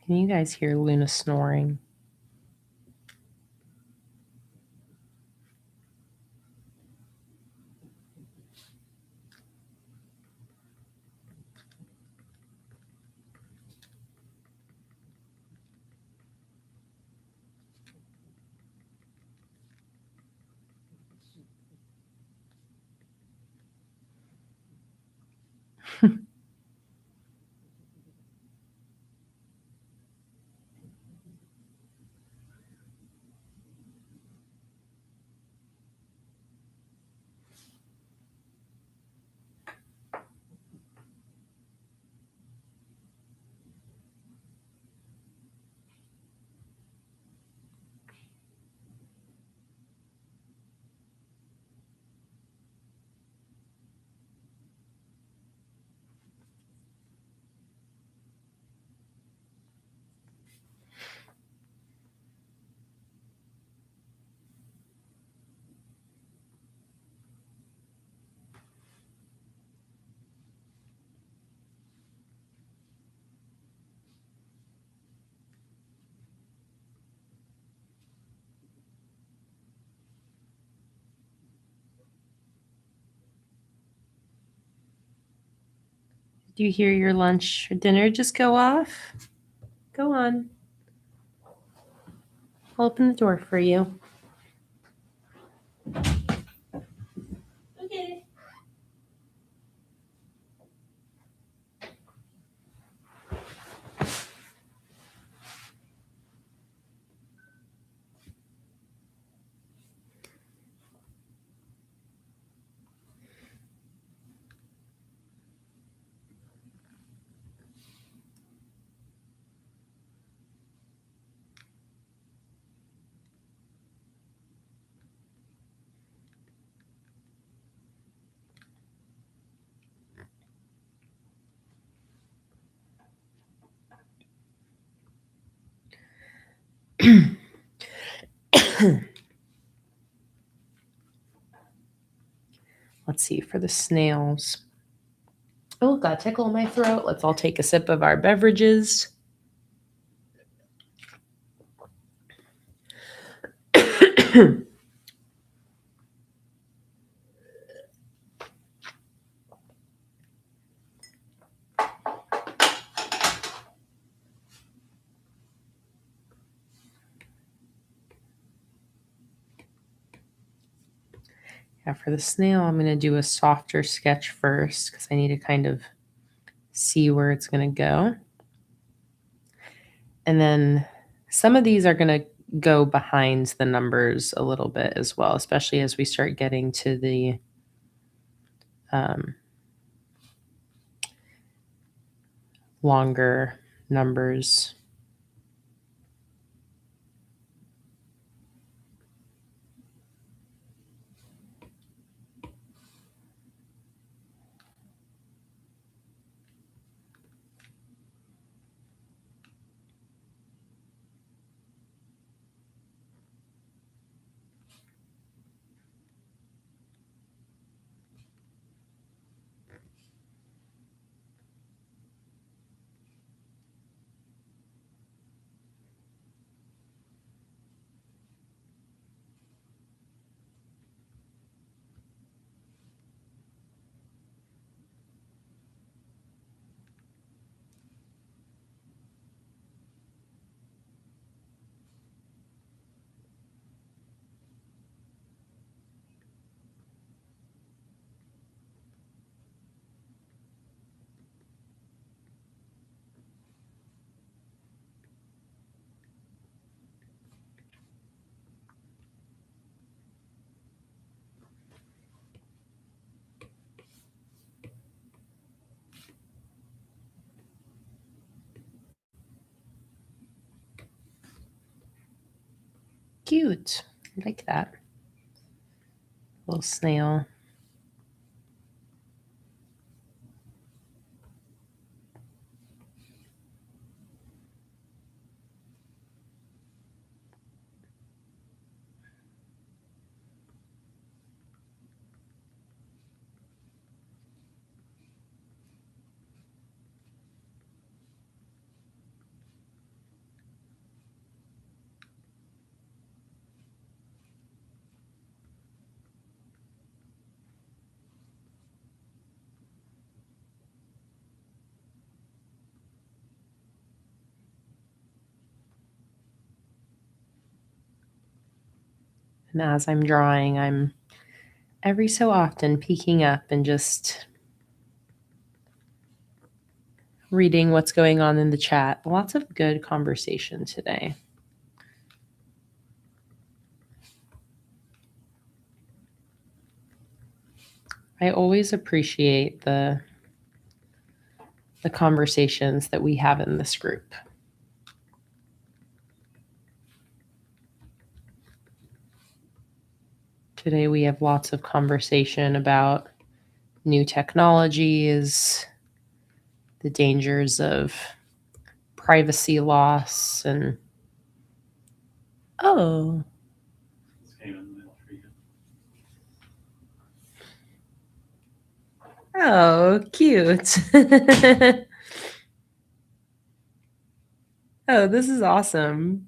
Can you guys hear Luna snoring? Do you hear your lunch or dinner just go off? Go on. I'll open the door for you. Okay. Let's see, for the snails. Oh, got a tickle in my throat. Let's all take a sip of our beverages. Yeah, for the snail, I'm going to do a softer sketch first because I need to kind of see where it's going to go. And then some of these are going to go behind the numbers a little bit as well, especially as we start getting to the longer numbers. Cute. I like that. Little snail. And as I'm drawing, I'm every so often peeking up and just reading what's going on in the chat. Lots of good conversation today. I always appreciate the conversations that we have in this group. Today we have lots of conversation about new technologies, the dangers of privacy loss, and oh, cute. Oh, this is awesome.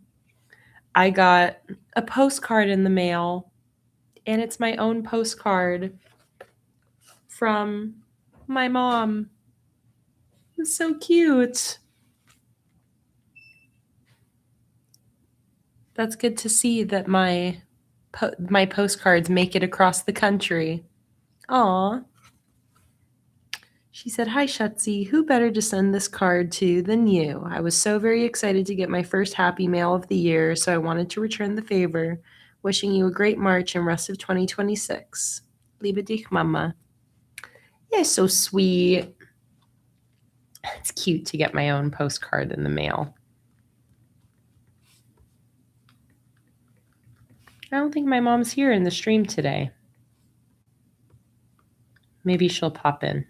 I got a postcard in the mail, and it's my own postcard from my mom. It's so cute. That's good to see that my postcards make it across the country. Aw. She said, "Hi, Shutzi. Who better to send this card to than you? I was so very excited to get my first happy mail of the year, so I wanted to return the favor. Wishing you a great March and rest of 2026. Liebe dich, Mama." Yeah, so sweet. It's cute to get my own postcard in the mail. I don't think my mom's here in the stream today. Maybe she'll pop in.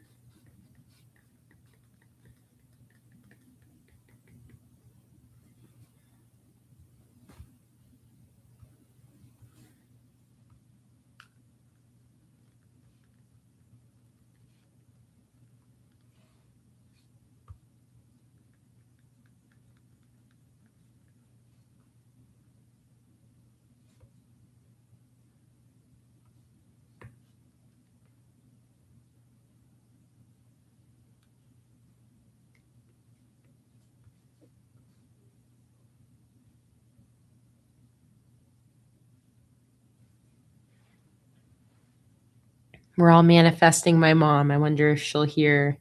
We're all manifesting my mom. I wonder if she'll hear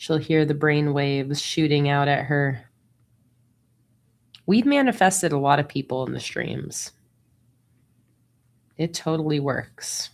the brain waves shooting out at her. We've manifested a lot of people in the streams. It totally works.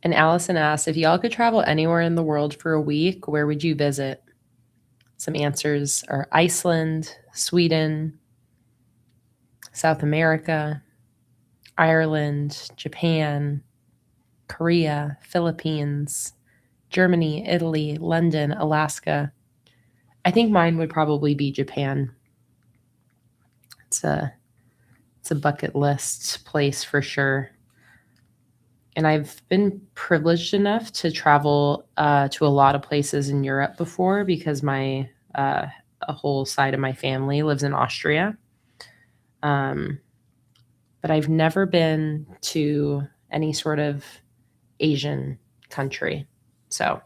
And Allison asked, if y'all could travel anywhere in the world for a week, where would you visit? Some answers are Iceland, Sweden, South America, Ireland, Japan, Korea, Philippines, Germany, Italy, London, Alaska. I think mine would probably be Japan. It's a bucket list place for sure. And I've been privileged enough to travel to a lot of places in Europe before because a whole side of my family lives in Austria. But I've never been to any sort of Asian country. So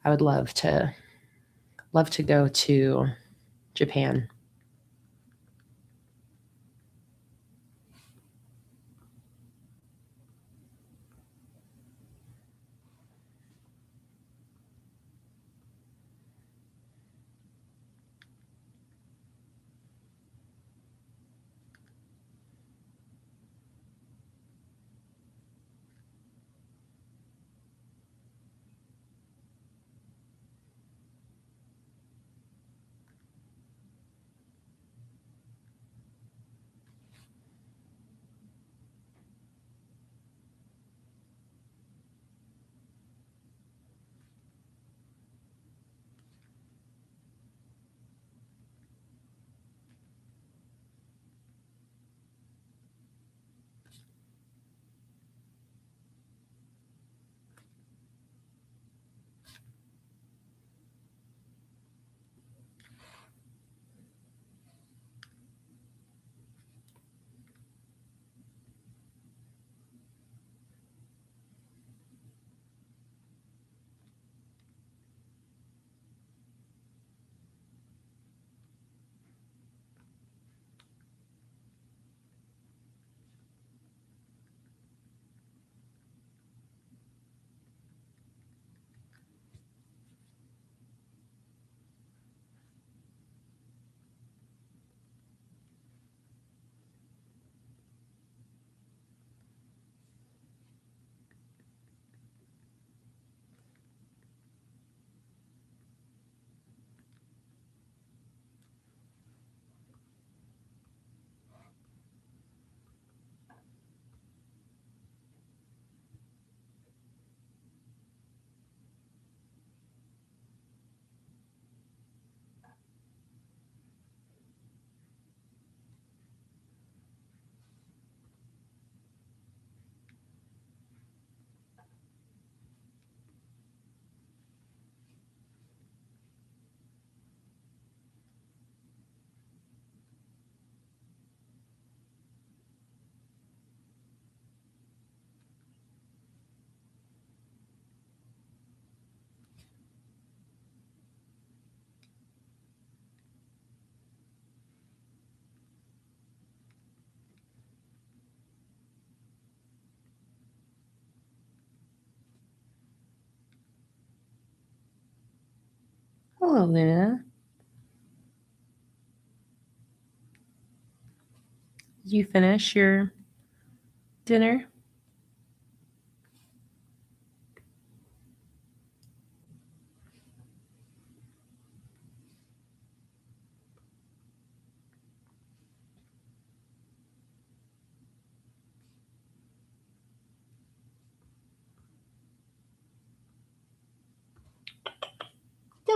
I would love to go to Japan. Hello, Luna. Did you finish your dinner?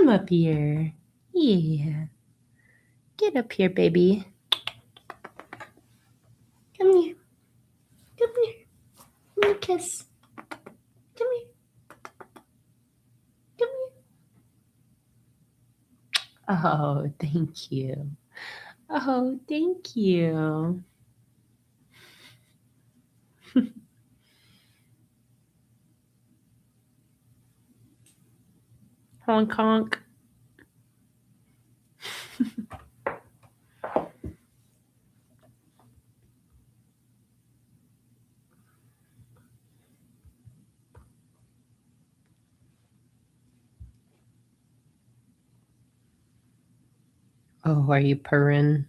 Come up here. Yeah. Get up here, baby. Come here. Come here. Give me a kiss. Come here. Come here. Oh, thank you. Oh, thank you. Honk honk. Oh, are you purring?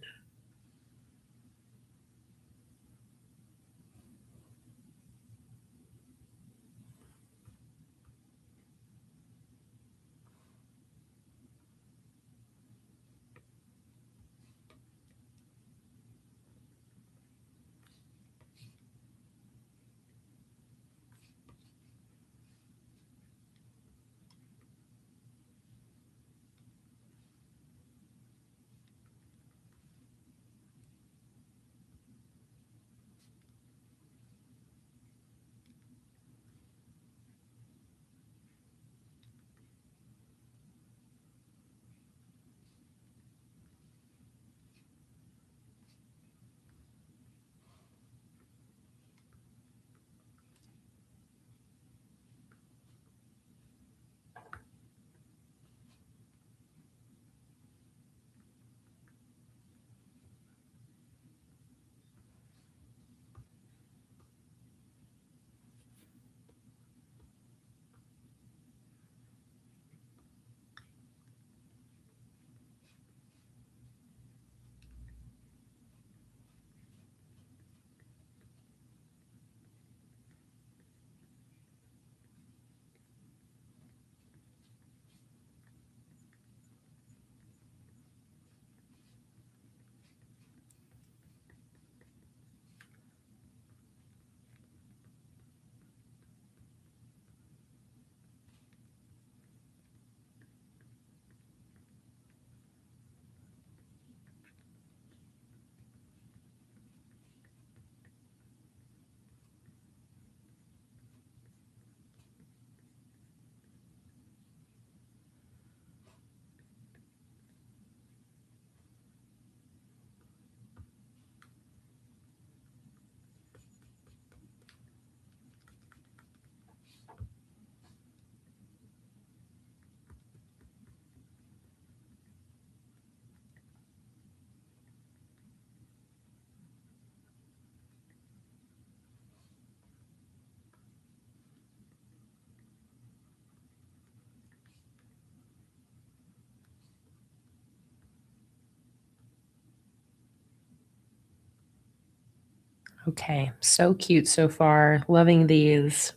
Okay, so cute so far. Loving these.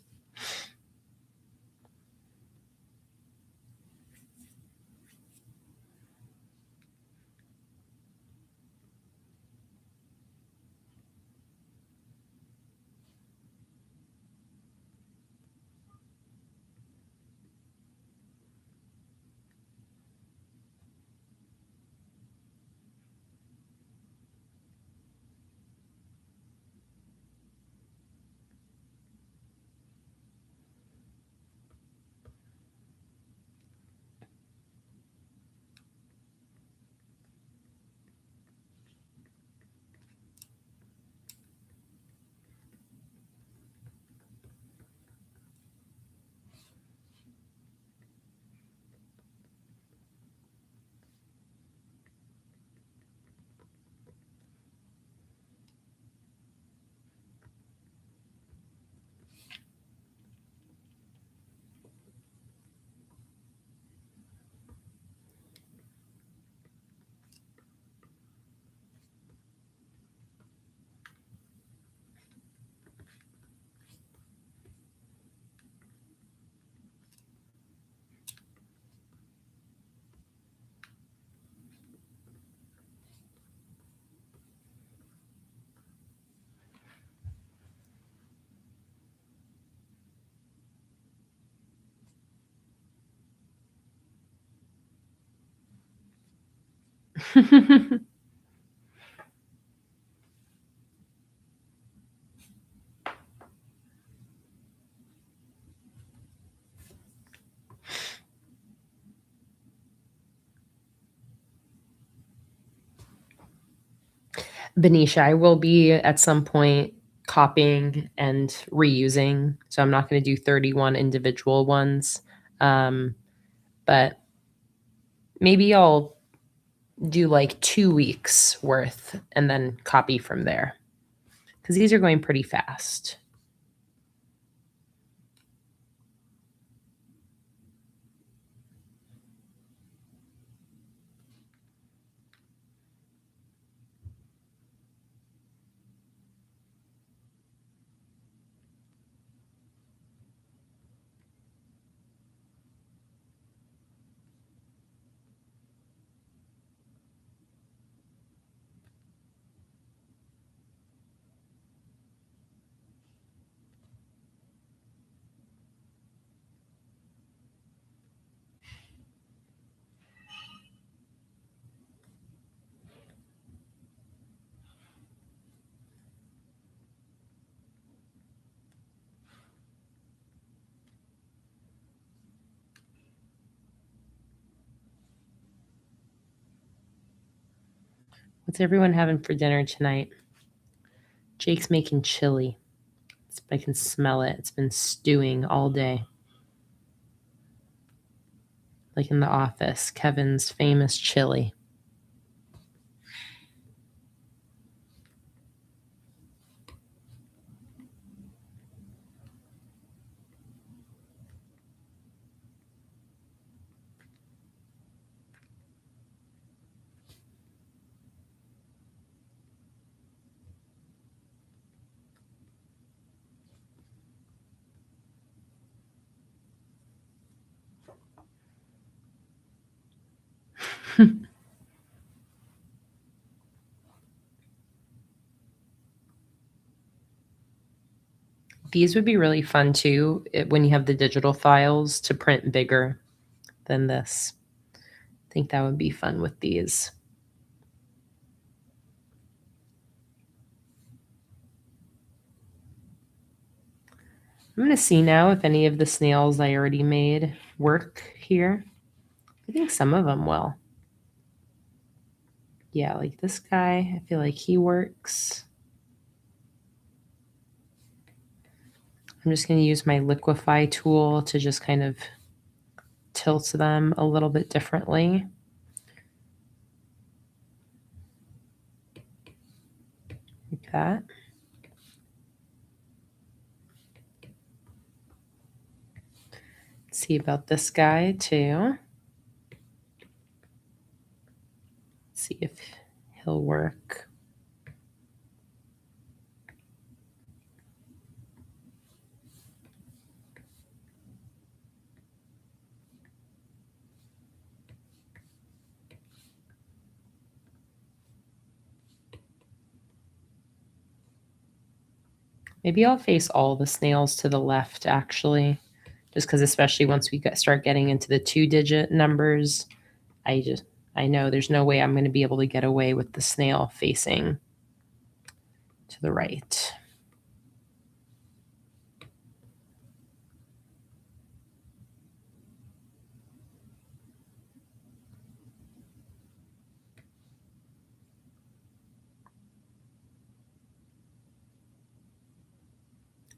Benicia, I will be at some point copying and reusing, so I'm not going to do 31 individual ones. But maybe I'll do like 2 weeks worth and then copy from there, because these are going pretty fast. What's everyone having for dinner tonight? Jake's making chili. I can smell it. It's been stewing all day. Like in The Office, Kevin's famous chili. These would be really fun too when you have the digital files to print bigger than this. I think that would be fun with these. I'm going to see now if any of the snails I already made work here. I think some of them will. Yeah, like this guy, I feel like he works. I'm just going to use my liquefy tool to just kind of tilt them a little bit differently. Like that. See about this guy too. See if he'll work. Maybe I'll face all the snails to the left, actually, just because especially once we start getting into the 2-digit numbers, I know there's no way I'm going to be able to get away with the snail facing to the right.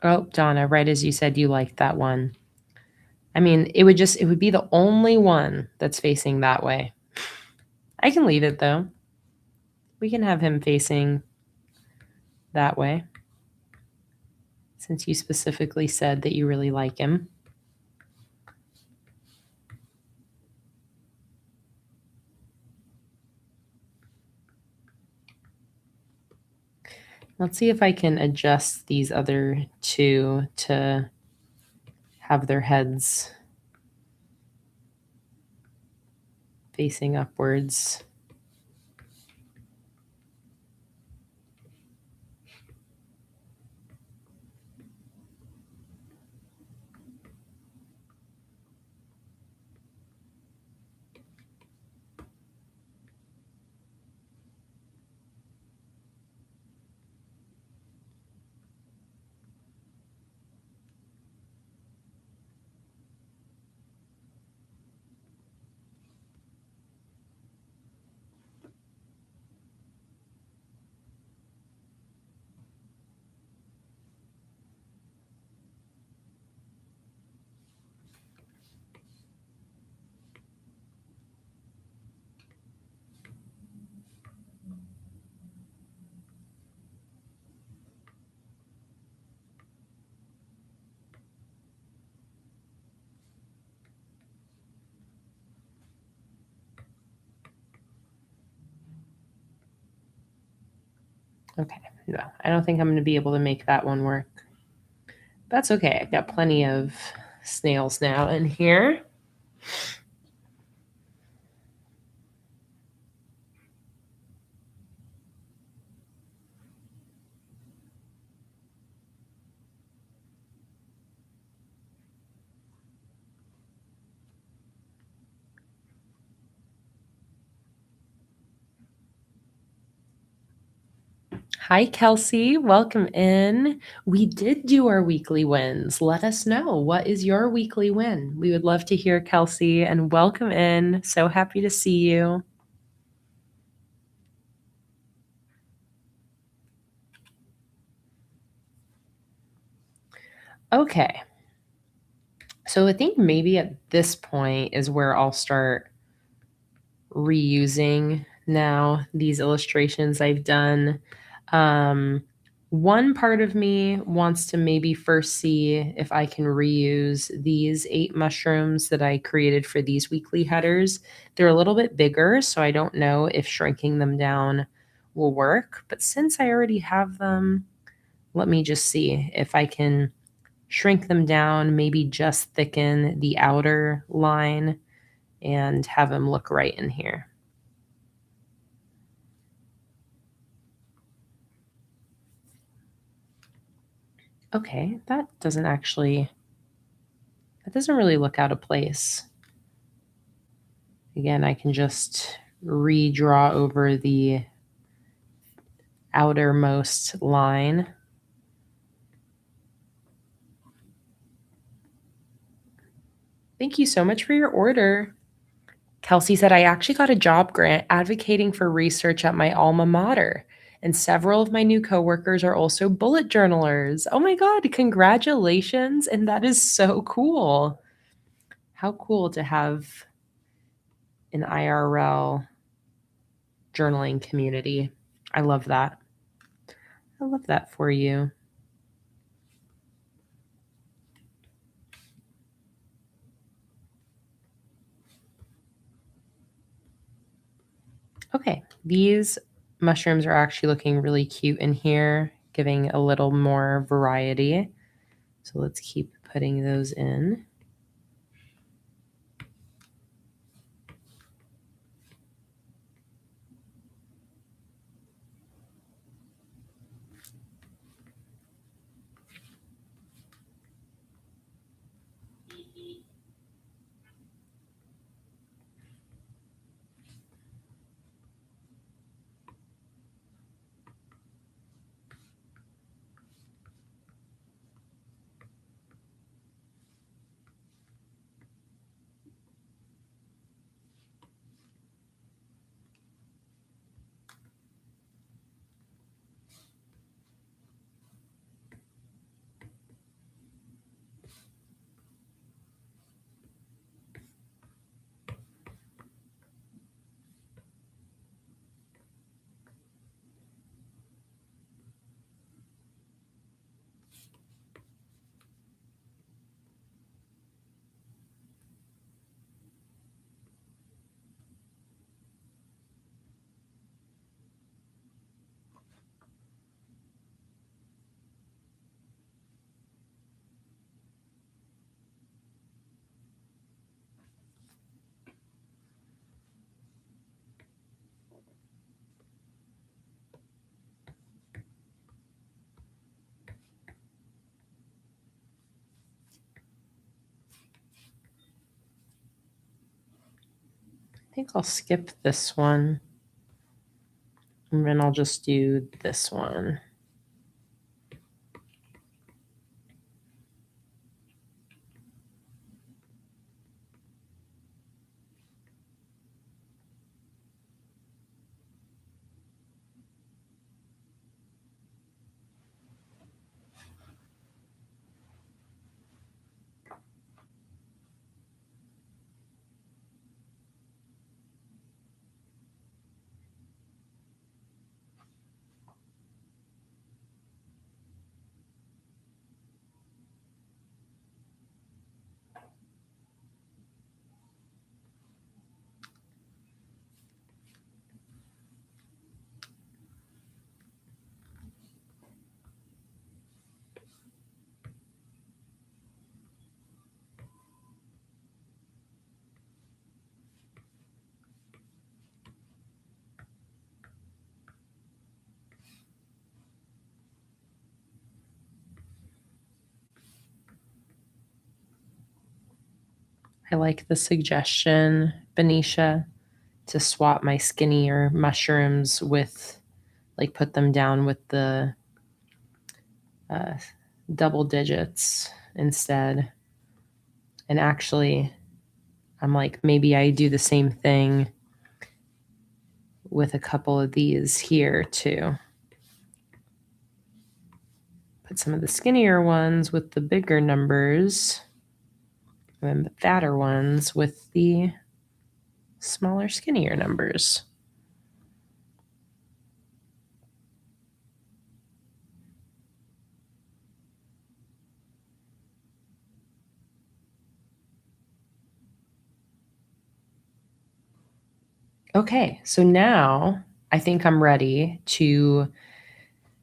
Oh, Donna, right as you said you liked that one. I mean, it would be the only one that's facing that way. I can leave it though. We can have him facing that way, since you specifically said that you really like him. Let's see if I can adjust these other two to have their heads facing upwards. Okay, no, I don't think I'm going to be able to make that one work. That's okay. I've got plenty of snails now in here. Hi, Kelsey. Welcome in. We did do our weekly wins. Let us know. What is your weekly win? We would love to hear, Kelsey, and welcome in. So happy to see you. Okay. So I think maybe at this point is where I'll start reusing now these illustrations I've done. One part of me wants to maybe first see if I can reuse these 8 mushrooms that I created for these weekly headers. They're a little bit bigger, so I don't know if shrinking them down will work. But since I already have them, let me just see if I can shrink them down, maybe just thicken the outer line and have them look right in here. Okay, that doesn't really look out of place. Again, I can just redraw over the outermost line. Thank you so much for your order. Kelsey said, I actually got a job grant advocating for research at my alma mater, and several of my new coworkers are also bullet journalers. Oh my God, congratulations. And that is so cool. How cool to have an IRL journaling community. I love that. I love that for you. Okay, these mushrooms are actually looking really cute in here, giving a little more variety. So let's keep putting those in. I think I'll skip this one, and then I'll just do this one. I like the suggestion, Benicia, to swap my skinnier mushrooms with, like, put them down with the uh, double digits instead. And actually, I'm like, maybe I do the same thing with a couple of these here too. Put some of the skinnier ones with the bigger numbers, and then the fatter ones with the smaller, skinnier numbers. Okay, so now I think I'm ready to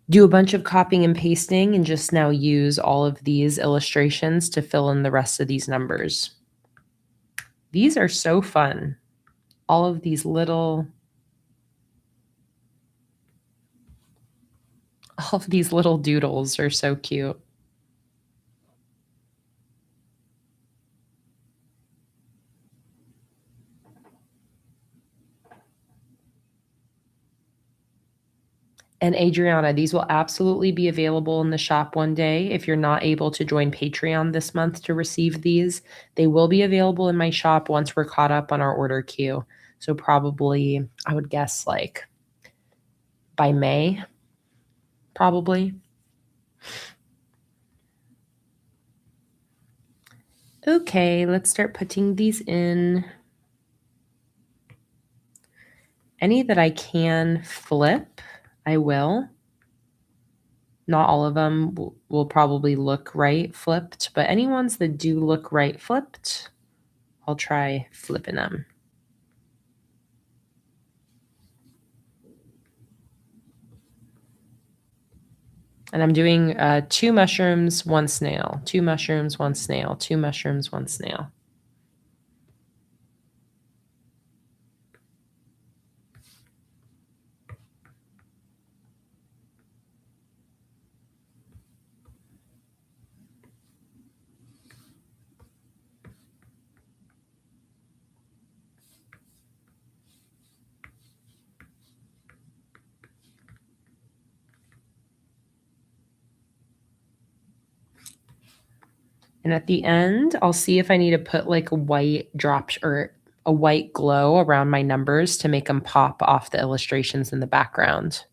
do a bunch of copying and pasting and just now use all of these illustrations to fill in the rest of these numbers. These are so fun. All of these little doodles are so cute. And Adriana, these will absolutely be available in the shop one day. If you're not able to join Patreon this month to receive these, they will be available in my shop once we're caught up on our order queue. So probably, I would guess, like by May, probably. Okay, let's start putting these in. Any that I can flip, I will. Not all of them will probably look right flipped, but any ones that do look right flipped, I'll try flipping them. And I'm doing 2 mushrooms, 1 snail, 2 mushrooms, 1 snail, 2 mushrooms, 1 snail. And at the end, I'll see if I need to put like a white drop or a white glow around my numbers to make them pop off the illustrations in the background.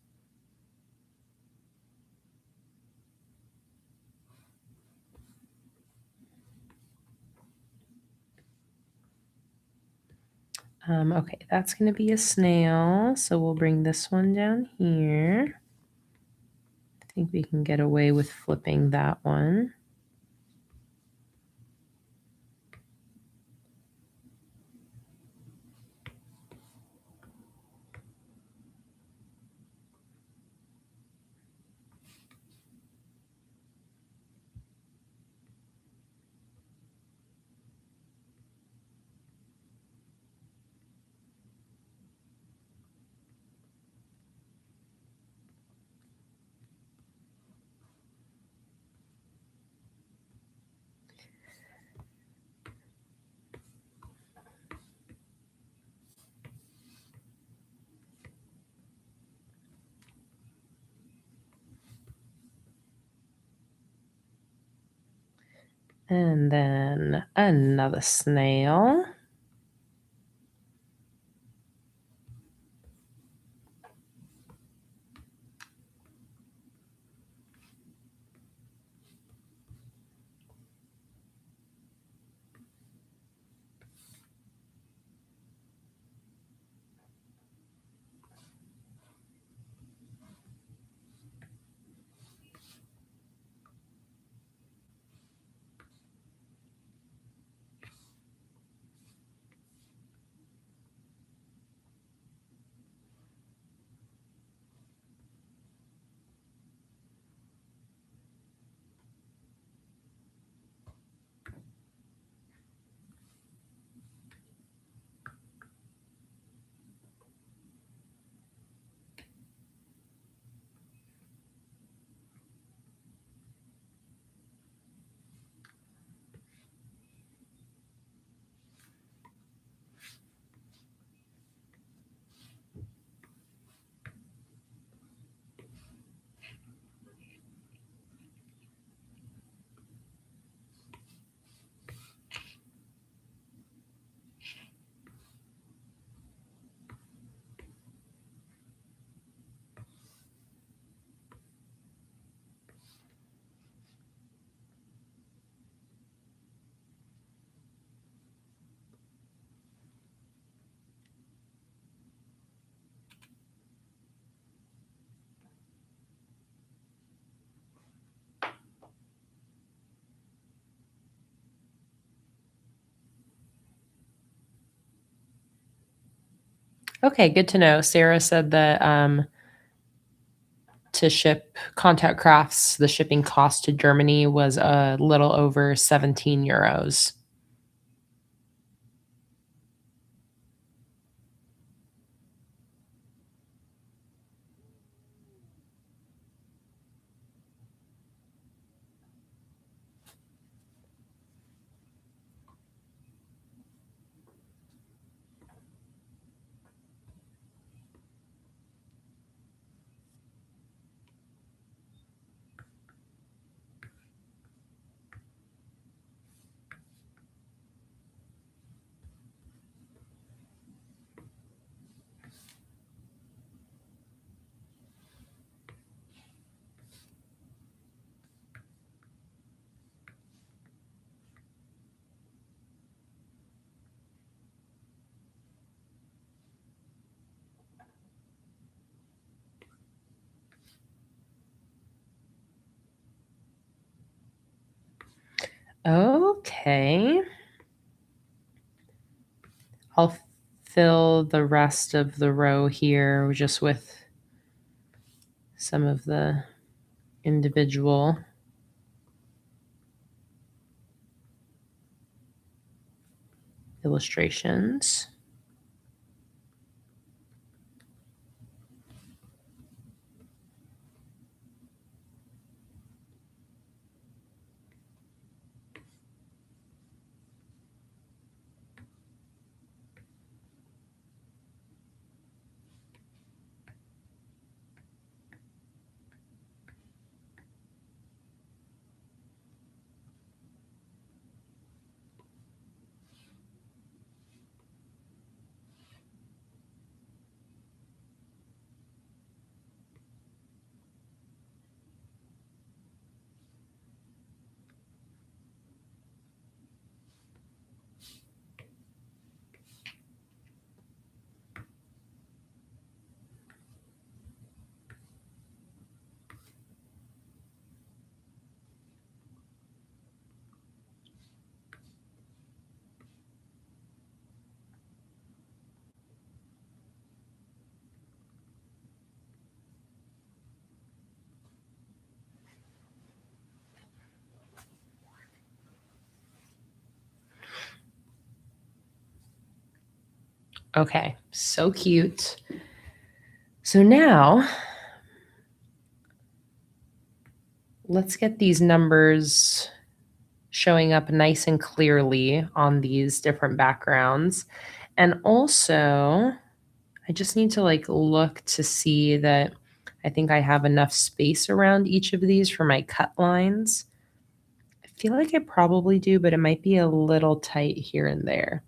Okay, that's going to be a snail. So we'll bring this one down here. I think we can get away with flipping that one. And then another snail. Okay, good to know. Sarah said that to ship Contact Crafts, the shipping cost to Germany was a little over 17 euros. Okay. I'll fill the rest of the row here just with some of the individual illustrations. Okay, so cute. So now let's get these numbers showing up nice and clearly on these different backgrounds. And also, I just need to like look to see that I think I have enough space around each of these for my cut lines. I feel like I probably do, but it might be a little tight here and there.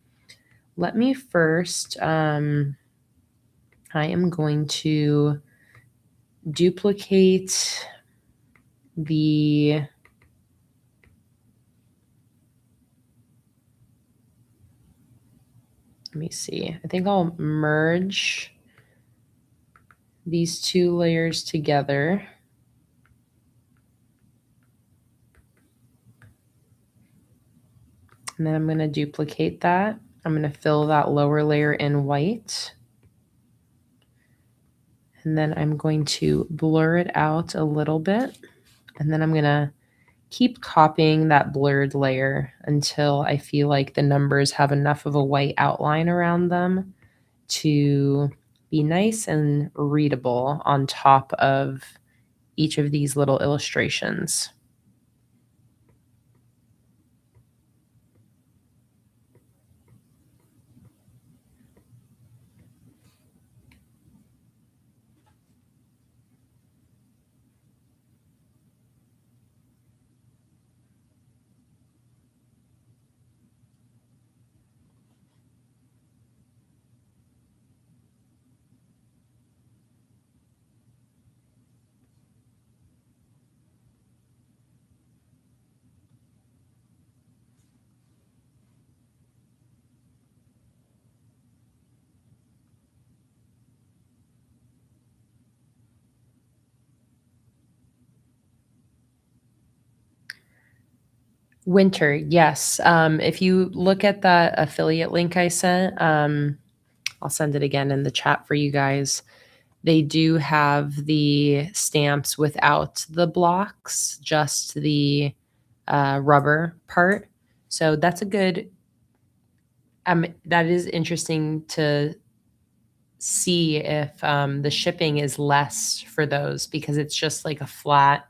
Let me first, I am going to duplicate the let me see. I think I'll merge these two layers together. And then I'm going to duplicate that. I'm going to fill that lower layer in white. And then I'm going to blur it out a little bit. And then I'm going to keep copying that blurred layer until I feel like the numbers have enough of a white outline around them to be nice and readable on top of each of these little illustrations. Winter, yes. If you look at that affiliate link I sent, I'll send it again in the chat for you guys. They do have the stamps without the blocks, just the rubber part. So that's a good, that is interesting to see if the shipping is less for those, because it's just like a flat,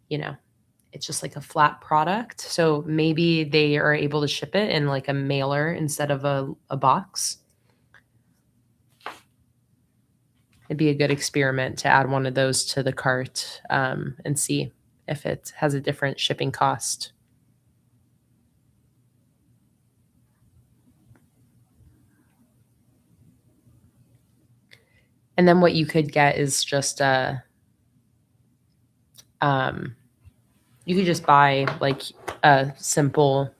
you know, it's just like a flat product. So maybe they are able to ship it in like a mailer instead of a box. It'd be a good experiment to add one of those to the cart and see if it has a different shipping cost. And then what you could get is just you could just buy like a simple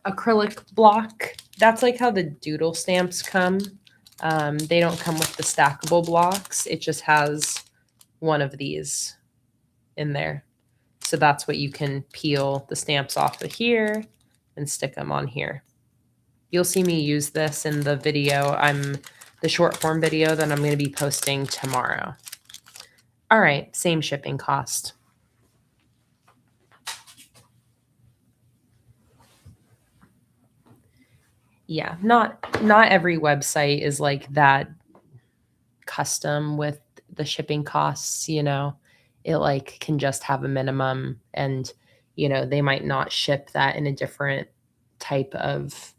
acrylic block. That's like how the doodle stamps come. They don't come with the stackable blocks. It just has one of these in there. So that's what you can peel the stamps off of here and stick them on here. You'll see me use this in the video. The short form video that I'm going to be posting tomorrow. All right, same shipping cost. Yeah, not every website is like that custom with the shipping costs, you know. It like can just have a minimum, and you know, they might not ship that in a different type of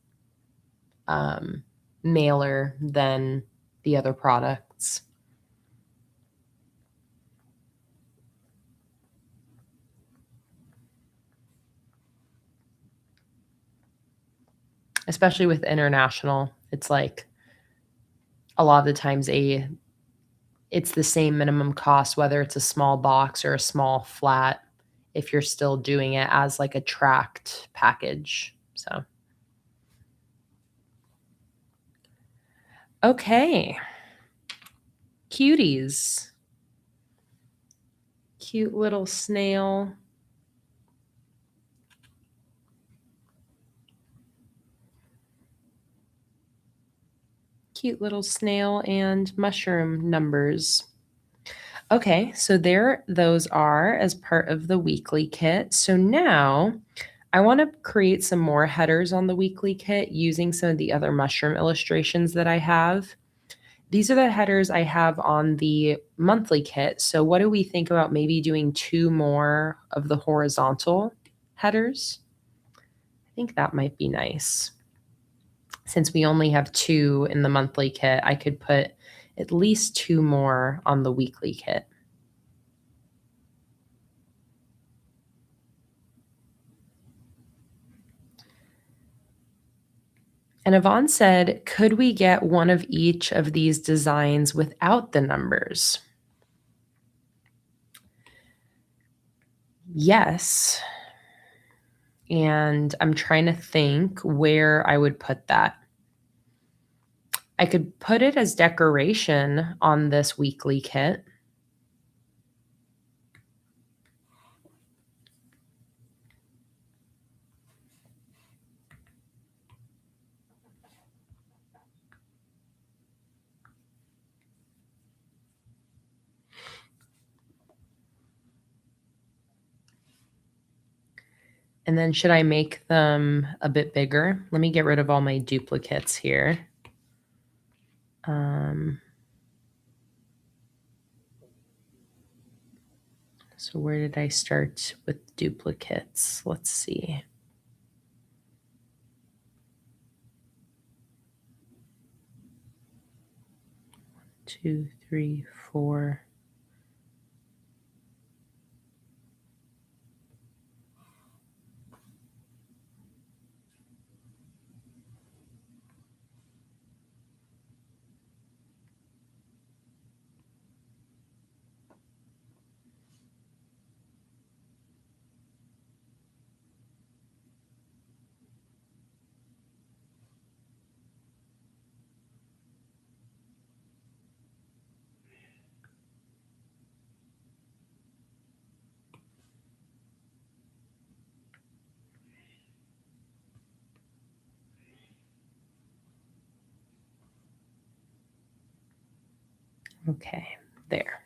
mailer than the other products. Especially with international, it's like a lot of the times it's the same minimum cost, whether it's a small box or a small flat, if you're still doing it as like a tracked package. So, okay. Cuties. Cute little snail. Cute little snail and mushroom numbers. Okay, so there those are as part of the weekly kit. So now I want to create some more headers on the weekly kit using some of the other mushroom illustrations that I have. These are the headers I have on the monthly kit. So what do we think about maybe doing 2 more of the horizontal headers? I think that might be nice. Since we only have 2 in the monthly kit, I could put at least 2 more on the weekly kit. And Yvonne said, could we get one of each of these designs without the numbers? Yes. And I'm trying to think where I would put that. I could put it as decoration on this weekly kit. And then should I make them a bit bigger? Let me get rid of all my duplicates here. So where did I start with duplicates? Let's see. Two, three, four. Okay, there.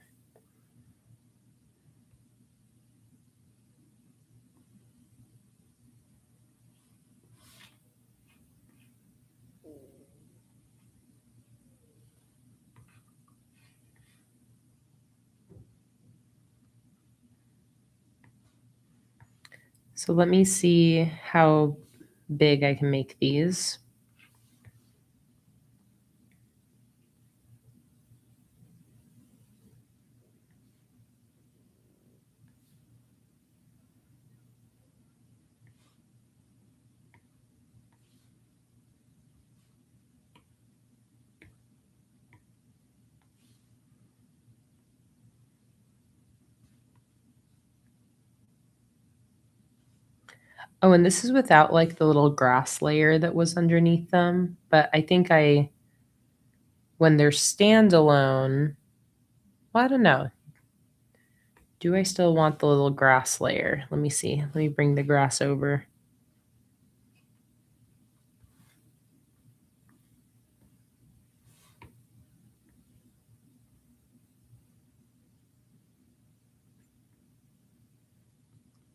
So let me see how big I can make these. Oh, and this is without like the little grass layer that was underneath them. But I think when they're standalone, well, I don't know. Do I still want the little grass layer? Let me see. Let me bring the grass over.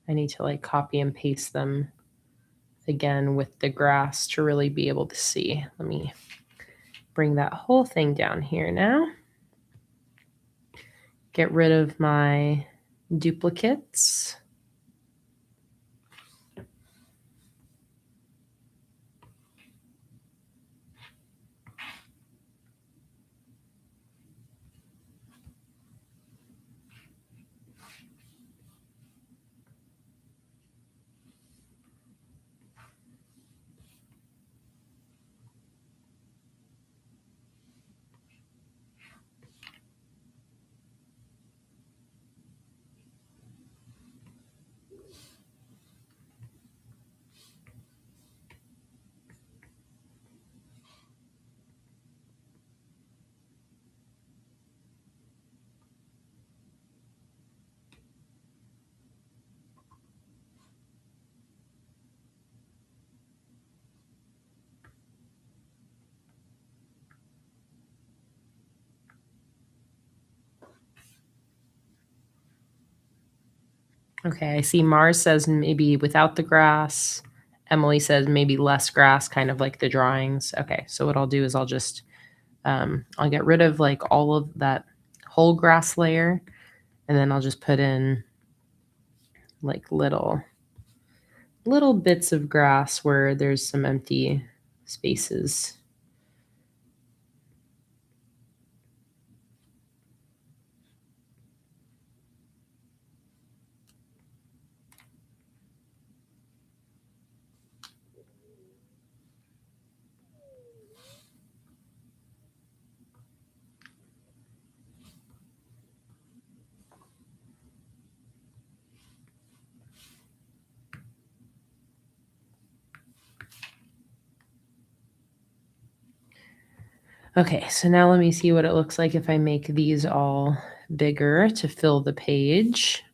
I need to like copy and paste them again with the grass to really be able to see. Let me bring that whole thing down here now. Get rid of my duplicates. Okay, I see Mars says maybe without the grass. Emily says maybe less grass, kind of like the drawings. Okay, so what I'll do is I'll just, I'll get rid of like all of that whole grass layer, and then I'll just put in like little bits of grass where there's some empty spaces. Okay, so now let me see what it looks like if I make these all bigger to fill the page.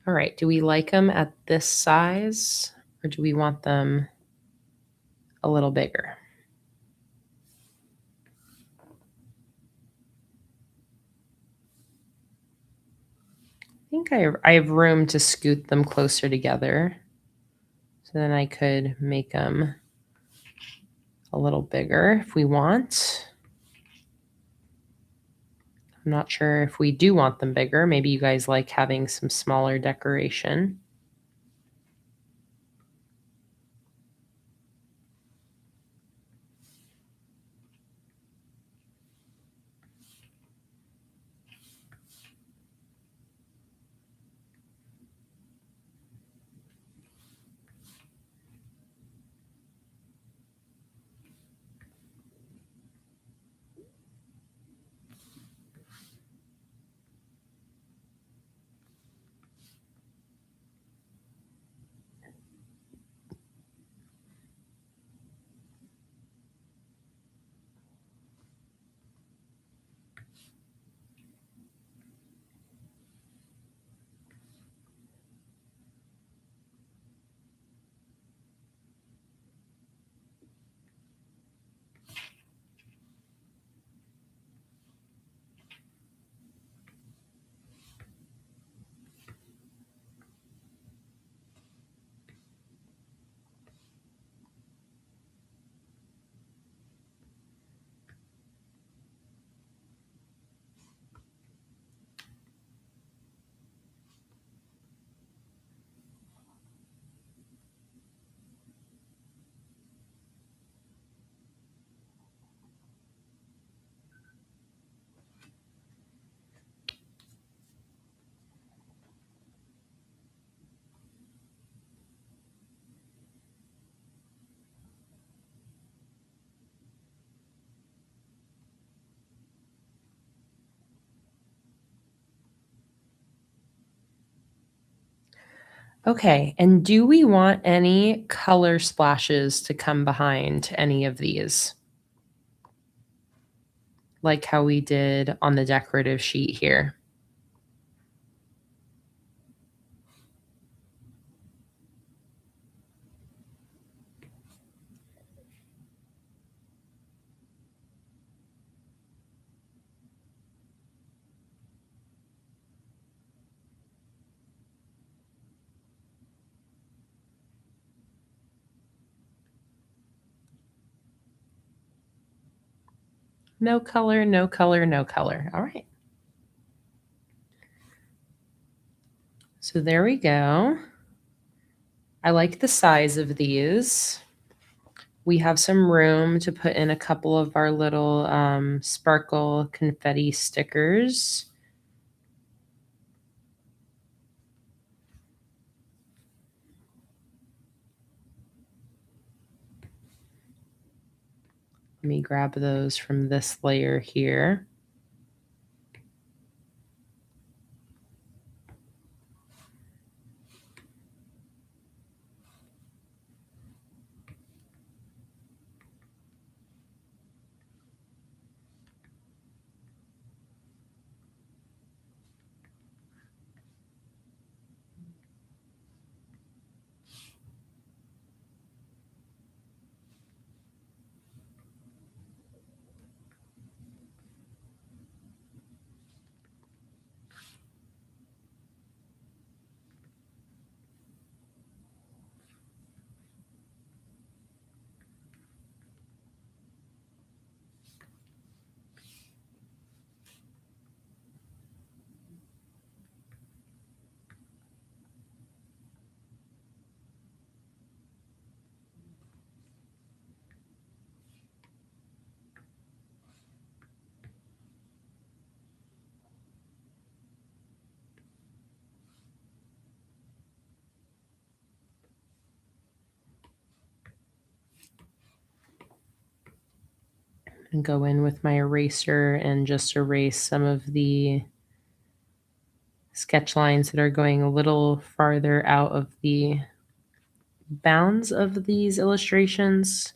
All right, do we like them at this size or do we want them a little bigger? I think I have room to scoot them closer together. So then I could make them a little bigger if we want. I'm not sure if we do want them bigger. Maybe you guys like having some smaller decoration. Okay, and do we want any color splashes to come behind any of these? Like how we did on the decorative sheet here. No color, no color, no color. All right. So there we go. I like the size of these. We have some room to put in a couple of our little sparkle confetti stickers. Let me grab those from this layer here. And go in with my eraser and just erase some of the sketch lines that are going a little farther out of the bounds of these illustrations.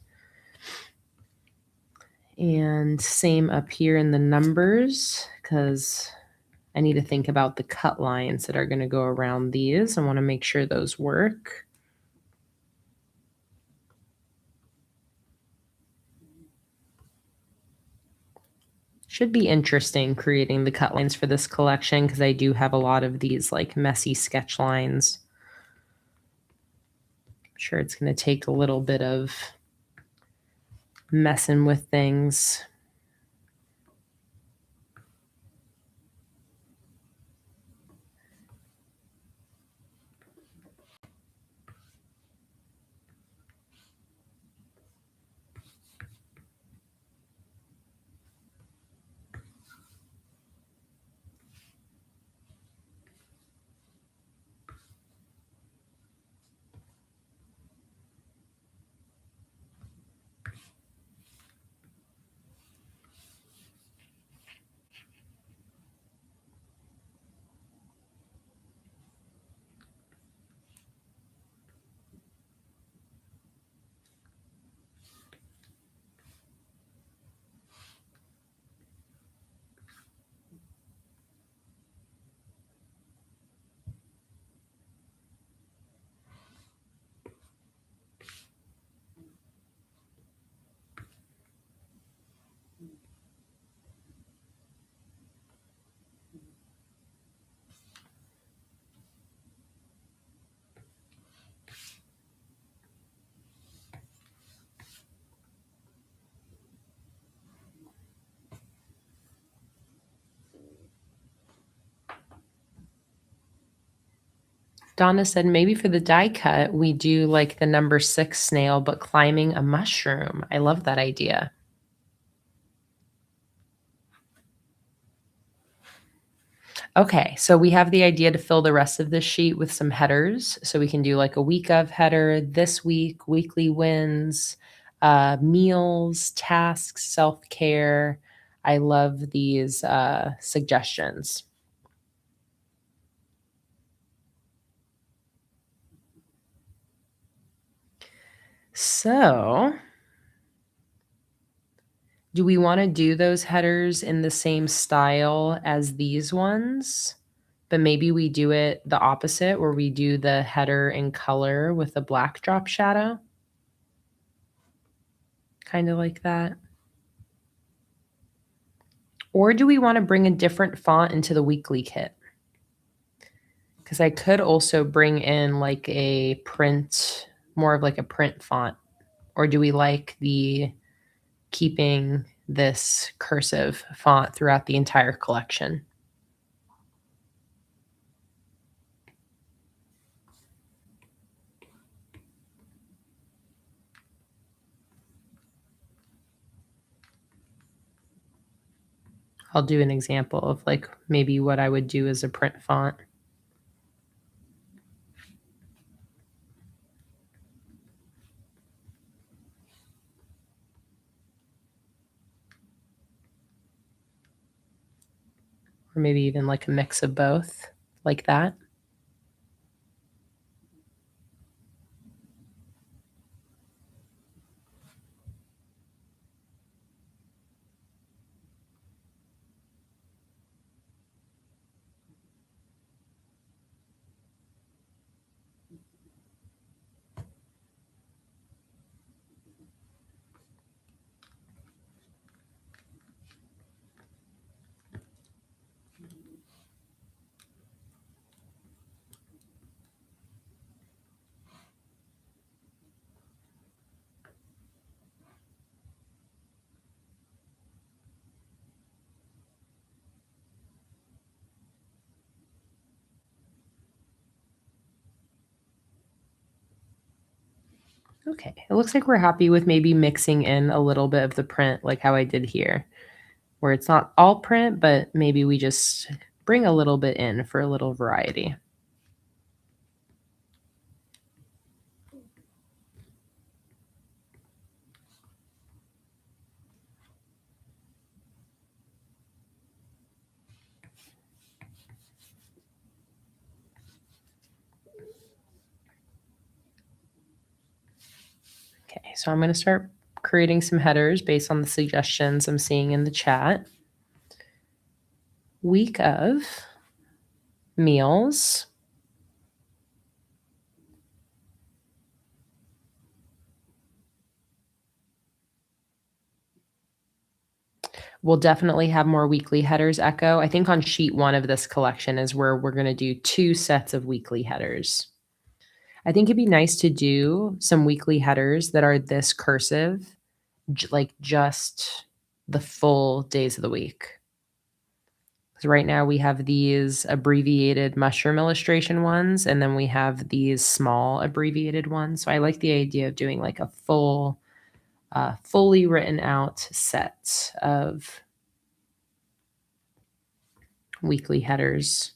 And same up here in the numbers, because I need to think about the cut lines that are going to go around these. I want to make sure those work. Should be interesting creating the cut lines for this collection, because I do have a lot of these like messy sketch lines. I'm sure it's going to take a little bit of messing with things. Donna said maybe for the die cut, we do like the number 6 snail, but climbing a mushroom. I love that idea. Okay, so we have the idea to fill the rest of this sheet with some headers. So we can do like a week of header, this week, weekly wins, meals, tasks, self-care. I love these suggestions. So do we want to do those headers in the same style as these ones? But maybe we do it the opposite, where we do the header in color with a black drop shadow. Kind of like that. Or do we want to bring a different font into the weekly kit? Because I could also bring in like a print, more of like a print font. Or do we like the keeping this cursive font throughout the entire collection? I'll do an example of like maybe what I would do as a print font. Or maybe even like a mix of both, like that. Okay, it looks like we're happy with maybe mixing in a little bit of the print like how I did here, where it's not all print, but maybe we just bring a little bit in for a little variety. Okay, so I'm going to start creating some headers based on the suggestions I'm seeing in the chat. Week of meals. We'll definitely have more weekly headers, Echo. I think on sheet 1 of this collection is where we're going to do 2 sets of weekly headers. I think it'd be nice to do some weekly headers that are this cursive, like just the full days of the week. So right now we have these abbreviated mushroom illustration ones, and then we have these small abbreviated ones. So I like the idea of doing like a full, fully written out set of weekly headers.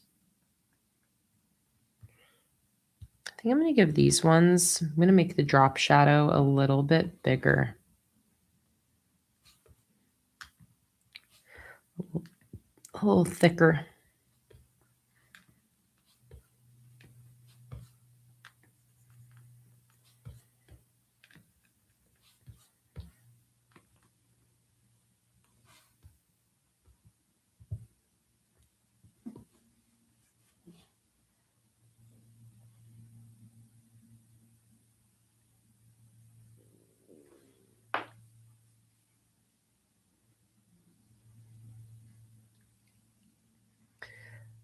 I think I'm going to give these ones, I'm going to make the drop shadow a little bit bigger. A little thicker.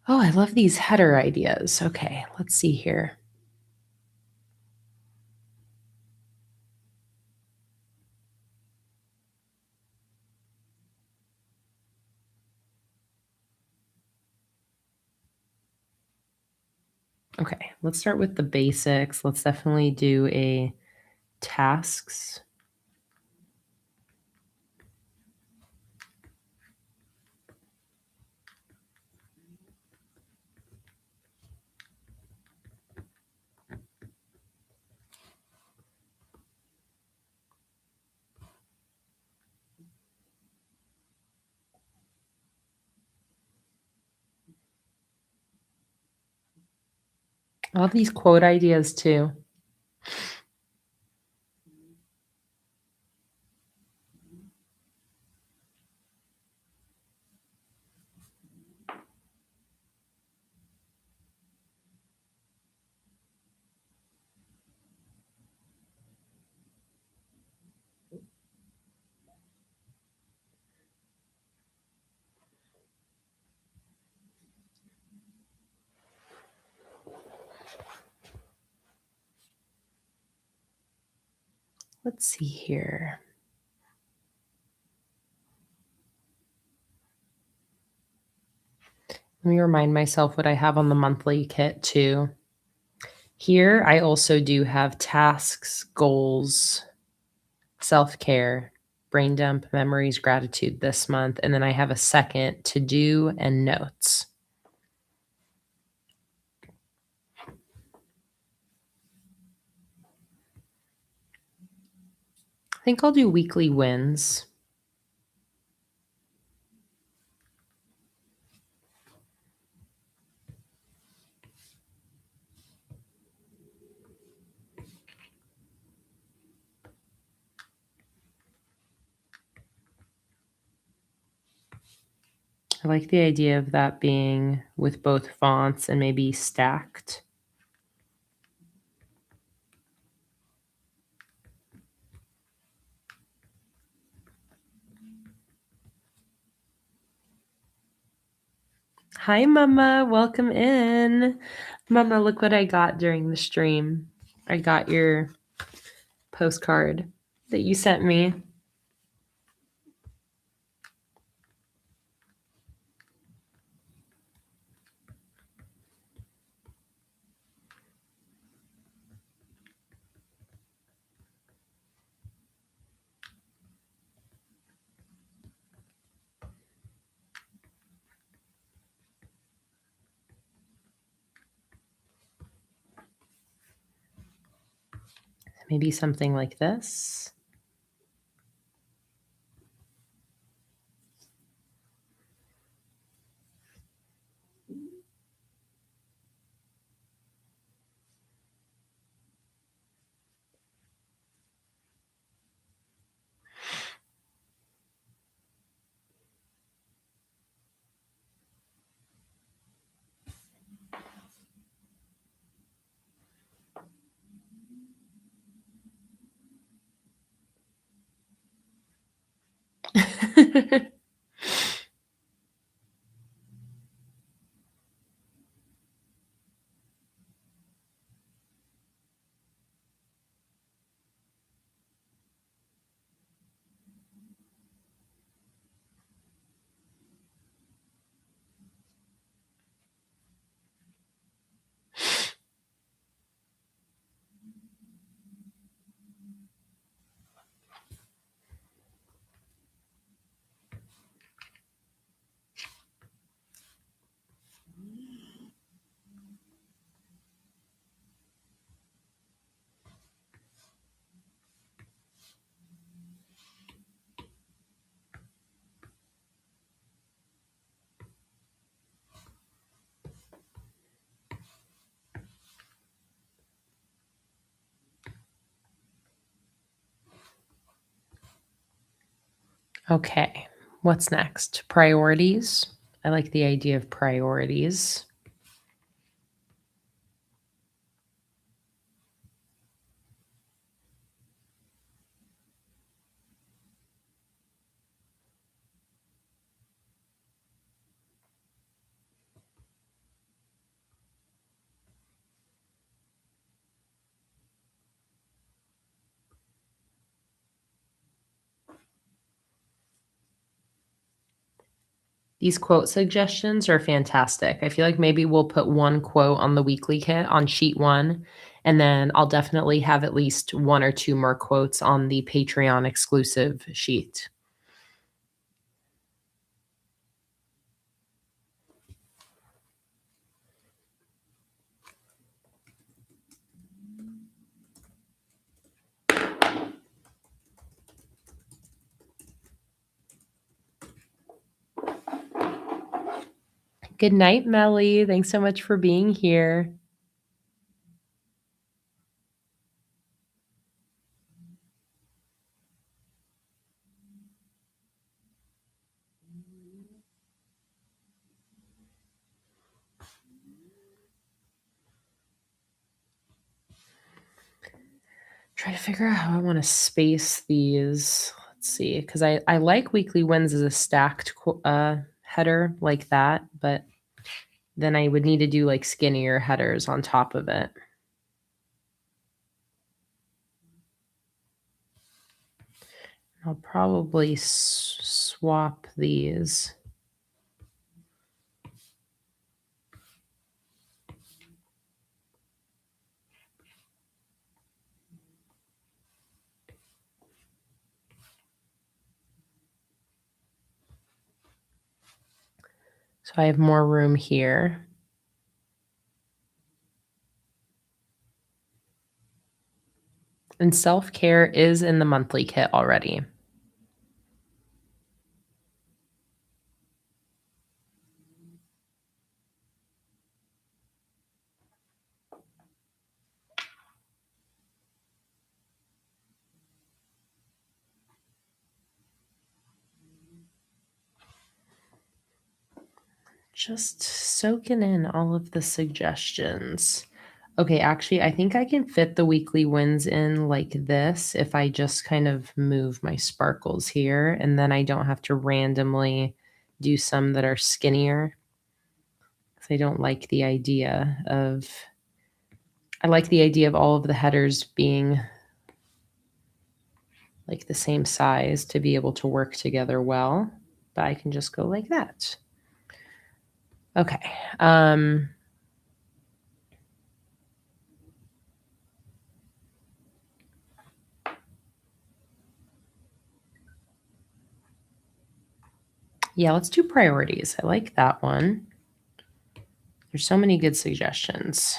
Oh, I love these header ideas. Okay, let's see here. Okay, let's start with the basics. Let's definitely do a tasks. I love these quote ideas too. Let's see here. Let me remind myself what I have on the monthly kit too. Here, I also do have tasks, goals, self-care, brain dump, memories, gratitude this month. And then I have a second to do and notes. I think I'll do weekly wins. I like the idea of that being with both fonts and maybe stacked. Hi, Mama. Welcome in. Mama, look what I got during the stream. I got your postcard that you sent me. Maybe something like this. Okay, what's next? Priorities. I like the idea of priorities. These quote suggestions are fantastic. I feel like maybe we'll put one quote on the weekly kit on sheet one, and then I'll definitely have at least one or two more quotes on the Patreon exclusive sheet. Good night, Melly. Thanks so much for being here. Try to figure out how I want to space these. Let's see, because I like weekly wins as a stacked header like that, but then I would need to do like skinnier headers on top of it. I'll probably swap these. So I have more room here. And self-care is in the monthly kit already. Just soaking in all of the suggestions. Okay, actually, I think I can fit the weekly wins in like this if I just kind of move my sparkles here, and then I don't have to randomly do some that are skinnier. 'Cause I don't like the idea of, I like the idea of all of the headers being like the same size to be able to work together well, but I can just go like that. Okay. Yeah, let's do priorities. I like that one. There's so many good suggestions.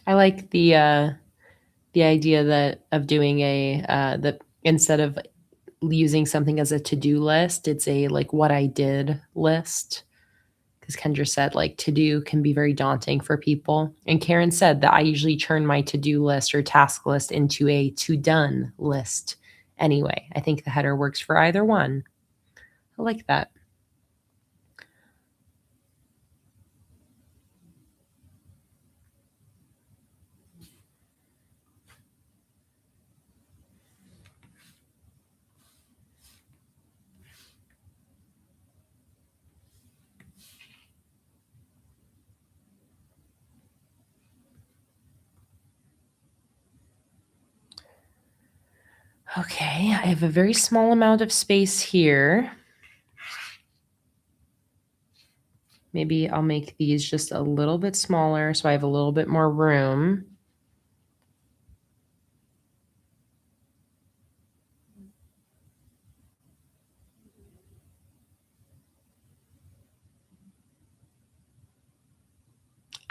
I like the idea that of doing a that instead of using something as a to-do list, it's a like what I did list. Because Kendra said like to do can be very daunting for people. And Karen said that I usually turn my to-do list or task list into a to-done list. Anyway, I think the header works for either one. I like that. Okay, I have a very small amount of space here. Maybe I'll make these just a little bit smaller so I have a little bit more room.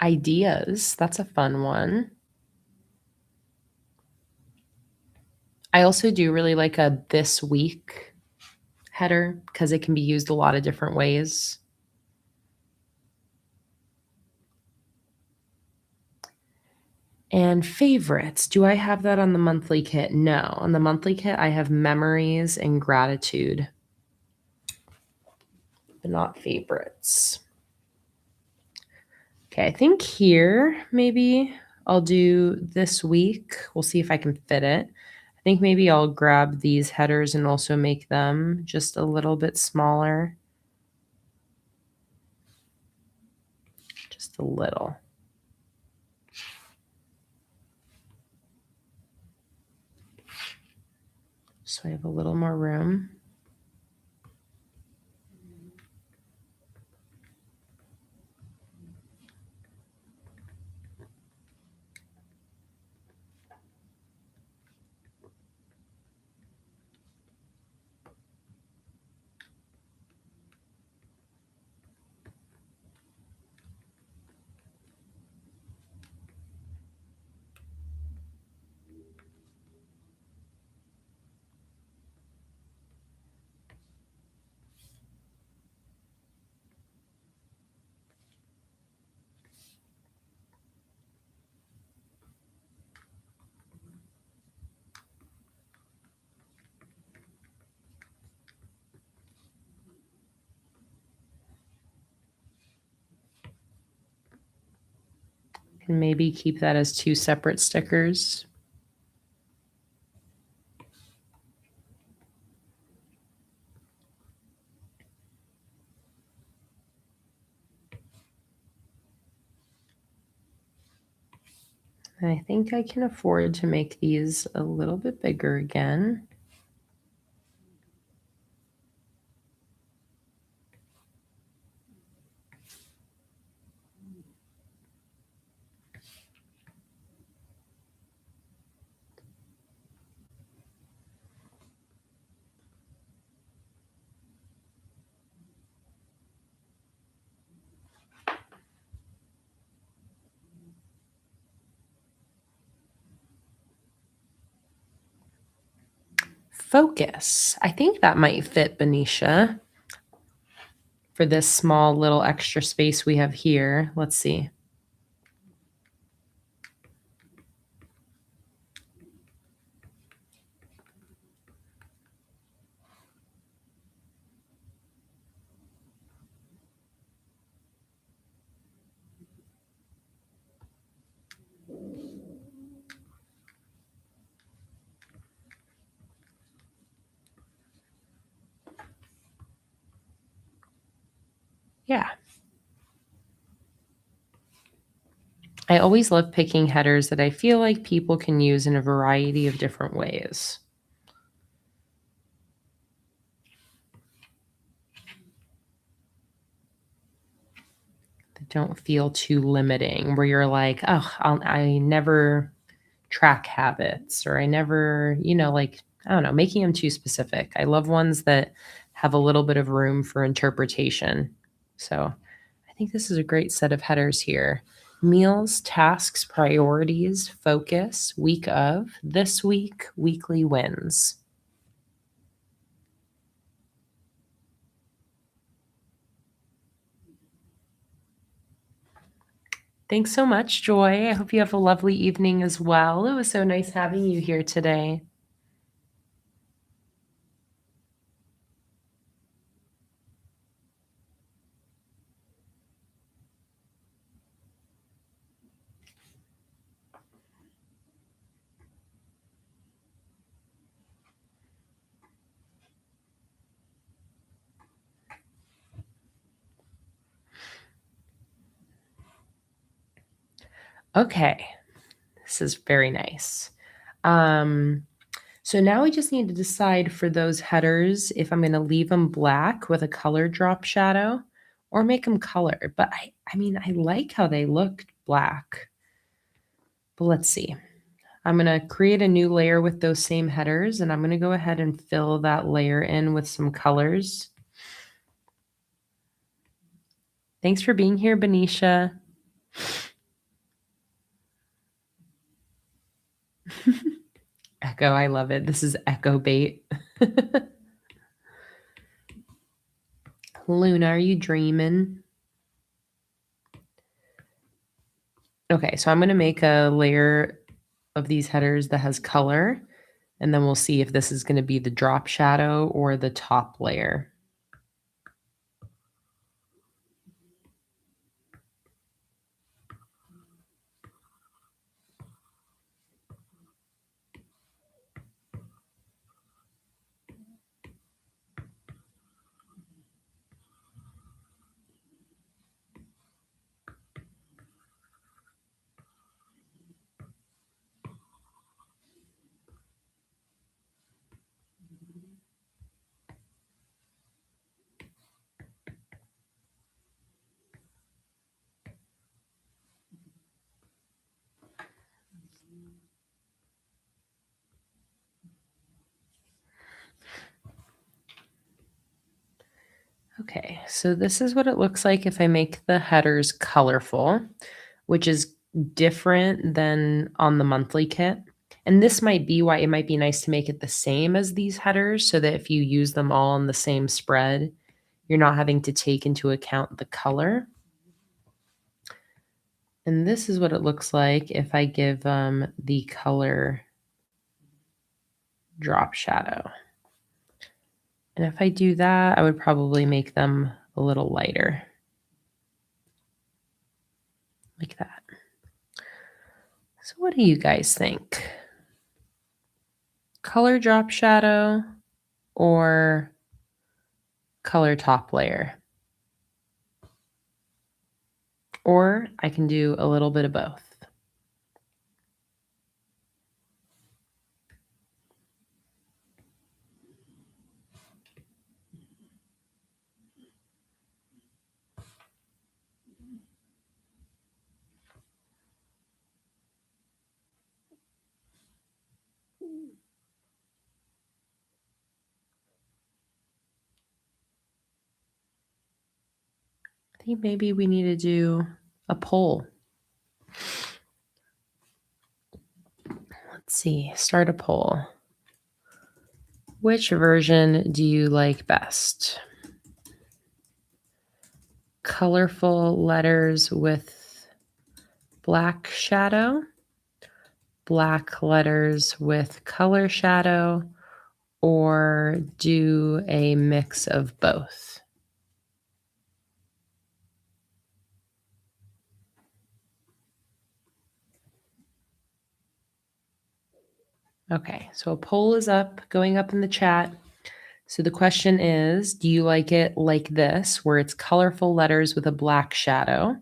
Ideas, that's a fun one. I also do really like a this week header because it can be used a lot of different ways. And favorites, do I have that on the monthly kit? No. On the monthly kit, I have memories and gratitude, but not favorites. Okay, I think here maybe I'll do this week. We'll see if I can fit it. I think maybe I'll grab these headers and also make them just a little bit smaller. Just a little. So I have a little more room. And maybe keep that as 2 separate stickers. And I think I can afford to make these a little bit bigger again. Focus. I think that might fit Benicia for this small little extra space we have here. Let's see. Yeah. I always love picking headers that I feel like people can use in a variety of different ways. That don't feel too limiting, where you're like, oh, I never track habits, or I never, like, I don't know, making them too specific. I love ones that have a little bit of room for interpretation. So I think this is a great set of headers here. Meals, tasks, priorities, focus, week of, this week, weekly wins. Thanks so much, Joy. I hope you have a lovely evening as well. It was so nice having you here today. Okay, this is very nice. Um, so now we just need to decide for those headers if I'm going to leave them black with a color drop shadow or make them color. But I mean, I like how they look black. But let's see. I'm going to create a new layer with those same headers, and I'm going to go ahead and fill that layer in with some colors. Thanks for being here, Benicia. Echo, I love it. This is echo bait. Luna, are you dreaming? Okay, so I'm going to make a layer of these headers that has color, and then we'll see if this is going to be the drop shadow or the top layer. Okay, so this is what it looks like if I make the headers colorful, which is different than on the monthly kit. And this might be why it might be nice to make it the same as these headers so that if you use them all on the same spread, you're not having to take into account the color. And this is what it looks like if I give the color drop shadow. And if I do that, I would probably make them a little lighter. Like that. So what do you guys think? Color drop shadow or color top layer? Or I can do a little bit of both. I think maybe we need to do a poll. Let's see, start a poll. Which version do you like best? Colorful letters with black shadow, black letters with color shadow, or do a mix of both? Okay, so a poll is up, going up in the chat. So the question is, do you like it like this, where it's colorful letters with a black shadow?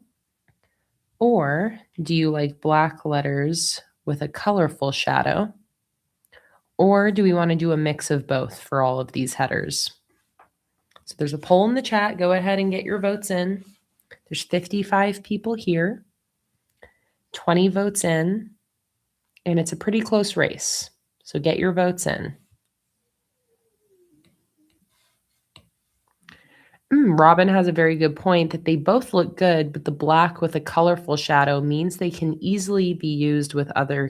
Or do you like black letters with a colorful shadow? Or do we want to do a mix of both for all of these headers? So there's a poll in the chat. Go ahead and get your votes in. There's 55 people here, 20 votes in, and it's a pretty close race. So get your votes in. Robin has a very good point that they both look good, but the black with a colorful shadow means they can easily be used with other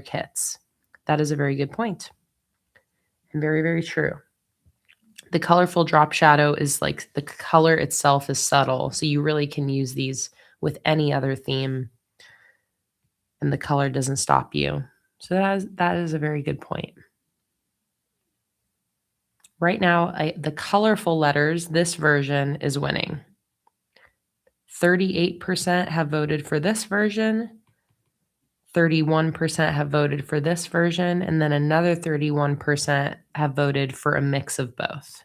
kits. That is a very good point. And very, very true. The colorful drop shadow is like the color itself is subtle, so you really can use these with any other theme and the color doesn't stop you. So that is a very good point. Right now, the colorful letters, this version is winning. 38% have voted for this version. 31% have voted for this version. And then another 31% have voted for a mix of both.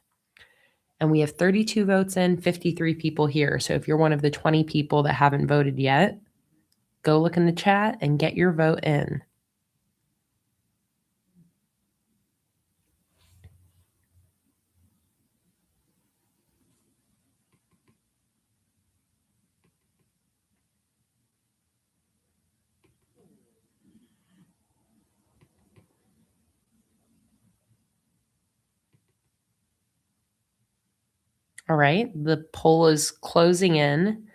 And we have 32 votes in, 53 people here. So if you're one of the 20 people that haven't voted yet, go look in the chat and get your vote in. All right, the poll is closing in.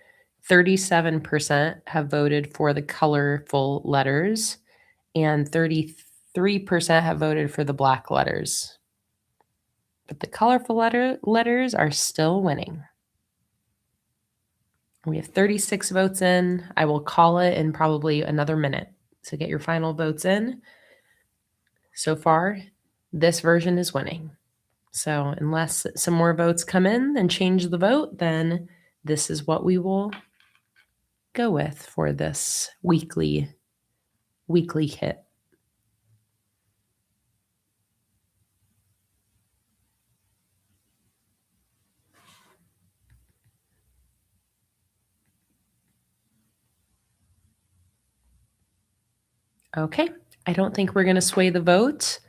37% have voted for the colorful letters, and 33% have voted for the black letters. But the colorful letters are still winning. We have 36 votes in. I will call it in probably another minute. So get your final votes in. So far, this version is winning. So unless some more votes come in and change the vote, then this is what we will go with for this weekly kit. Okay, I don't think we're going to sway the vote.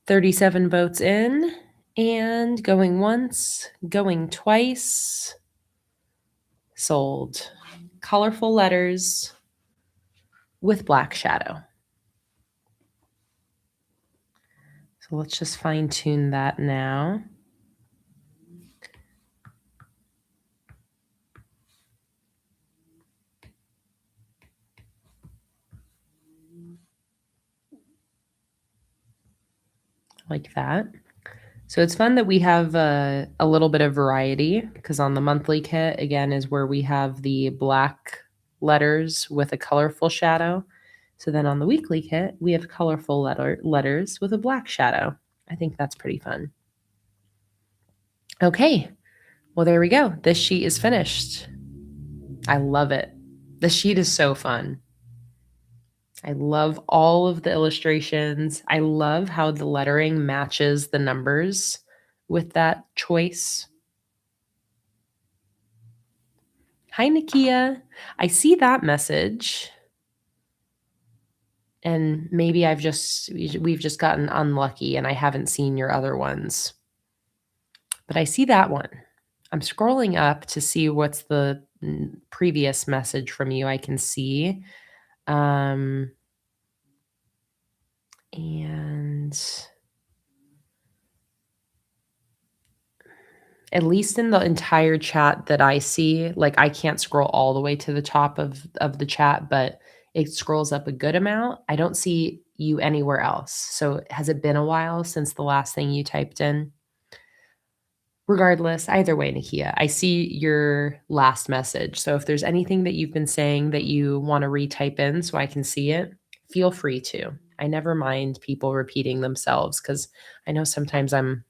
37 votes in and going once, going twice. Sold. Colorful letters with black shadow. So let's just fine tune that now. Like that. So it's fun that we have a little bit of variety, because on the monthly kit, again, is where we have the black letters with a colorful shadow. So then on the weekly kit, we have colorful letters with a black shadow. I think that's pretty fun. Okay, well, there we go. This sheet is finished. I love it. The sheet is so fun. I love all of the illustrations. I love how the lettering matches the numbers with that choice. Hi, Nakia. I see that message. And maybe we've just gotten unlucky and I haven't seen your other ones. But I see that one. I'm scrolling up to see what's the previous message from you I can see. And at least in the entire chat that I see, like I can't scroll all the way to the top of the chat, but it scrolls up a good amount. I don't see you anywhere else. So has it been a while since the last thing you typed in? Regardless, either way, Nakia, I see your last message. So if there's anything that you've been saying that you want to retype in so I can see it, feel free to. I never mind people repeating themselves because I know sometimes I'm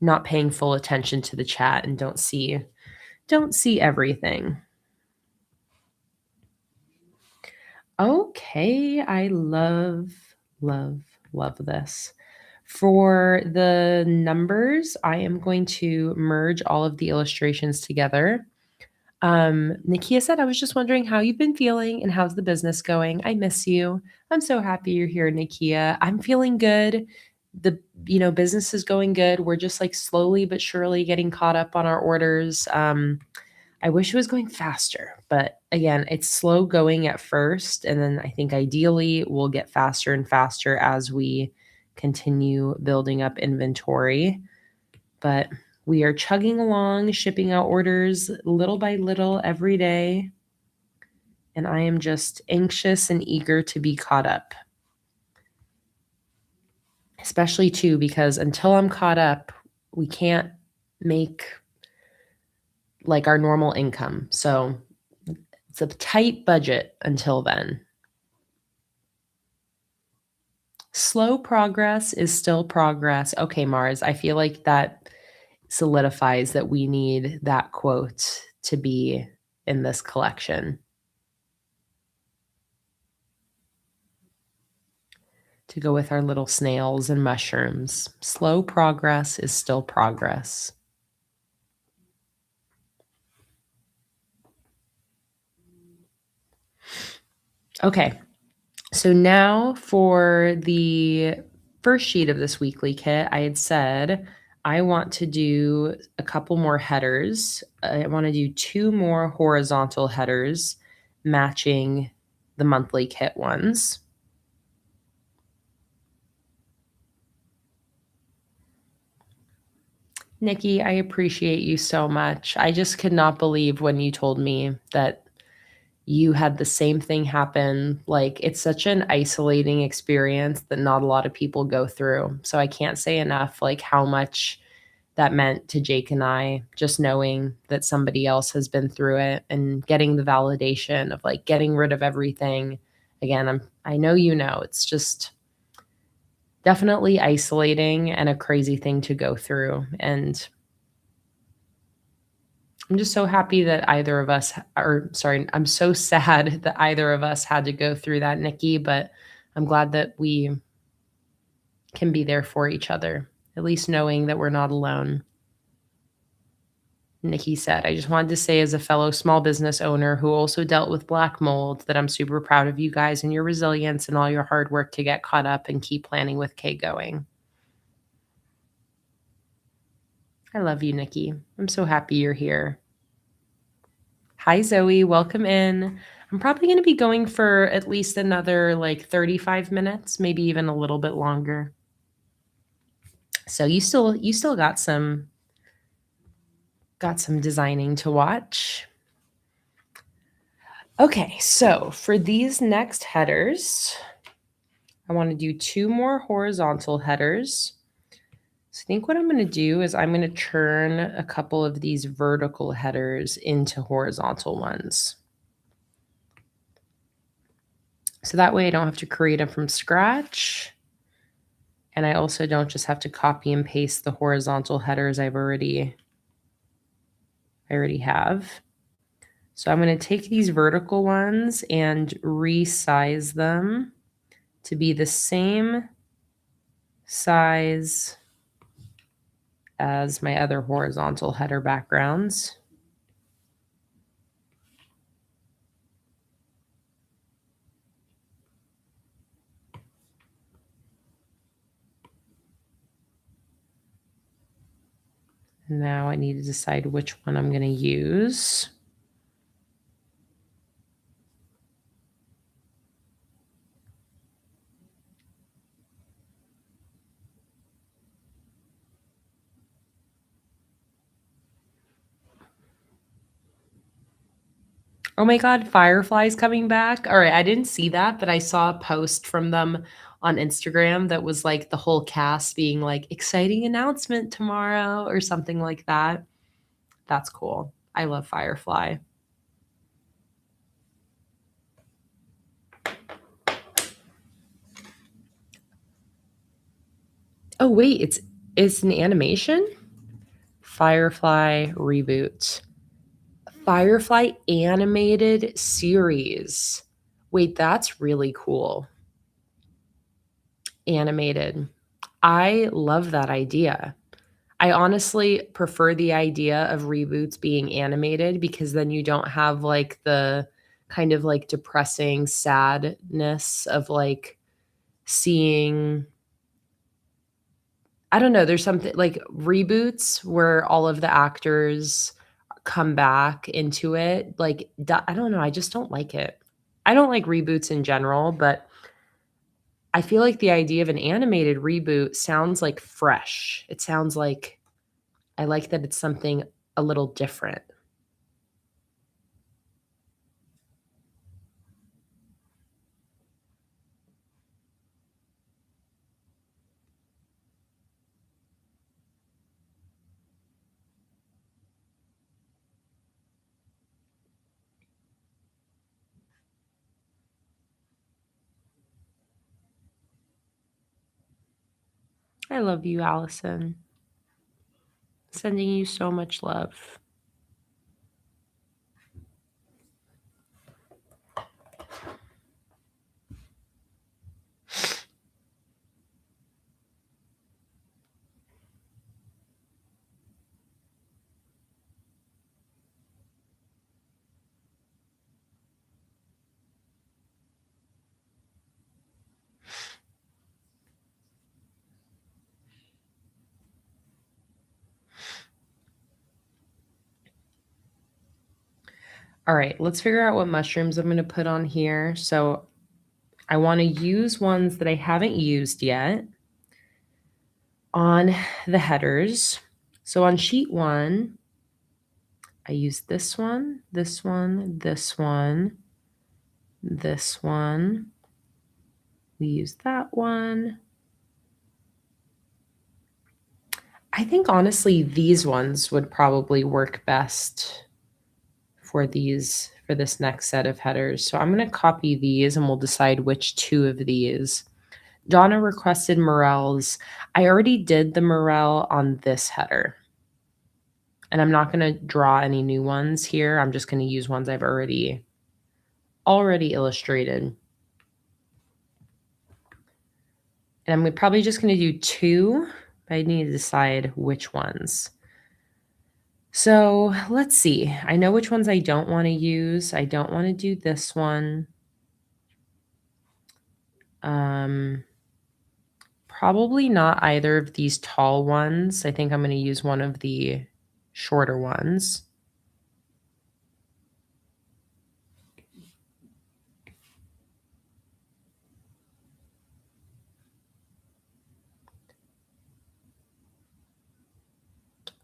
not paying full attention to the chat and don't see everything. Okay, I love this. For the numbers, I am going to merge all of the illustrations together. Nakia said, I was just wondering how you've been feeling and how's the business going? I miss you. I'm so happy you're here, Nakia. I'm feeling good. The business is going good. We're just like slowly but surely getting caught up on our orders. I wish it was going faster, but again, it's slow going at first. And then I think ideally we'll get faster and faster as we continue building up inventory. But we are chugging along, shipping out orders little by little every day. And I am just anxious and eager to be caught up. Especially too, because until I'm caught up, we can't make like our normal income. So it's a tight budget until then. Slow progress is still progress. Okay, Mars, I feel like that solidifies that we need that quote to be in this collection. To go with our little snails and mushrooms. Slow progress is still progress. Okay, so now for the first sheet of this weekly kit, I had said I want to do a couple more headers. I want to do 2 more horizontal headers matching the monthly kit ones. Nikki, I appreciate you so much. I just could not believe when you told me that you had the same thing happen. Like, it's such an isolating experience that not a lot of people go through. So I can't say enough, like, how much that meant to Jake and I, just knowing that somebody else has been through it and getting the validation of like getting rid of everything. Again, I know it's just definitely isolating and a crazy thing to go through. And I'm just so happy that either of us, I'm so sad that either of us had to go through that, Nikki, but I'm glad that we can be there for each other, at least knowing that we're not alone. Nikki said, I just wanted to say, as a fellow small business owner who also dealt with black mold, that I'm super proud of you guys and your resilience and all your hard work to get caught up and keep planning with Kay going. I love you, Nikki. I'm so happy you're here. Hi, Zoe. Welcome in. I'm probably going to be going for at least another like 35 minutes, maybe even a little bit longer. So you still got some designing to watch. Okay, so for these next headers, I want to do 2 more horizontal headers. So I think what I'm going to do is I'm going to turn a couple of these vertical headers into horizontal ones. So that way I don't have to create them from scratch. And I also don't just have to copy and paste the horizontal headers I already have. So I'm going to take these vertical ones and resize them to be the same size as my other horizontal header backgrounds. Now I need to decide which one I'm going to use. Oh my God, Firefly's coming back. All right, I didn't see that, but I saw a post from them on Instagram that was like the whole cast being like, exciting announcement tomorrow or something like that. That's cool. I love Firefly. Oh wait, it's an animation? Firefly reboot. Firefly animated series. Wait, that's really cool. Animated. I love that idea. I honestly prefer the idea of reboots being animated because then you don't have like the kind of like depressing sadness of like seeing, I don't know, there's something like reboots where all of the actors come back into it. Like, I don't know, I just don't like it. I don't like reboots in general, but I feel like the idea of an animated reboot sounds like fresh. It sounds like I like that it's something a little different. I love you, Allison. Sending you so much love. All right, let's figure out what mushrooms I'm going to put on here. So I want to use ones that I haven't used yet on the headers. So on sheet 1, I use this one, this one, this one, this one. We use that one. I think honestly these ones would probably work best for this next set of headers. So I'm going to copy these and we'll decide which 2 of these. Donna requested morels. I already did the morel on this header. And I'm not going to draw any new ones here. I'm just going to use ones I've already illustrated. And I'm probably just going to do 2, but I need to decide which ones. So let's see. I know which ones I don't want to use. I don't want to do this one. Probably not either of these tall ones. I think I'm going to use one of the shorter ones.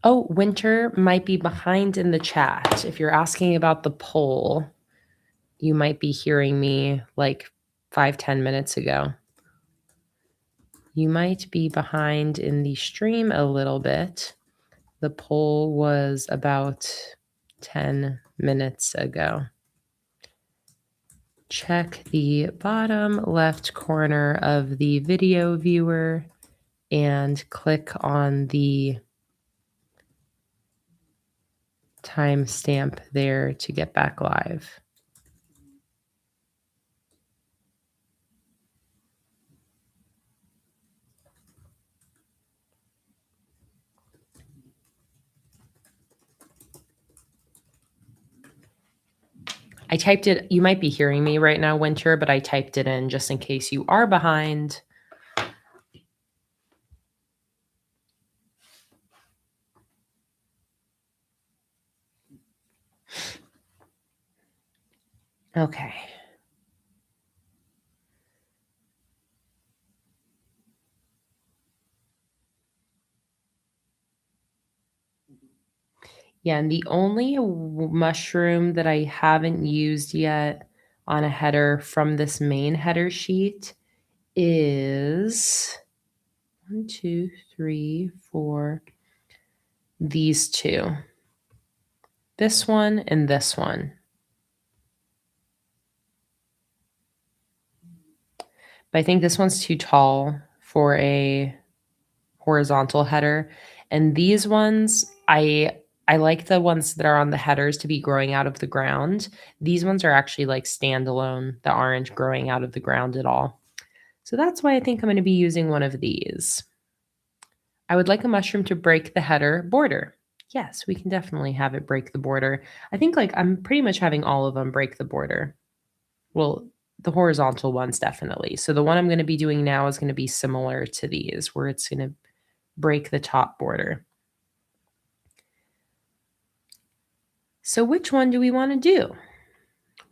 Oh, Winter might be behind in the chat. If you're asking about the poll, you might be hearing me like 5-10 minutes ago. You might be behind in the stream a little bit. The poll was about 10 minutes ago. Check the bottom left corner of the video viewer and click on the timestamp there to get back live. I typed it. You might be hearing me right now, Winter, but I typed it in just in case you are behind. Okay. Yeah, and the only mushroom that I haven't used yet on a header from this main header sheet is 1, 2, 3, 4, these two. This one and this one. But I think this one's too tall for a horizontal header. And these ones, I like the ones that are on the headers to be growing out of the ground. These ones are actually like standalone, the orange growing out of the ground at all. So that's why I think I'm going to be using one of these. I would like a mushroom to break the header border. Yes, we can definitely have it break the border. I think like I'm pretty much having all of them break the border. Well, the horizontal ones definitely. So the one I'm going to be doing now is going to be similar to these, where it's going to break the top border. So which one do we want to do?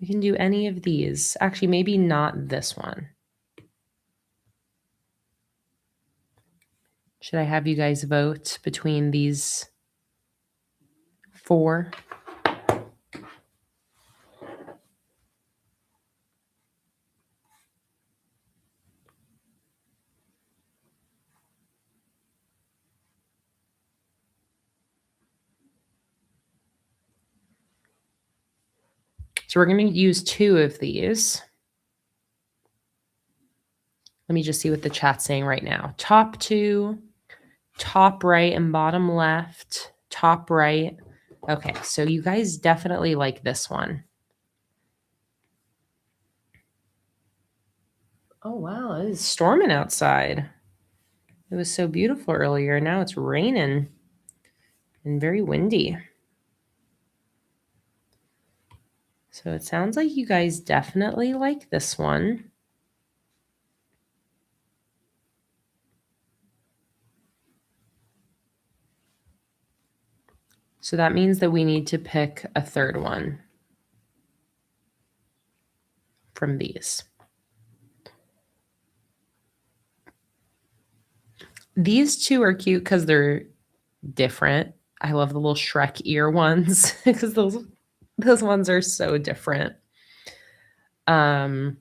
We can do any of these. Actually, maybe not this one. Should I have you guys vote between these 4? So we're going to use 2 of these. Let me just see what the chat's saying right now. Top 2, top right and bottom left, top right. Okay, so you guys definitely like this one. Oh, wow, it is storming outside. It was so beautiful earlier. Now it's raining and very windy. So it sounds like you guys definitely like this one. So that means that we need to pick a third one from these. These 2 are cute because they're different. I love the little Shrek ear ones because those ones are so different. All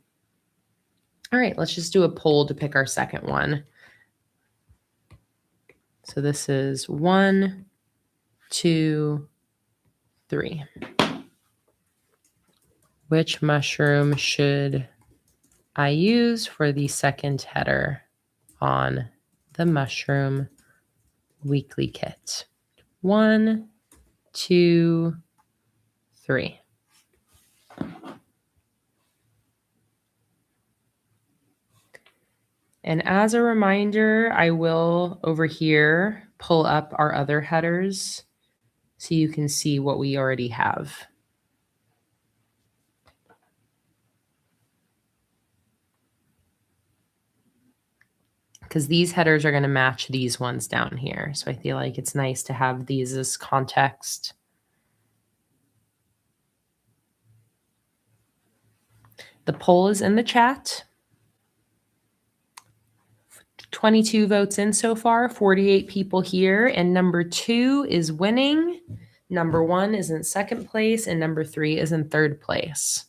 right, let's just do a poll to pick our second one. So this is 1, 2, 3. Which mushroom should I use for the second header on the mushroom weekly kit? 1, 2, 3. And as a reminder, I will over here pull up our other headers so you can see what we already have. Because these headers are going to match these ones down here. So I feel like it's nice to have these as context. The poll is in the chat. 22 votes in so far, 48 people here, and number 2 is winning. Number 1 is in second place, and number 3 is in third place.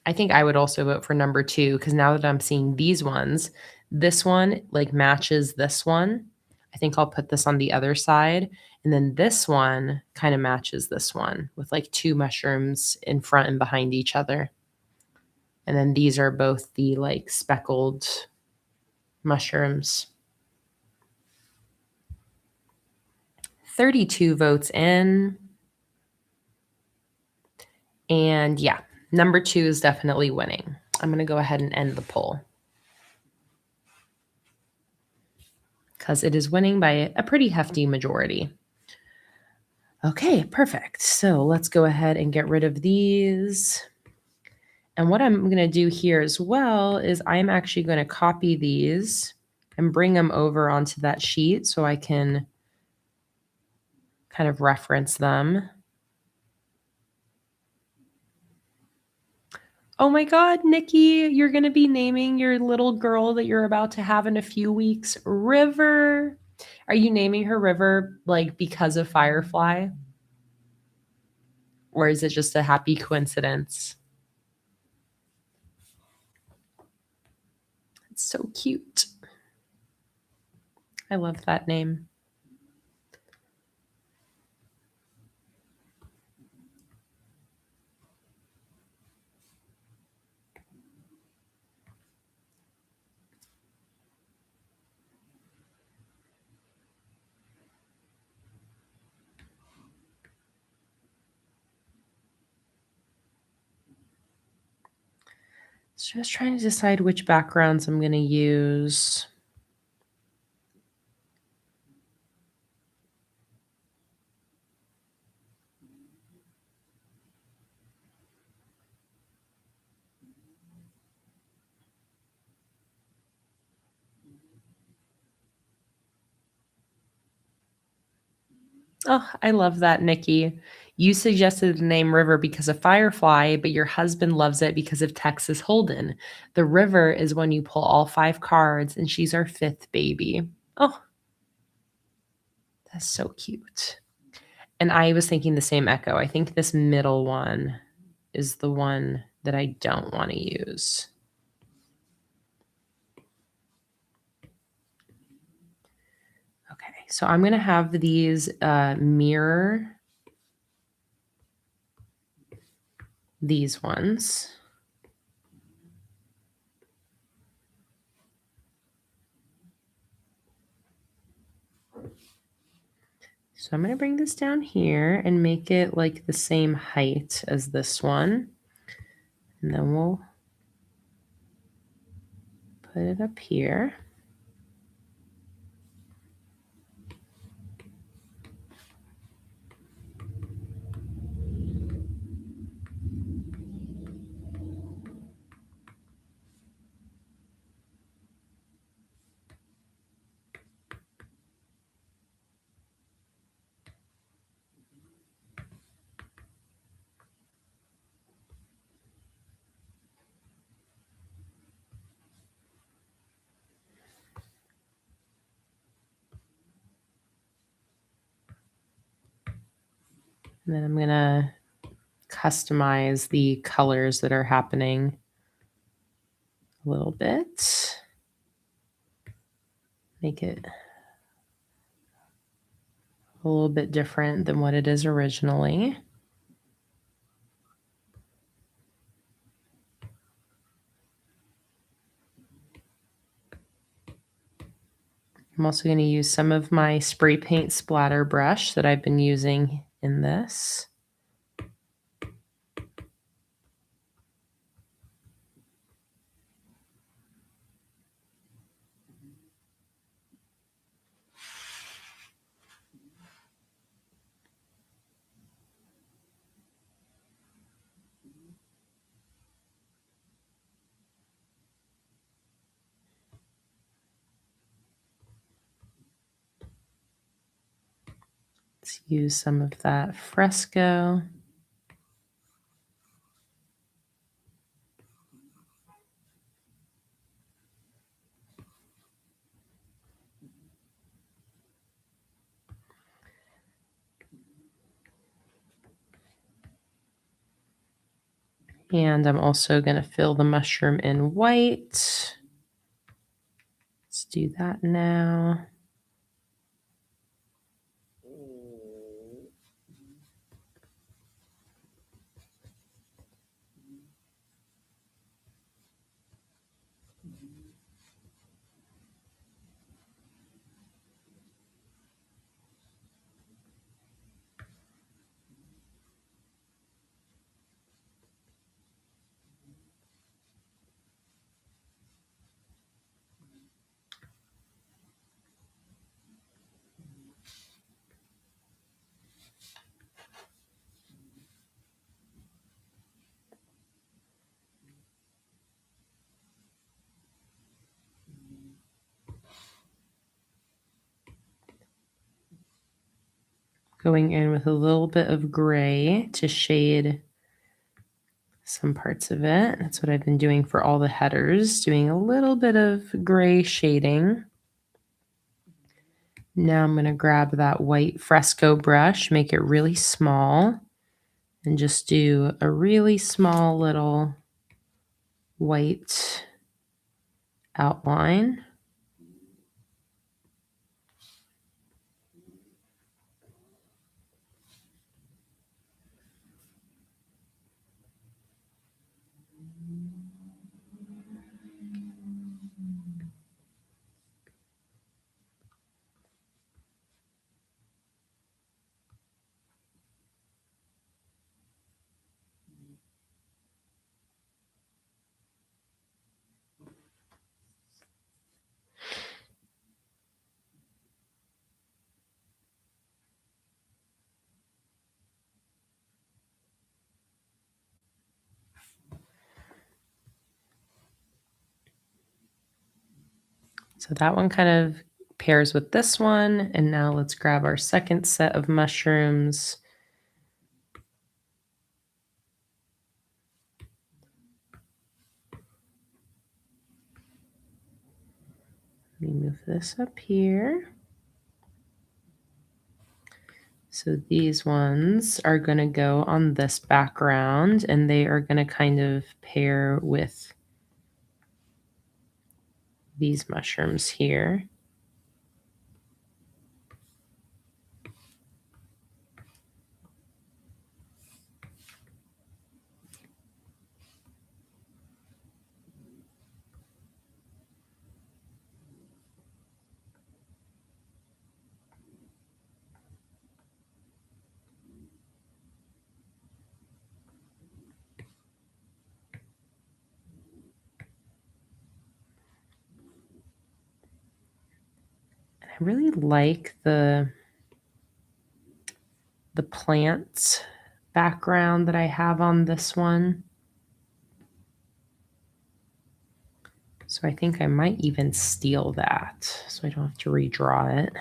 I think I would also vote for number 2 because now that I'm seeing these ones, this one like matches this one. I think I'll put this on the other side. And then this one kind of matches this one with like 2 mushrooms in front and behind each other. And then these are both the like speckled mushrooms. 32 votes in. And yeah, number 2 is definitely winning. I'm going to go ahead and end the poll because it is winning by a pretty hefty majority. Okay, perfect. So let's go ahead and get rid of these. And what I'm going to do here as well is I'm actually going to copy these and bring them over onto that sheet so I can kind of reference them. Oh my God, Nikki, you're going to be naming your little girl that you're about to have in a few weeks River. Are you naming her River like because of Firefly? Or is it just a happy coincidence? It's so cute. I love that name. Just trying to decide which backgrounds I'm going to use. Oh, I love that, Nikki. You suggested the name River because of Firefly, but your husband loves it because of Texas Hold'em. The River is when you pull all 5 cards, and she's our 5th baby. Oh, that's so cute. And I was thinking the same Echo. I think this middle one is the one that I don't want to use. Okay, so I'm going to have these mirror these ones. So I'm going to bring this down here and make it like the same height as this one. And then we'll put it up here. And then I'm going to customize the colors that are happening a little bit. Make it a little bit different than what it is originally. I'm also going to use some of my spray paint splatter brush that I've been using in this. Let's use some of that fresco. And I'm also going to fill the mushroom in white. Let's do that now. Going in with a little bit of gray to shade some parts of it. That's what I've been doing for all the headers, doing a little bit of gray shading. Now I'm going to grab that white fresco brush, make it really small, and just do a really small little white outline. So that one kind of pairs with this one. And now let's grab our second set of mushrooms. Let me move this up here. So these ones are going to go on this background, and they are going to kind of pair with these mushrooms here. I really like the plants background that I have on this one. So I think I might even steal that so I don't have to redraw it.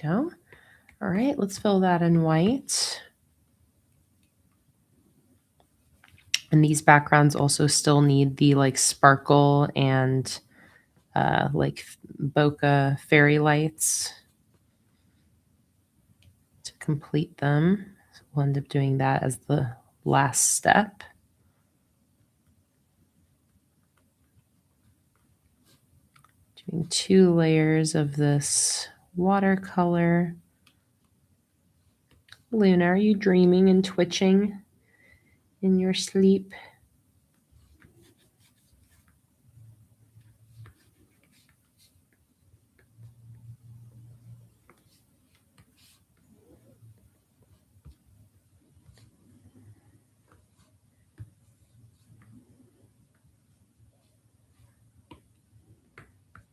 Go. All right, let's fill that in white. And these backgrounds also still need the like sparkle and like bokeh fairy lights to complete them. So we'll end up doing that as the last step. Doing 2 layers of this watercolor. Luna, are you dreaming and twitching in your sleep?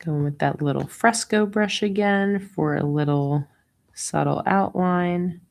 Going with that little fresco brush again for a little subtle outline.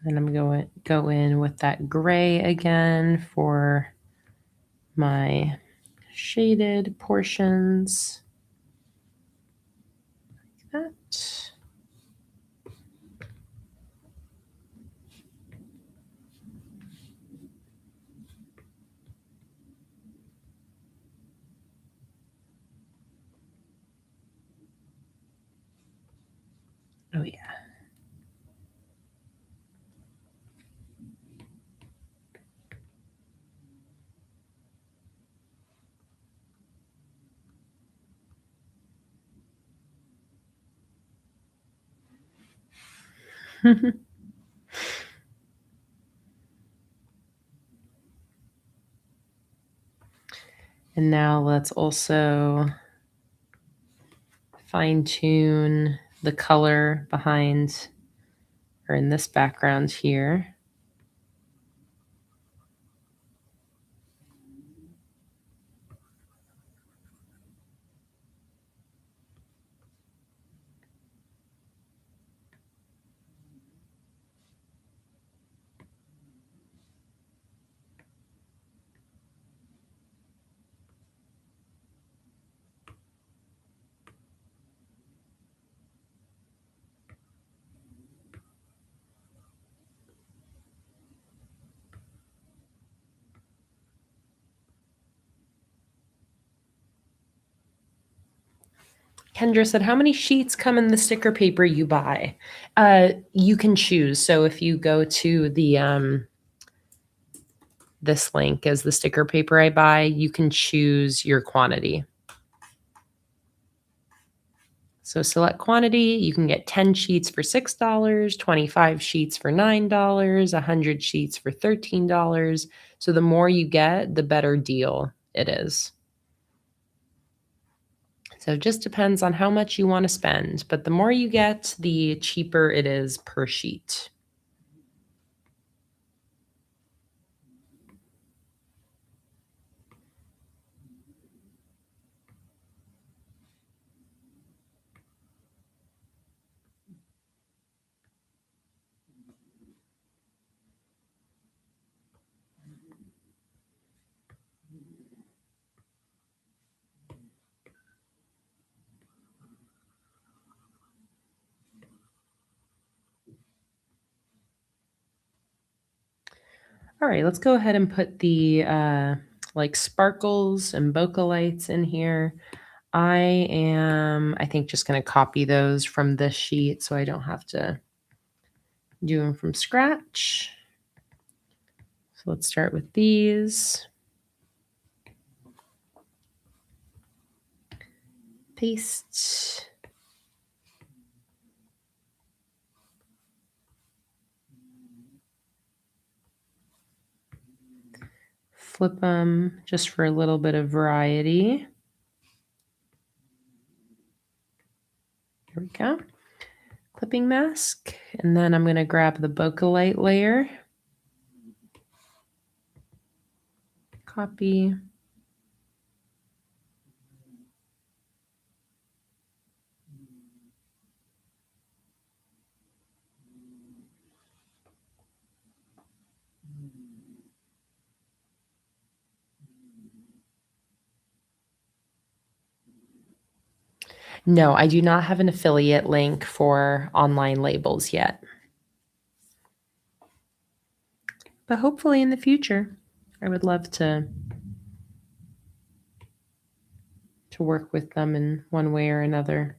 And then I'm going to go in with that gray again for my shaded portions. Like that. Oh, yeah. And now let's also fine tune the color behind or in this background here. Kendra said, how many sheets come in the sticker paper you buy? You can choose. So if you go to the this link as the sticker paper I buy, you can choose your quantity. So select quantity, you can get 10 sheets for $6, 25 sheets for $9, 100 sheets for $13. So the more you get, the better deal it is. So it just depends on how much you want to spend, but the more you get, the cheaper it is per sheet. All right, let's go ahead and put the like sparkles and bokeh lights in here. I am, I think, just going to copy those from this sheet so I don't have to do them from scratch. So let's start with these. Paste. Flip them just for a little bit of variety. Here we go. Clipping mask. And then I'm going to grab the bokeh light layer. Copy. No, I do not have an affiliate link for online labels yet. But hopefully in the future, I would love to work with them in one way or another.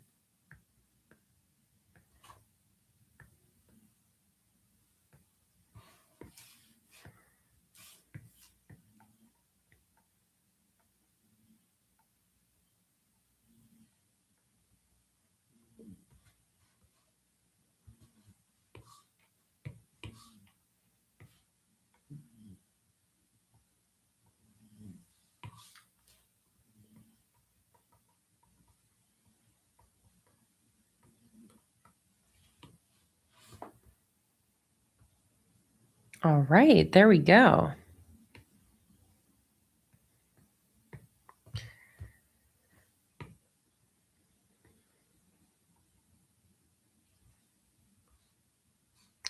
All right, there we go.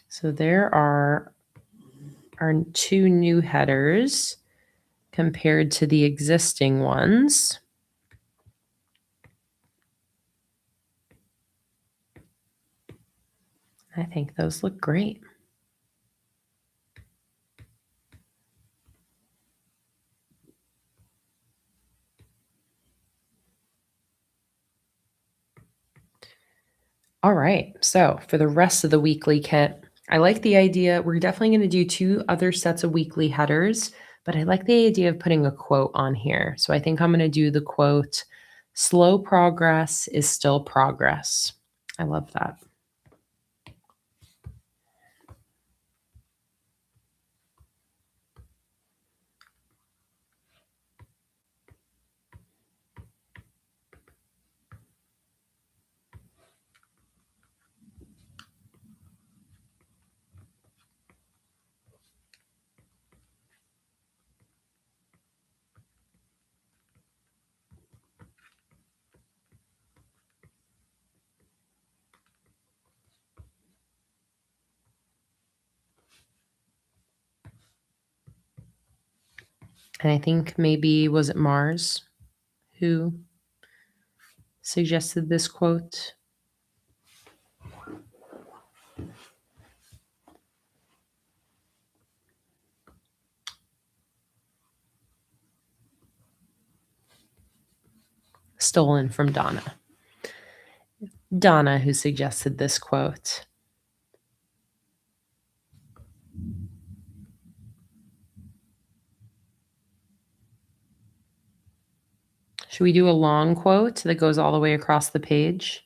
So there are our 2 new headers compared to the existing ones. I think those look great. All right, so for the rest of the weekly kit, I like the idea. We're definitely going to do 2 other sets of weekly headers, but I like the idea of putting a quote on here. So I think I'm going to do the quote, "Slow progress is still progress." I love that. And I think maybe was it Mars who suggested this quote? Stolen from Donna. Donna who suggested this quote. Should we do a long quote that goes all the way across the page?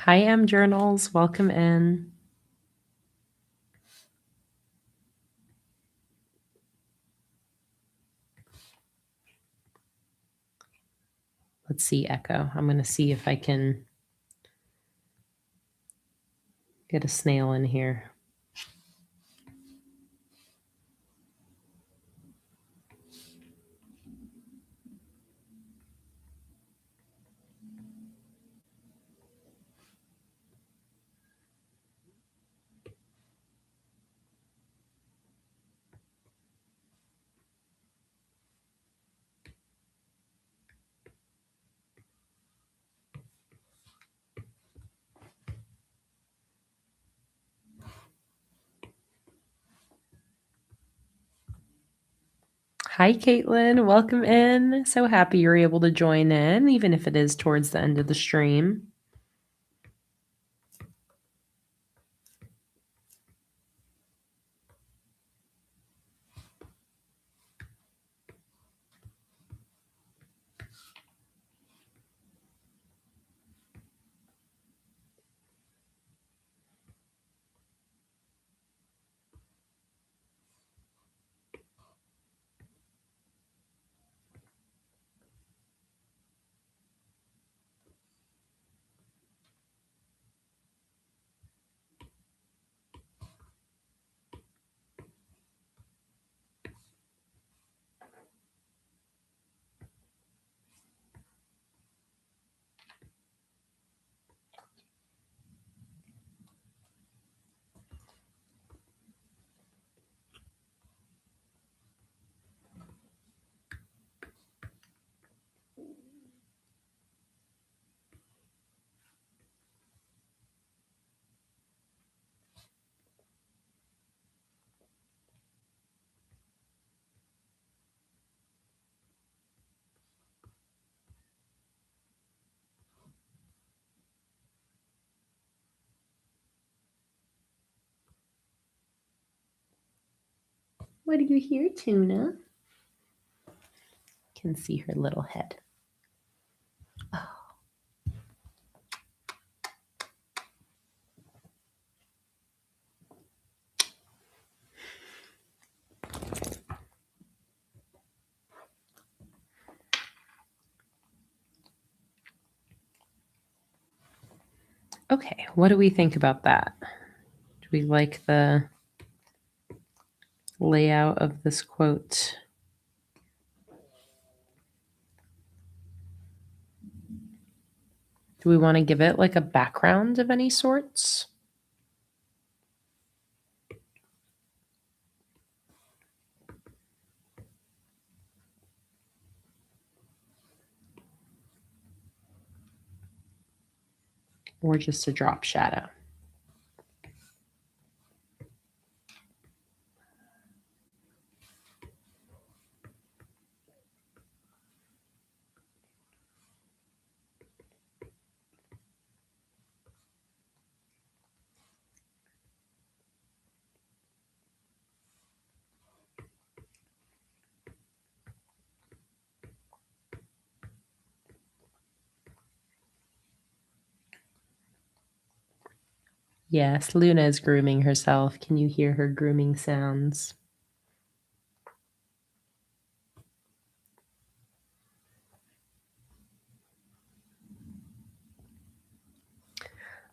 Hi, M Journals. Welcome in. Let's see, Echo. I'm going to see if I can get a snail in here. Hi, Caitlin. Welcome in. So happy you're able to join in, even if it is towards the end of the stream. What do you hear, Tuna? Can see her little head. Oh. Okay, what do we think about that? Do we like the layout of this quote? Do we want to give it like a background of any sorts? Or just a drop shadow? Yes, Luna is grooming herself. Can you hear her grooming sounds?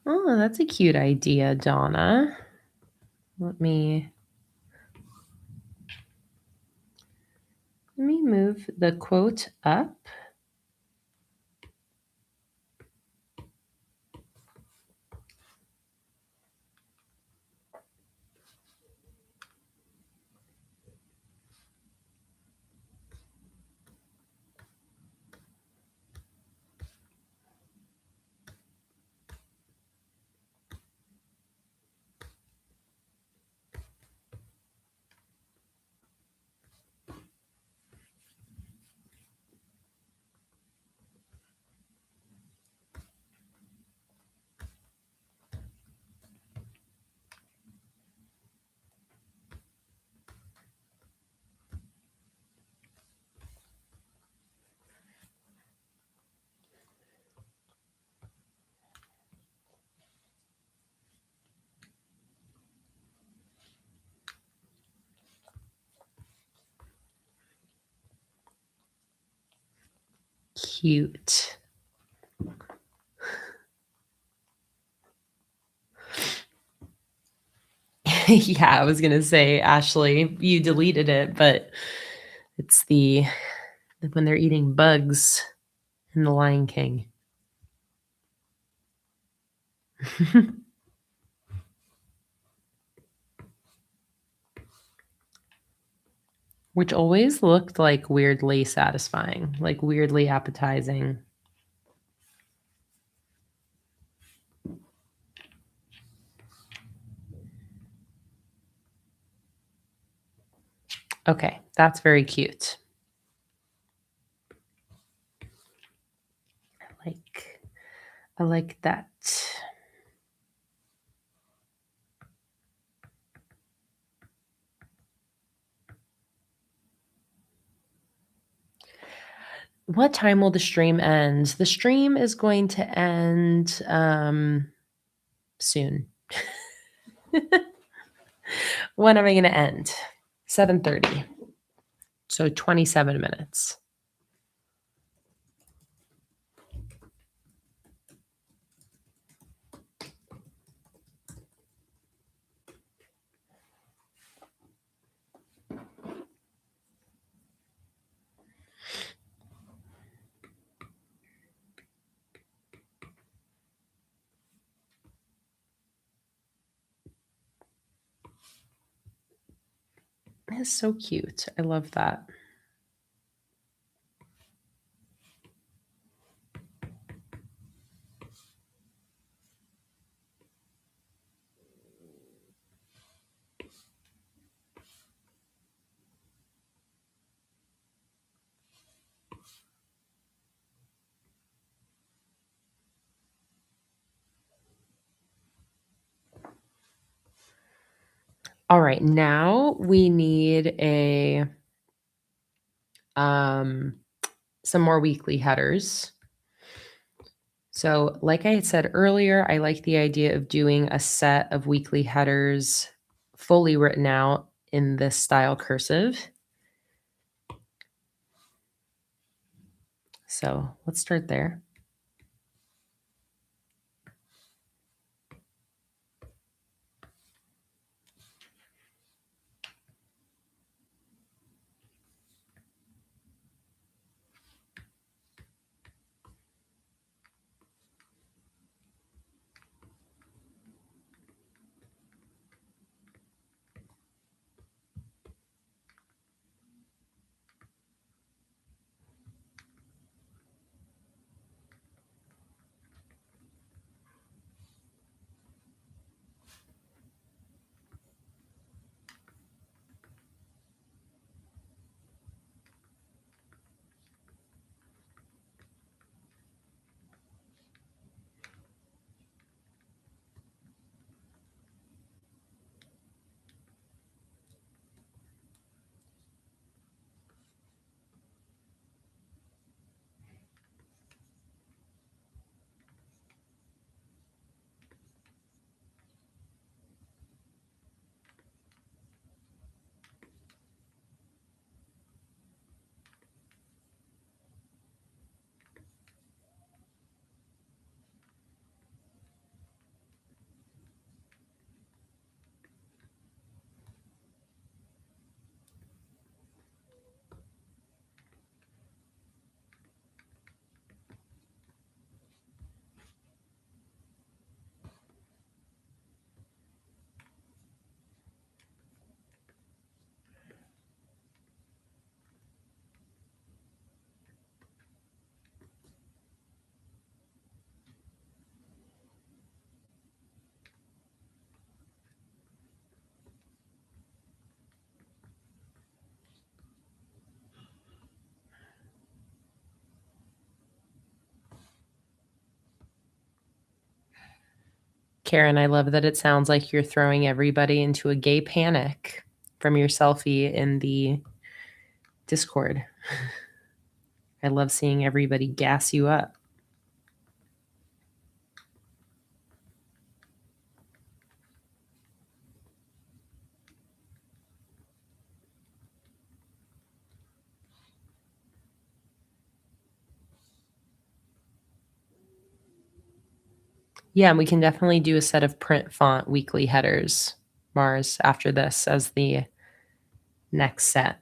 Oh, that's a cute idea, Donna. Let me move the quote up. cute. Yeah, I was gonna say, Ashley, you deleted it, but it's when they're eating bugs in The Lion King. Which always looked like weirdly satisfying, like weirdly appetizing. Okay, that's very cute. I like that. What time will the stream end? The stream is going to end soon. When am I going to end? 7:30. So 27 minutes. It's so cute. I love that. All right, now we need some more weekly headers. So, like I had said earlier, I like the idea of doing a set of weekly headers fully written out in this style cursive. So let's start there. Karen, I love that it sounds like you're throwing everybody into a gay panic from your selfie in the Discord. I love seeing everybody gas you up. Yeah, and we can definitely do a set of print font weekly headers, Mars, after this as the next set.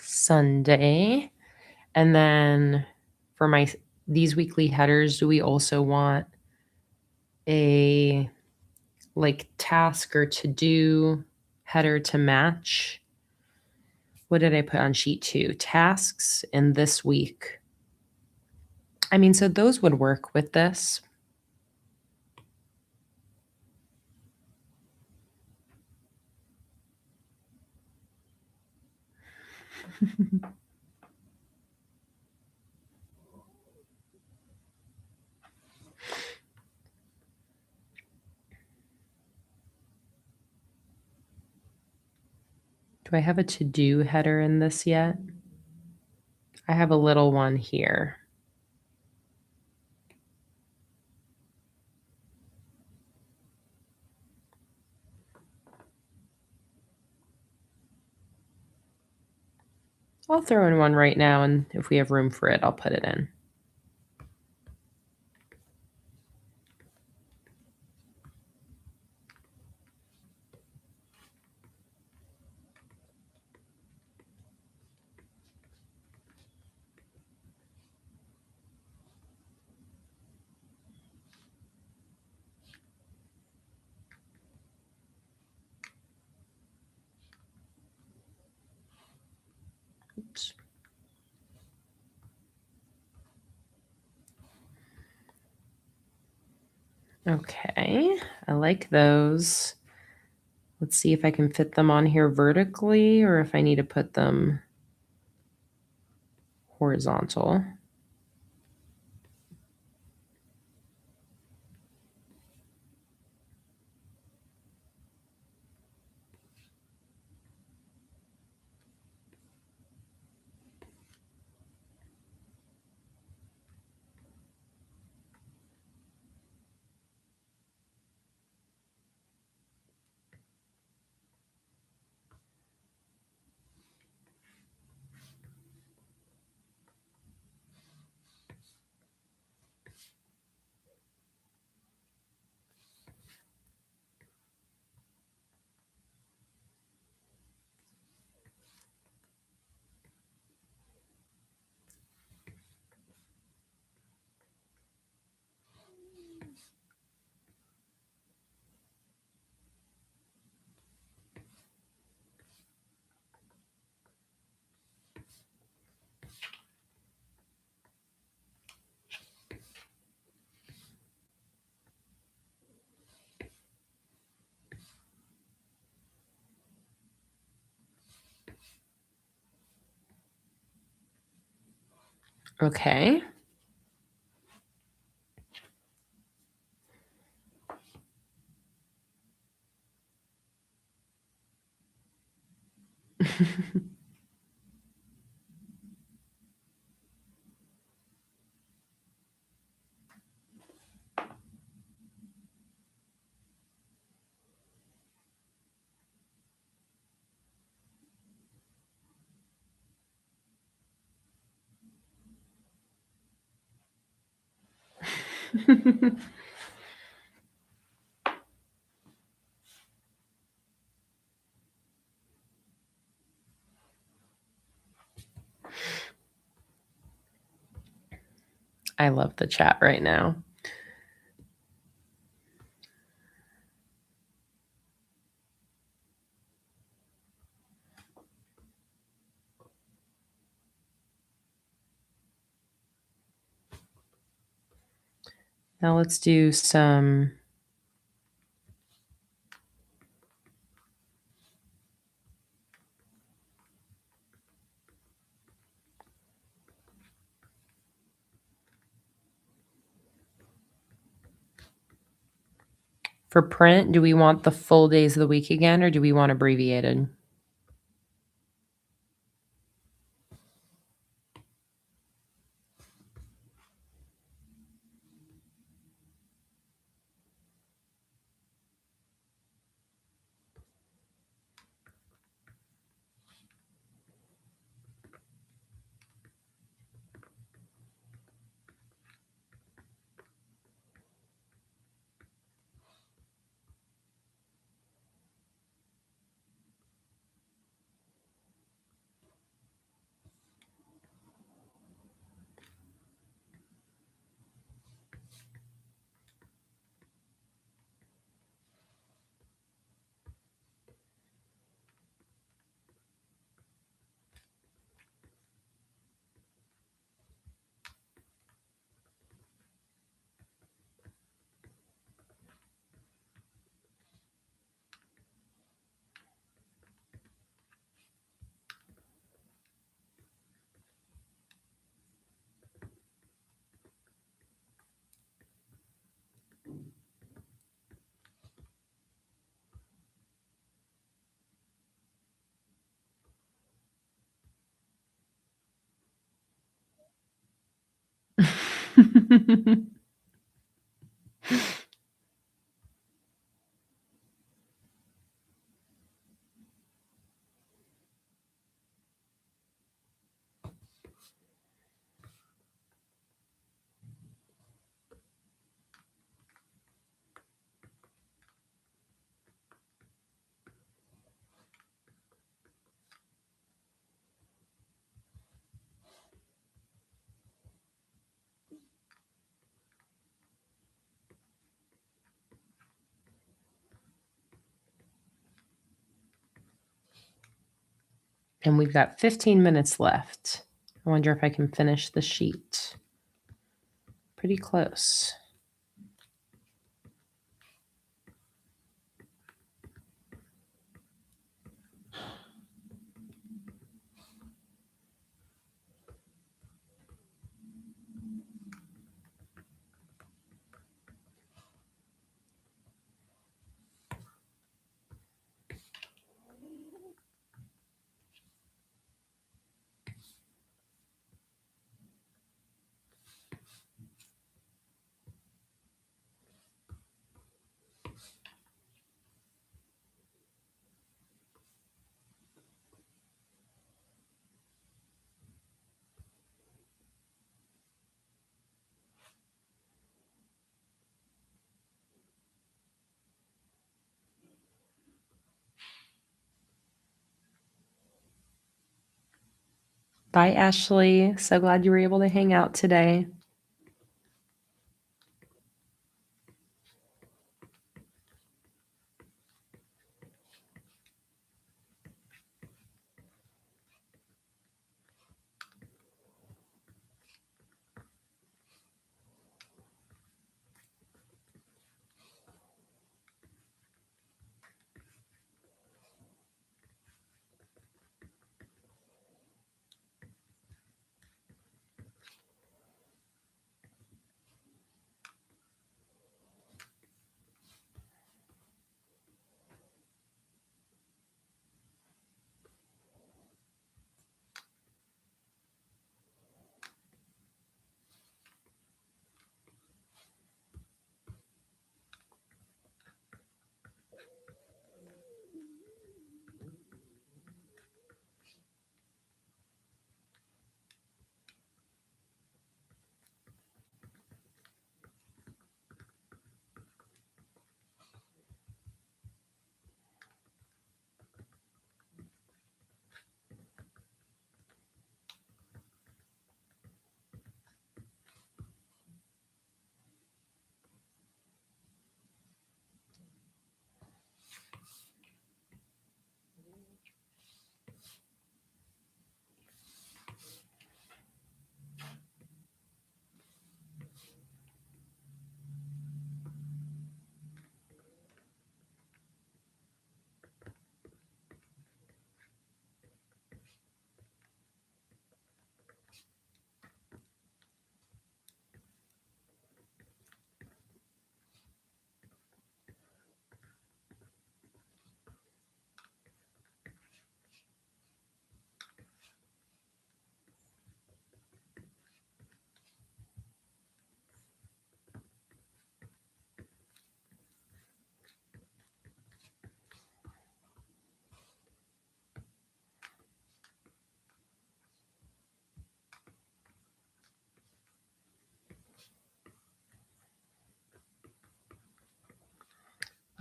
Sunday. And then for these weekly headers, do we also want a like task or to do header to match? What did I put on sheet 2? Tasks in this week. I mean, so those would work with this. Do I have a to-do header in this yet? I have a little one here. I'll throw in one right now, and if we have room for it, I'll put it in. Oops. Okay, I like those. Let's see if I can fit them on here vertically or if I need to put them horizontal. Okay. I love the chat right now. Now let's do some for print. Do we want the full days of the week again, or do we want abbreviated? And we've got 15 minutes left. I wonder if I can finish the sheet. Pretty close. Bye, Ashley. So glad you were able to hang out today.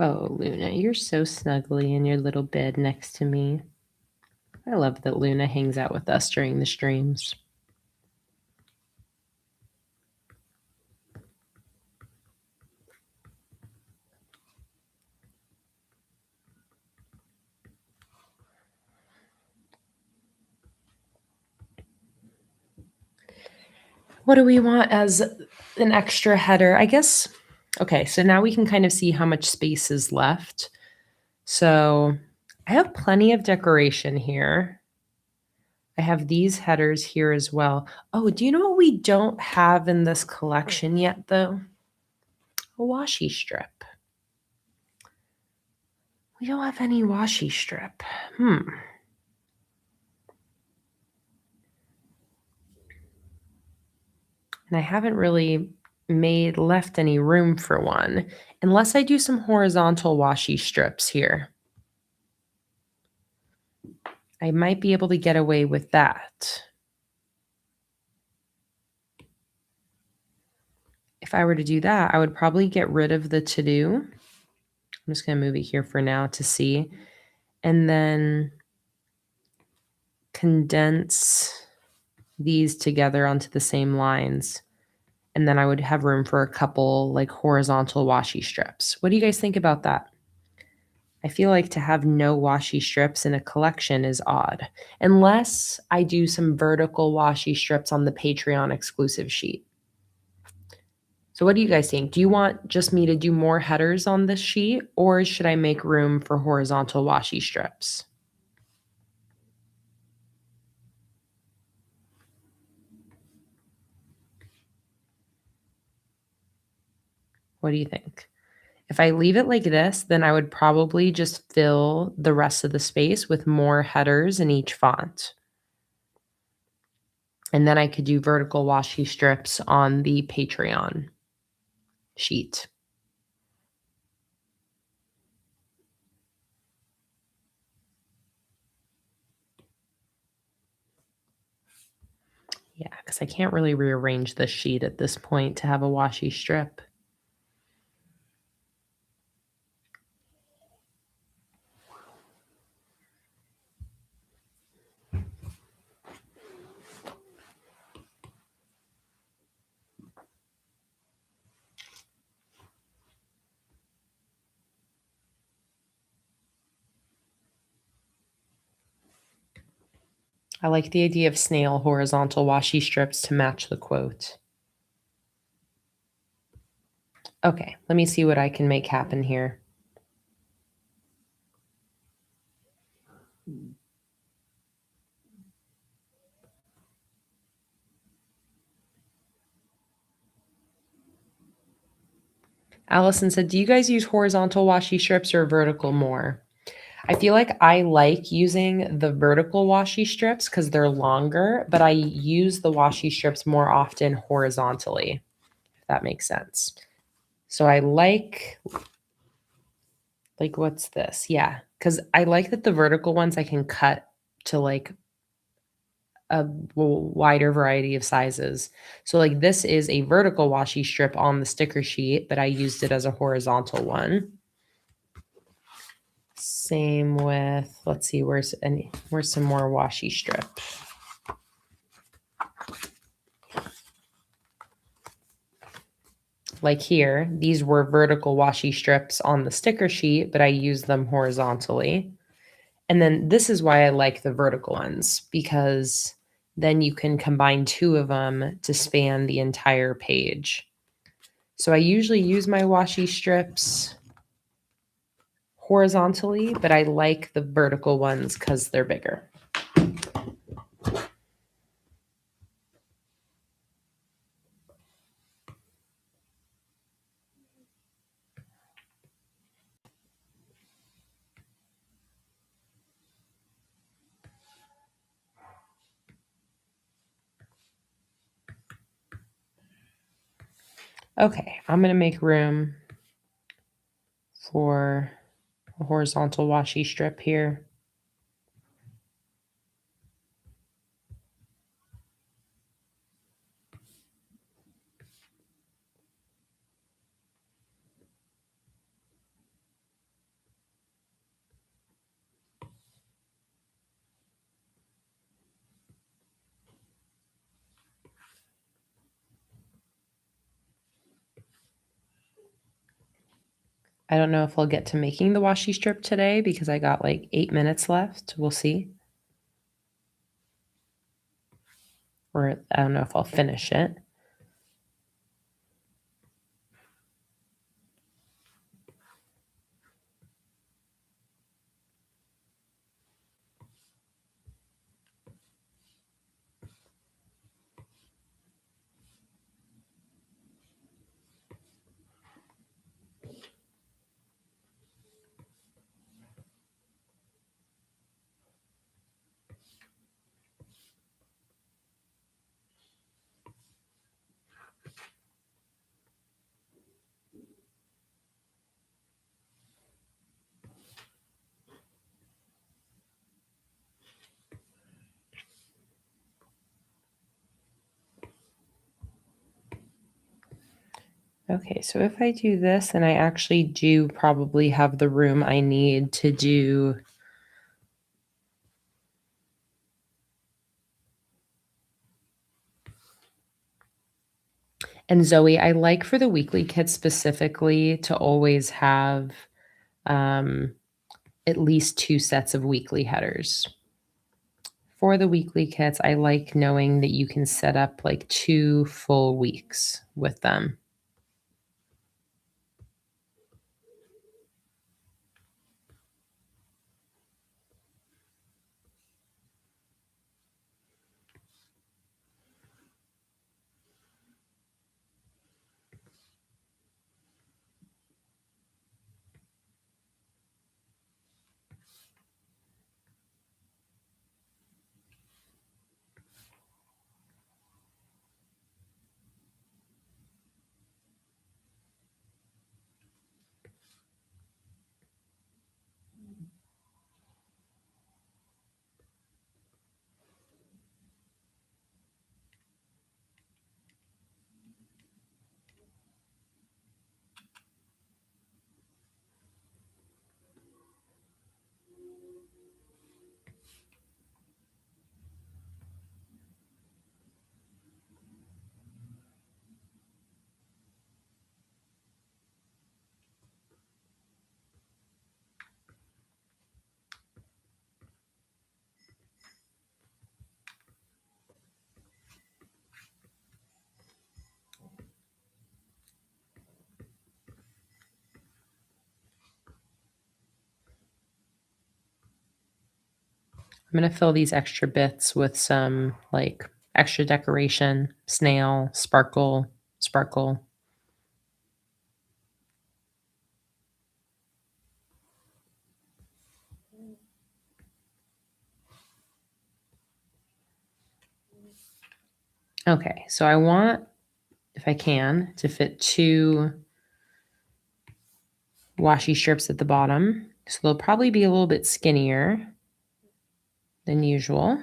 Oh, Luna, you're so snuggly in your little bed next to me. I love that Luna hangs out with us during the streams. What do we want as an extra header? I guess, okay, so now we can kind of see how much space is left. So I have plenty of decoration here. I have these headers here as well. Oh, do you know what we don't have in this collection yet, though? A washi strip. We don't have any washi strip. And I haven't really left any room for one, unless I do some horizontal washi strips here. I might be able to get away with that. If I were to do that, I would probably get rid of the to-do. I'm just going to move it here for now to see. And then condense these together onto the same lines. And then I would have room for a couple like horizontal washi strips. What do you guys think about that? I feel like to have no washi strips in a collection is odd, unless I do some vertical washi strips on the Patreon exclusive sheet. So what do you guys think? Do you want just me to do more headers on this sheet, or should I make room for horizontal washi strips? What do you think? If I leave it like this, then I would probably just fill the rest of the space with more headers in each font. And then I could do vertical washi strips on the Patreon sheet. Yeah, because I can't really rearrange the sheet at this point to have a washi strip. I like the idea of snail horizontal washi strips to match the quote. Okay, let me see what I can make happen here. Allison said, do you guys use horizontal washi strips or vertical more? I feel like I like using the vertical washi strips because they're longer, but I use the washi strips more often horizontally, if that makes sense. So I like what's this? Yeah, because I like that the vertical ones I can cut to like a wider variety of sizes. So like this is a vertical washi strip on the sticker sheet, but I used it as a horizontal one. Same with, let's see, where's some more washi strip. Like here, these were vertical washi strips on the sticker sheet, but I used them horizontally. And then this is why I like the vertical ones, because then you can combine two of them to span the entire page. So I usually use my washi strips horizontally, but I like the vertical ones because they're bigger. Okay, I'm going to make room for a horizontal washi strip here. I don't know if I'll get to making the washi strip today because I got like 8 minutes left. We'll see. Or I don't know if I'll finish it. Okay, so if I do this, then I actually do probably have the room I need to do and Zoe, I like for the weekly kits specifically to always have at least 2 sets of weekly headers. For the weekly kits, I like knowing that you can set up like 2 full weeks with them. I'm going to fill these extra bits with some like extra decoration, snail, sparkle, sparkle. Okay, so I want, if I can, to fit 2 washi strips at the bottom. So they'll probably be a little bit skinnier than usual.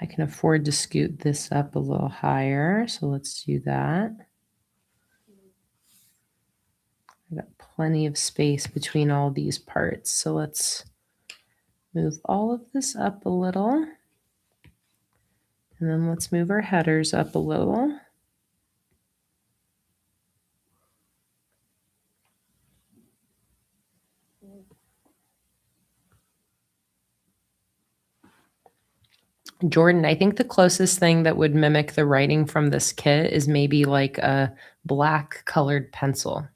I can afford to scoot this up a little higher, so let's do that. I got plenty of space between all these parts, so let's move all of this up a little. And then let's move our headers up a little. Jordan, I think the closest thing that would mimic the writing from this kit is maybe like a black colored pencil.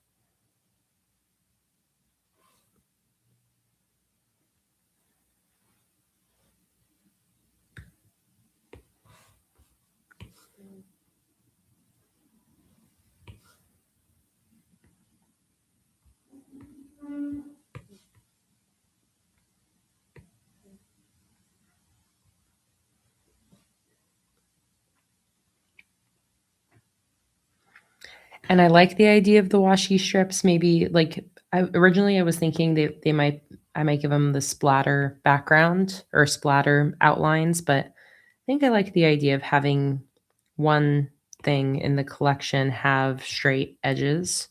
And I like the idea of the washi strips. Maybe like originally I was thinking I might give them the splatter background or splatter outlines, but I think I like the idea of having one thing in the collection have straight edges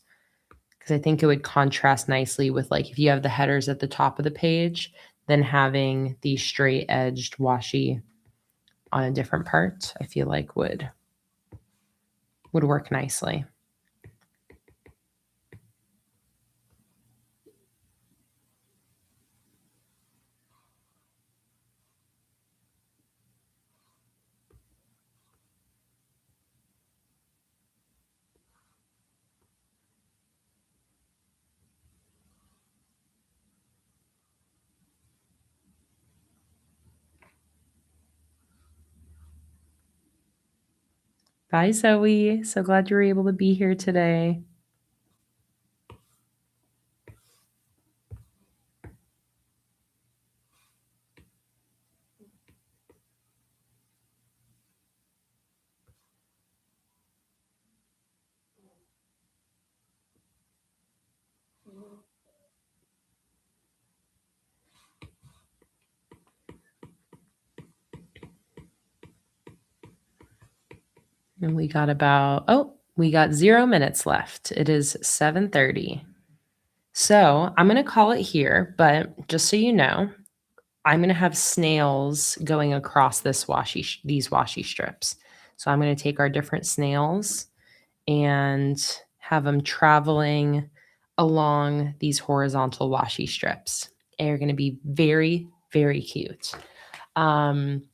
because I think it would contrast nicely with like if you have the headers at the top of the page, then having the straight edged washi on a different part, I feel like would work nicely. Bye, Zoe. So glad you were able to be here today. And we got 0 minutes left. It is 7:30. So I'm going to call it here, but just so you know, I'm going to have snails going across these washi strips. So I'm going to take our different snails and have them traveling along these horizontal washi strips. They're going to be very, very cute.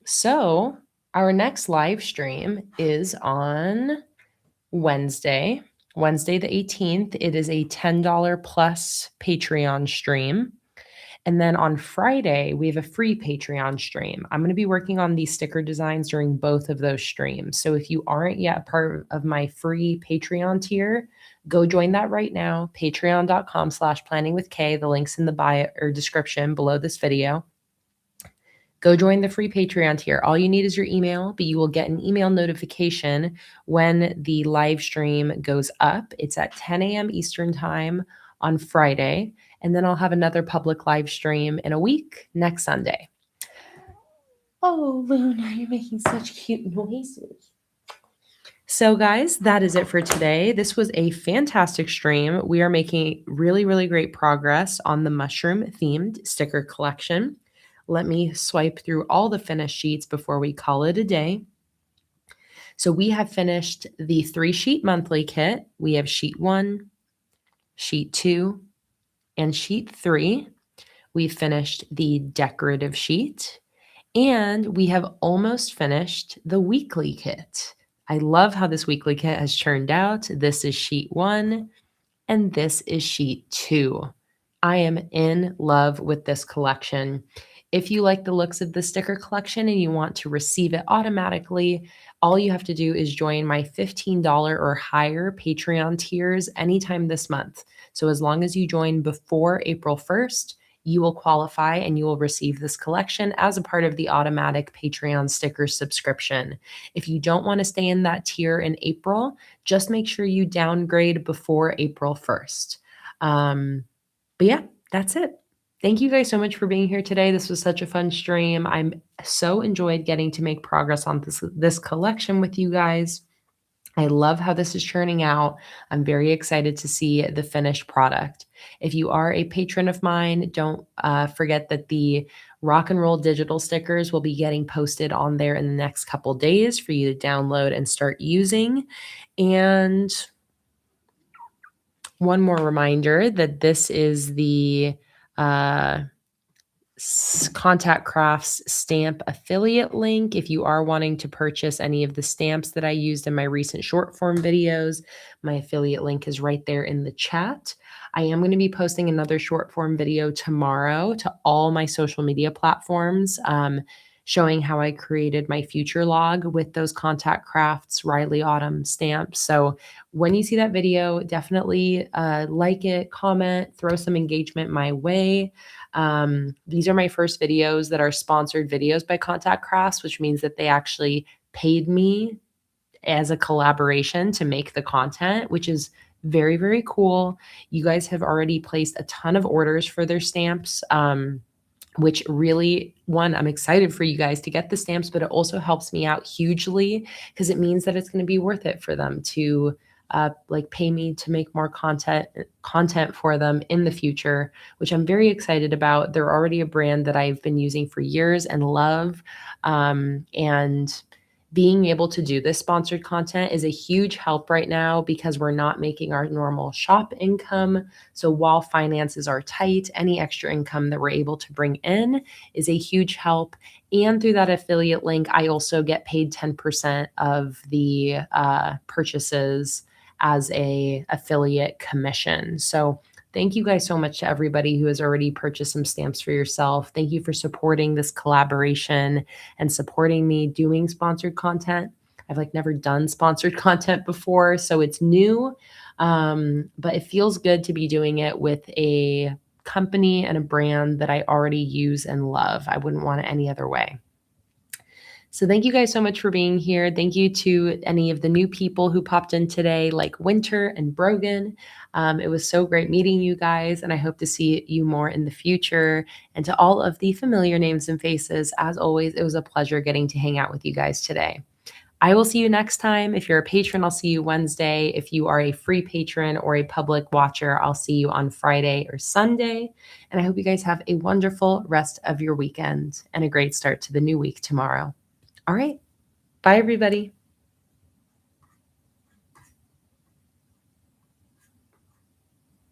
So our next live stream is on Wednesday the 18th. It is a $10 plus Patreon stream. And then on Friday, we have a free Patreon stream. I'm going to be working on these sticker designs during both of those streams. So if you aren't yet a part of my free Patreon tier, go join that right now. Patreon.com/planningwithkay. The link's in the bio or description below this video. Go join the free Patreon tier. All you need is your email, but you will get an email notification when the live stream goes up. It's at 10 a.m. Eastern time on Friday. And then I'll have another public live stream in a week next Sunday. Oh, Luna, you're making such cute noises. So guys, that is it for today. This was a fantastic stream. We are making really, really great progress on the mushroom themed sticker collection. Let me swipe through all the finished sheets before we call it a day. So we have finished the 3-sheet monthly kit. We have sheet 1, sheet 2, and sheet 3. We've finished the decorative sheet, and we have almost finished the weekly kit. I love how this weekly kit has turned out. This is sheet 1, and this is sheet 2. I am in love with this collection. If you like the looks of the sticker collection and you want to receive it automatically, all you have to do is join my $15 or higher Patreon tiers anytime this month. So as long as you join before April 1st, you will qualify and you will receive this collection as a part of the automatic Patreon sticker subscription. If you don't want to stay in that tier in April, just make sure you downgrade before April 1st. But yeah, that's it. Thank you guys so much for being here today. This was such a fun stream. I'm so enjoyed getting to make progress on this collection with you guys. I love how this is churning out. I'm very excited to see the finished product. If you are a patron of mine, don't forget that the rock and roll digital stickers will be getting posted on there in the next couple days for you to download and start using. And one more reminder that this is the Contact Crafts stamp affiliate link. If you are wanting to purchase any of the stamps that I used in my recent short form videos, my affiliate link is right there in the chat. I am going to be posting another short form video tomorrow to all my social media platforms, showing how I created my future log with those Contact Crafts Riley Autumn stamps. So when you see that video, definitely like it, comment, throw some engagement my way. These are my first videos that are sponsored videos by Contact Crafts, which means that they actually paid me as a collaboration to make the content, which is very, very cool. You guys have already placed a ton of orders for their stamps. Which really, one, I'm excited for you guys to get the stamps, but it also helps me out hugely because it means that it's going to be worth it for them to like pay me to make more content for them in the future, which I'm very excited about. They're already a brand that I've been using for years and love. And being able to do this sponsored content is a huge help right now because we're not making our normal shop income. So while finances are tight, any extra income that we're able to bring in is a huge help. And through that affiliate link, I also get paid 10% of the purchases as a affiliate commission. So thank you guys so much to everybody who has already purchased some stamps for yourself. Thank you for supporting this collaboration and supporting me doing sponsored content. I've like never done sponsored content before, so it's new. But it feels good to be doing it with a company and a brand that I already use and love. I wouldn't want it any other way. So thank you guys so much for being here. Thank you to any of the new people who popped in today, like Winter and Brogan. It was so great meeting you guys, and I hope to see you more in the future. And to all of the familiar names and faces, as always, it was a pleasure getting to hang out with you guys today. I will see you next time. If you're a patron, I'll see you Wednesday. If you are a free patron or a public watcher, I'll see you on Friday or Sunday. And I hope you guys have a wonderful rest of your weekend and a great start to the new week tomorrow. All right. Bye, everybody.